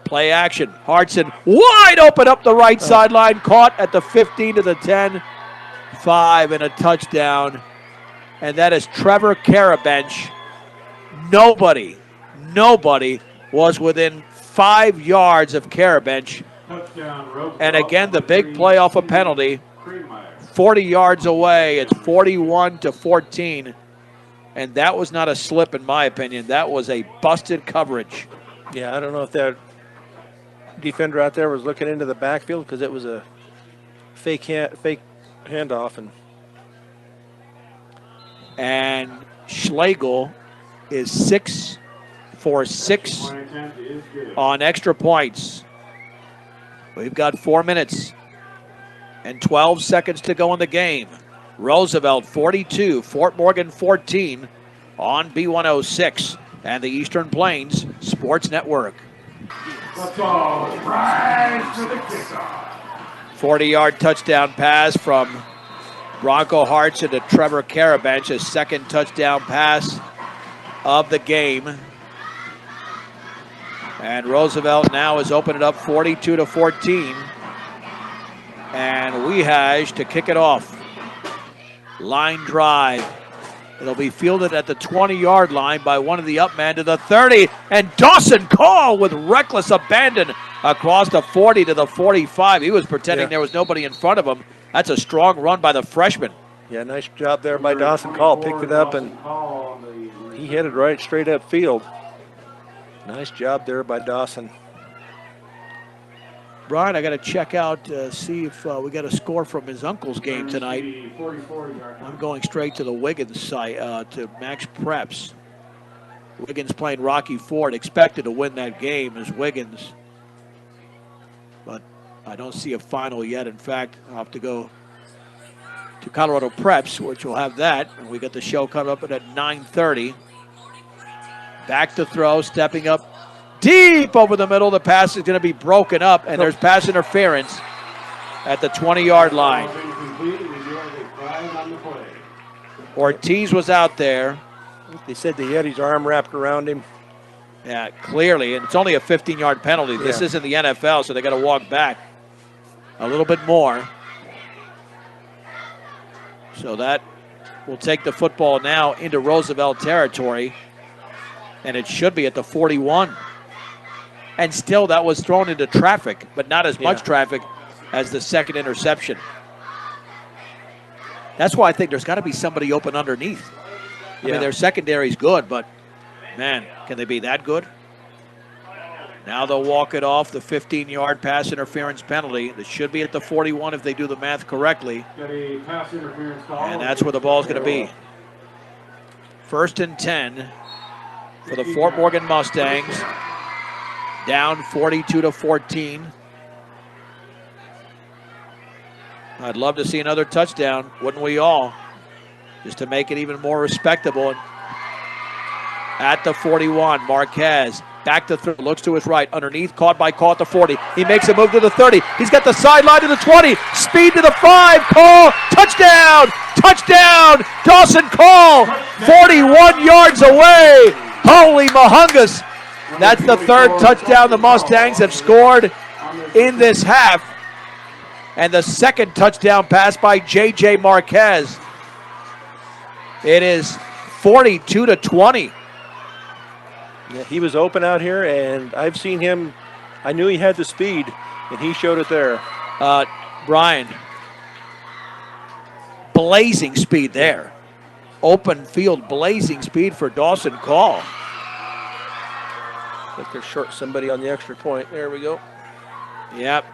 Play action. Hartson wide open up the right sideline, caught at the 15 to the 10. 5 and a touchdown. And that is Trevor Carabench. Nobody was within 5 yards of Carabench. And again, the big play off a penalty. 40 yards away. It's 41 to 14. And that was not a slip, in my opinion. That was a busted coverage. Yeah, I don't know if that defender out there was looking into the backfield because it was a fake handoff. And Schlegel is 6 for 6 on extra points. We've got 4 minutes and 12 seconds to go in the game. Roosevelt 42, Fort Morgan 14 on B106 and the Eastern Plains Sports Network. Let's go. Rise for the kickoff. 40-yard touchdown pass from Bronco Hartson to Trevor Carabench, his 2nd touchdown pass of the game. And Roosevelt now has opened it up 42 to 14. And Wehash to kick it off. Line drive. It'll be fielded at the 20-yard line by one of the up men to the 30. And Dawson Call with reckless abandon across the 40 to the 45. He was pretending there was nobody in front of him. That's a strong run by the freshman. Yeah, nice job there by Dawson Call. Picked it up and he headed right straight up field. Nice job there by Dawson. Brian, I got to check out, see if we got a score from his uncle's game tonight. I'm going straight to the Wiggins site, to Max Preps. Wiggins playing Rocky Ford, expected to win that game as Wiggins. But I don't see a final yet. In fact, I'll have to go to Colorado Preps, which will have that. And we got the show coming up at 9:30. Back to throw, stepping up deep over the middle. The pass is going to be broken up, and there's pass interference at the 20-yard line. Ortiz was out there. They said he had his arm wrapped around him. Yeah, clearly, and it's only a 15-yard penalty. This isn't the NFL, so they got to walk back a little bit more. So that will take the football now into Roosevelt territory, and it should be at the 41. And still, that was thrown into traffic, but not as much traffic as the 2nd interception. That's why I think there's got to be somebody open underneath. I mean, their secondary's good, but, man, can they be that good? Now they'll walk it off, the 15-yard pass interference penalty. It should be at the 41 if they do the math correctly. And that's where the ball's going to be. 1st and 10 for the Fort Morgan Mustangs. Down 42 to 14. I'd love to see another touchdown, wouldn't we all? Just to make it even more respectable. At the 41, Marquez back to throw, looks to his right, underneath, caught at the 40. He makes a move to the 30. He's got the sideline to the 20. Speed to the 5. Call, touchdown, touchdown. Dawson Call, 41 yards away. Holy mahungus. That's the 3rd touchdown the Mustangs have scored in this half. And the 2nd touchdown pass by J.J. Marquez. It is 42 to 20. Yeah, he was open out here, and I've seen him. I knew he had the speed, and he showed it there. Brian, blazing speed there. Open field, blazing speed for Dawson Call. I think they're short somebody on the extra point. There we go. Yep.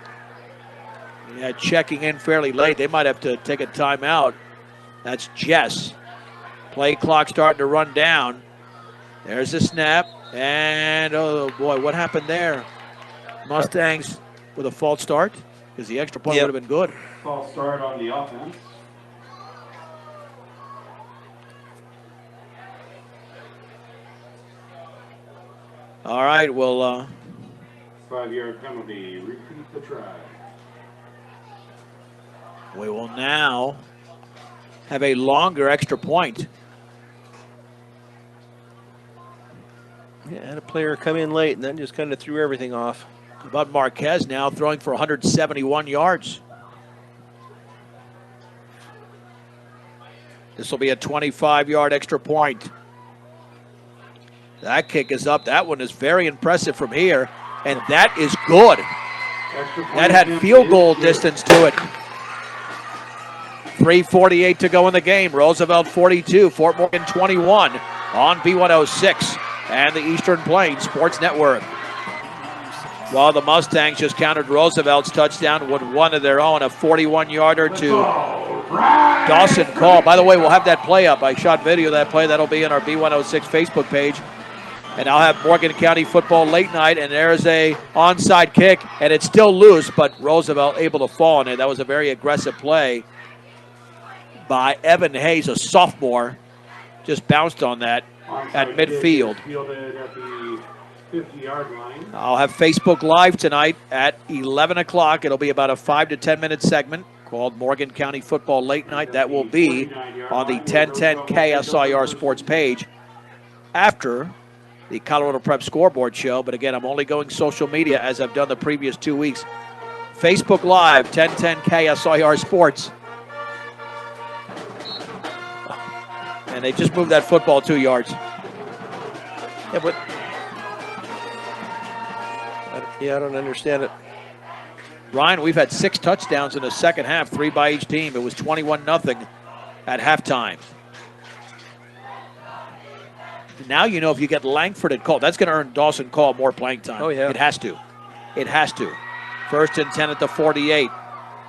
Yeah, checking in fairly late. They might have to take a timeout. That's Jess. Play clock starting to run down. There's the snap. And, oh, boy, what happened there? Mustangs with a false start? Because the extra point would have been good. False start on the offense. All right, well, 5-yard penalty. Repeat the try. we will now have a longer extra point. Yeah, had a player come in late, and that just kind of threw everything off. How about Marquez now throwing for 171 yards? This will be a 25-yard extra point. That kick is up. That one is very impressive from here, and that is good. That had field goal distance to it. 3:48 to go in the game. Roosevelt 42, Fort Morgan 21 on B106 and the Eastern Plains Sports Network. Well, the Mustangs just countered Roosevelt's touchdown with one of their own, a 41-yarder to Dawson Call. By the way, we'll have that play up. I shot video of that play. That'll be in our B106 Facebook page. And I'll have Morgan County football late night, and there's a onside kick, and it's still loose, but Roosevelt able to fall on it. That was a very aggressive play by Evan Hayes, a sophomore. Just bounced on that at midfield. Fielded at the 50-yard line. I'll have Facebook Live tonight at 11 o'clock. It'll be about a 5 to 10 minute segment called Morgan County Football Late Night. That will be on the 1010 KSIR Sports page after the Colorado Prep Scoreboard Show. But again, I'm only going social media as I've done the previous 2 weeks. Facebook Live, 1010 KSIR Sports. And they just moved that football 2 yards. Yeah, but I don't understand it. Ryan, we've had 6 touchdowns in the second half, 3 by each team. It was 21-0 at halftime. Now you know if you get Langford at Call, that's going to earn Dawson Call more playing time. Oh, yeah. It has to. It has to. 1st and 10 at the 48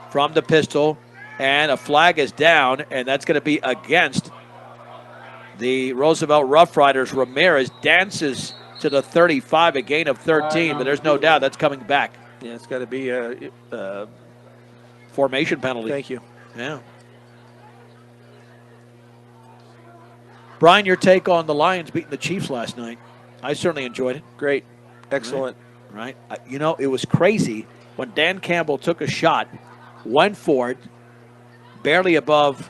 from the pistol, and a flag is down, and that's going to be against the Roosevelt Rough Riders. Ramirez dances to the 35, a gain of 13, but there's no doubt that's coming back. Yeah, it's got to be a formation penalty. Thank you. Yeah. Brian, your take on the Lions beating the Chiefs last night? I certainly enjoyed it. Great. Excellent. Right. You know, it was crazy when Dan Campbell took a shot, went for it, barely above,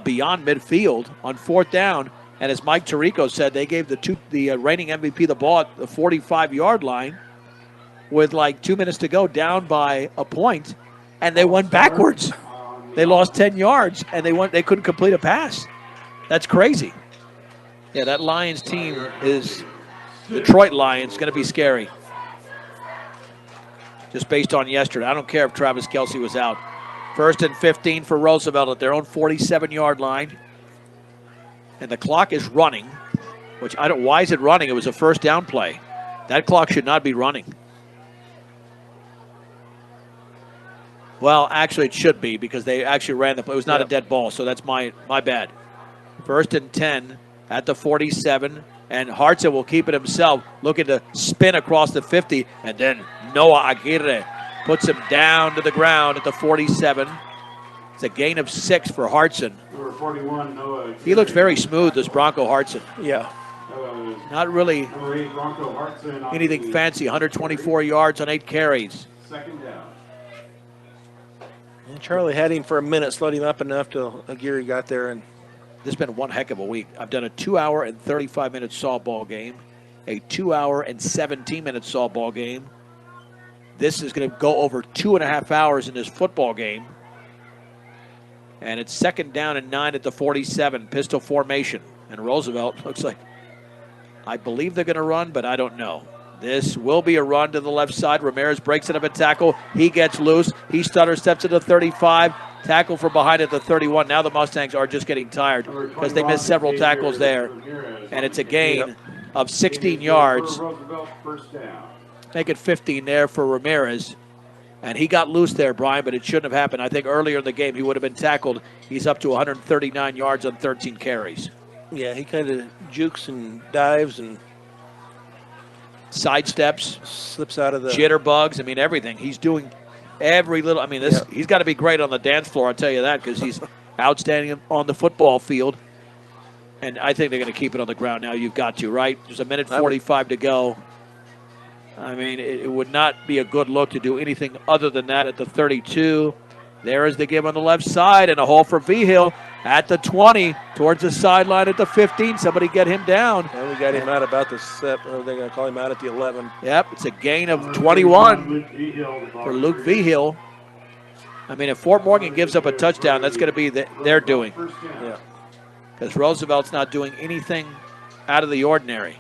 beyond midfield on 4th down, and as Mike Tirico said, they gave the reigning MVP the ball at the 45-yard line with like 2 minutes to go, down by a point, and they went backwards. They lost 10 yards, and they couldn't complete a pass. That's crazy. Yeah, that Lions team is Detroit Lions, going to be scary. Just based on yesterday. I don't care if Travis Kelce was out. 1st and 15 for Roosevelt at their own 47-yard line. And the clock is running, which I don't. Why is it running? It was a first down play. That clock should not be running. Well, actually, it should be because they actually ran the play. It was not a dead ball, so that's my bad. 1st and 10 at the 47, and Hartson will keep it himself, looking to spin across the 50, and then Noah Aguirre puts him down to the ground at the 47. It's a gain of 6 for Hartson. Number 41, Noah Aguirre. He looks very smooth, this Bronco Hartson. Yeah. Not really Number 8, Bronco Hartson on anything the fancy, 124 yards on 8 carries. 2nd down. And Charlie had him for a minute, slowed him up enough till Aguirre got there. And This has been one heck of a week. I've done a 2-hour and 35-minute softball game, a 2-hour and 17-minute softball game. This is going to go over 2.5 hours in this football game. And it's 2nd down and 9 at the 47, pistol formation. And Roosevelt looks like, I believe they're going to run, but I don't know. This will be a run to the left side. Ramirez breaks it up a tackle. He gets loose. He stutters, steps to the 35. Tackle from behind at the 31. Now the Mustangs are just getting tired because they missed several tackles there. And it's a gain of 16 yards. First down. Make it 15 there for Ramirez. And he got loose there, Brian, but it shouldn't have happened. I think earlier in the game he would have been tackled. He's up to 139 yards on 13 carries. yeah, he kind of jukes and dives and Sidesteps, slips out of the jitterbugs. I mean, everything. He's doing every little. I mean, this he's got to be great on the dance floor. I'll tell you that because he's outstanding on the football field. And I think they're going to keep it on the ground now. You've got to, right? There's a minute 45 to go. I mean, it would not be a good look to do anything other than that at the 32. There is the give on the left side, and a hole for Vigil at the 20, towards the sideline at the 15. Somebody get him down. And we got him out about the set. Or they're going to call him out at the 11. Yep, it's a gain of 21 for Luke Vigil. I mean, if Fort Morgan gives up a touchdown, that's going to be their doing. Yeah. Because Roosevelt's not doing anything out of the ordinary.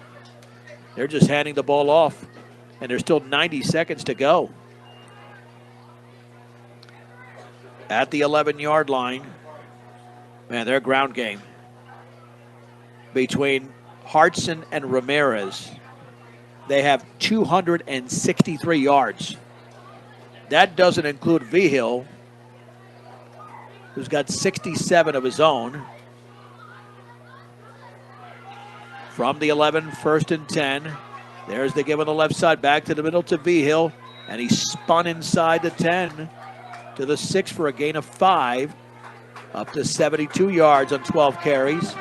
They're just handing the ball off, and there's still 90 seconds to go. At the 11-yard line, man, their ground game between Hartson and Ramirez, they have 263 yards. That doesn't include Vigil, who's got 67 of his own. From the 11, 1st and 10. There's the give on the left side, back to the middle to Vigil, and he spun inside the 10 to the 6 for a gain of 5, up to 72 yards on 12 carries.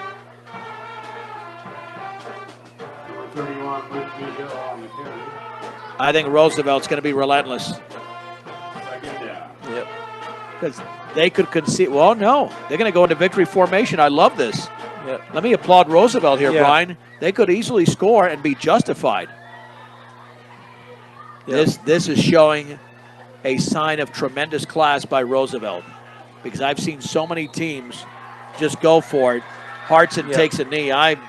31, Luke Vigil on the carry. I think Roosevelt's going to be relentless. Second down. Yep. Because they could concede. Well, no. They're going to go into victory formation. I love this. Yep. Let me applaud Roosevelt here, Yeah. Brian. They could easily score and be justified. Yep. This is showing a sign of tremendous class by Roosevelt, because I've seen so many teams just go for it. Hartson takes a knee. I've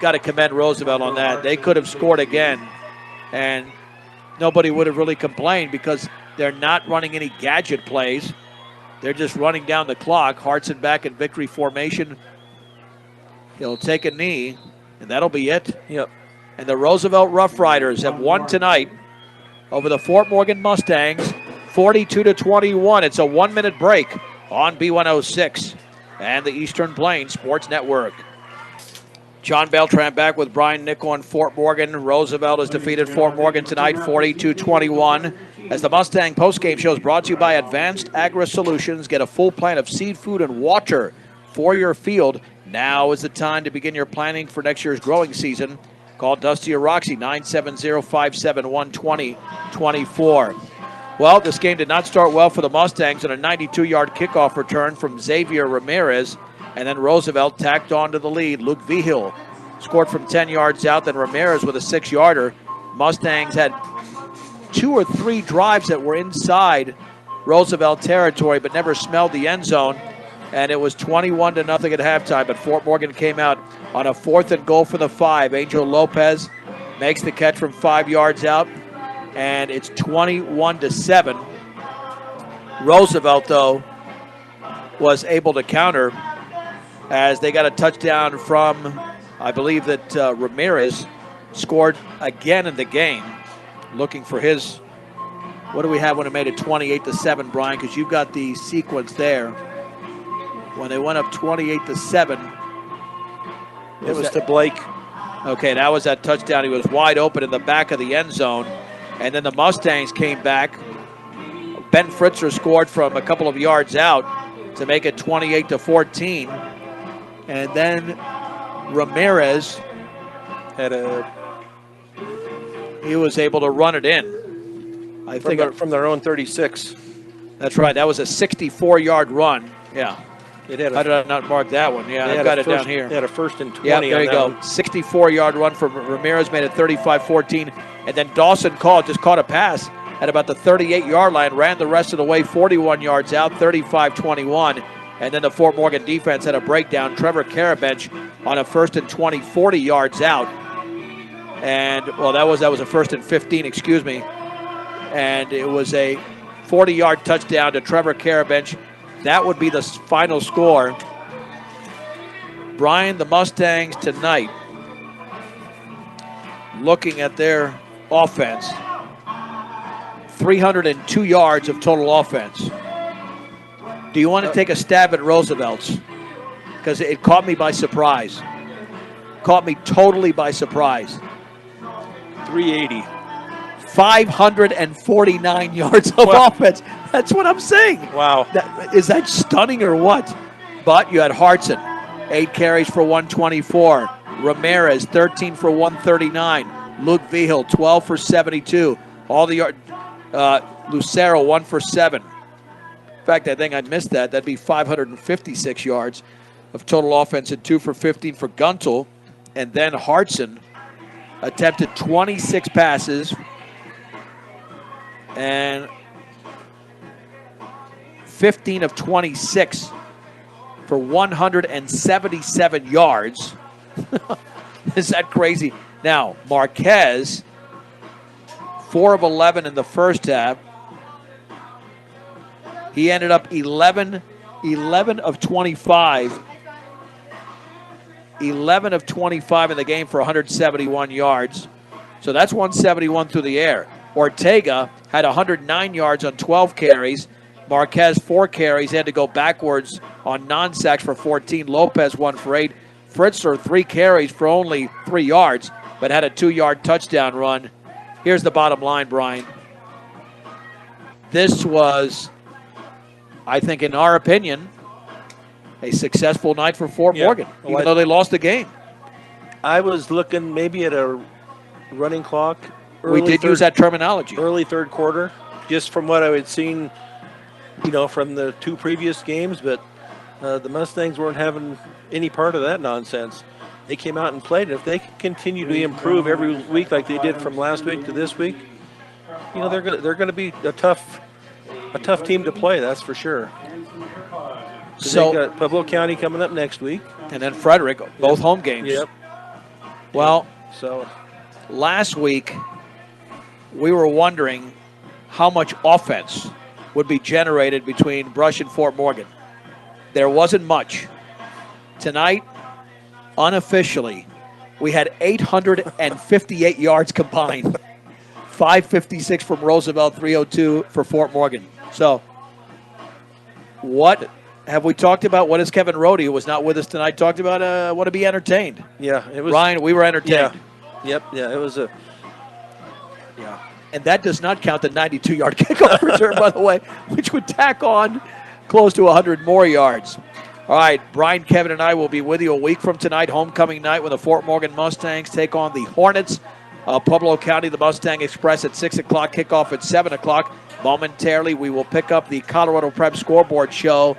got to commend Roosevelt on that. They could have scored again, and nobody would have really complained, because they're not running any gadget plays. They're just running down the clock. Hartson back in victory formation. He'll take a knee, and that'll be it. Yep. And the Roosevelt Rough Riders have won tonight over the Fort Morgan Mustangs, 42-21. It's a 1-minute break on B106 and the Eastern Plains Sports Network. John Beltran back with Brian Nichol on Fort Morgan. Roosevelt has defeated Fort Morgan tonight, 42-21. As the Mustang postgame show is brought to you by Advanced Agri Solutions. Get a full plan of seed, food, and water for your field. Now is the time to begin your planning for next year's growing season. Call Dusty or Roxy, 970-571-2024. Well, this game did not start well for the Mustangs on a 92-yard kickoff return from Xavier Ramirez, and then Roosevelt tacked on to the lead. Luke Vigil scored from 10 yards out, then Ramirez with a 6-yarder. Mustangs had 2 or 3 drives that were inside Roosevelt territory, but never smelled the end zone. And it was 21-0 at halftime, but Fort Morgan came out on a 4th and goal for the 5. Angel Lopez makes the catch from 5 yards out, and it's 21-7. Roosevelt, though, was able to counter as they got a touchdown from, I believe that Ramirez scored again in the game, looking for his, what do we have when it made it 28-7, Brian, because you've got the sequence there. When they went up 28-7. It was to Blake. Okay, that was that touchdown. He was wide open in the back of the end zone. And then the Mustangs came back. Ben Fritzer scored from a couple of yards out to make it 28-14. And then Ramirez he was able to run it in. I think From their own 36. That's right. That was a 64-yard run. Yeah. It had How did I not mark that one? Yeah, I've got it down here. They had a 1st and 20. Yeah, there you go. 64-yard run from Ramirez, made it 35-14. And then Dawson just caught a pass at about the 38-yard line, ran the rest of the way 41 yards out, 35-21. And then the Fort Morgan defense had a breakdown. Trevor Karabench on a 1st and 20, 40 yards out. And, well, that was a 1st and 15, excuse me. And it was a 40-yard touchdown to Trevor Karabench. That would be the final score. Brian, the Mustangs tonight, looking at their offense, 302 yards of total offense. Do you want to take a stab at Roosevelt's? Because it caught me by surprise. Caught me totally by surprise. 380. 549 yards of offense. That's what I'm saying. Wow. Is that stunning or what? But you had Hartson, 8 carries for 124. Ramirez, 13 for 139. Luke Vigil, 12 for 72. All the yard. Lucero, 1 for 7. In fact, I think I missed that. That'd be 556 yards of total offense and 2 for 15 for Guntel. And then Hartson attempted 26 passes and 15 of 26 for 177 yards. Is that crazy? Now, Marquez, 4 of 11 in the first half. He ended up 11 of 25. 11 of 25 in the game for 171 yards. So that's 171 through the air. Ortega had 109 yards on 12 carries. Marquez, 4 carries. He had to go backwards on non-sacks for 14. Lopez, 1 for 8. Fritzler, 3 carries for only 3 yards, but had a 2-yard touchdown run. Here's the bottom line, Brian. This was, I think, in our opinion, a successful night for Fort Morgan, even though they lost the game. I was looking maybe at a running clock. We did use that terminology. Early third quarter, just from what I had seen, from the 2 previous games, but the Mustangs weren't having any part of that nonsense. They came out and played. If they continue to improve every week like they did from last week to this week, they're going to be a tough team to play. That's for sure. So they've got Pueblo County coming up next week, and then Frederick, both home games. Yep. Well, so last week we were wondering how much offense would be generated between Brush and Fort Morgan. There wasn't much. Tonight, unofficially, we had 858 yards combined. 556 from Roosevelt, 302 for Fort Morgan. So, what have we talked about? What has Kevin Rohde, who was not with us tonight, talked about? Want to be entertained. Yeah, it was. Ryan, we were entertained. Yeah. Yep. Yeah, it was a. Yeah. And that does not count the 92-yard kickoff return, by the way, which would tack on close to 100 more yards. All right, Brian, Kevin, and I will be with you a week from tonight, homecoming night, when the Fort Morgan Mustangs take on the Hornets. Pueblo County, the Mustang Express at 6 o'clock, kickoff at 7 o'clock. Momentarily, we will pick up the Colorado Prep Scoreboard Show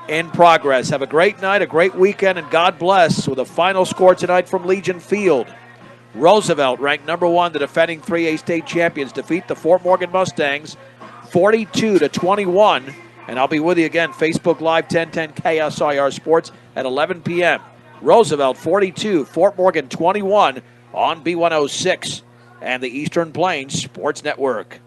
in progress. Have a great night, a great weekend, and God bless with a final score tonight from Legion Field. Roosevelt, ranked number 1, the defending 3A state champions, defeat the Fort Morgan Mustangs 42-21. And I'll be with you again, Facebook Live, 1010 KSIR Sports at 11 p.m. Roosevelt 42, Fort Morgan 21 on B106 and the Eastern Plains Sports Network.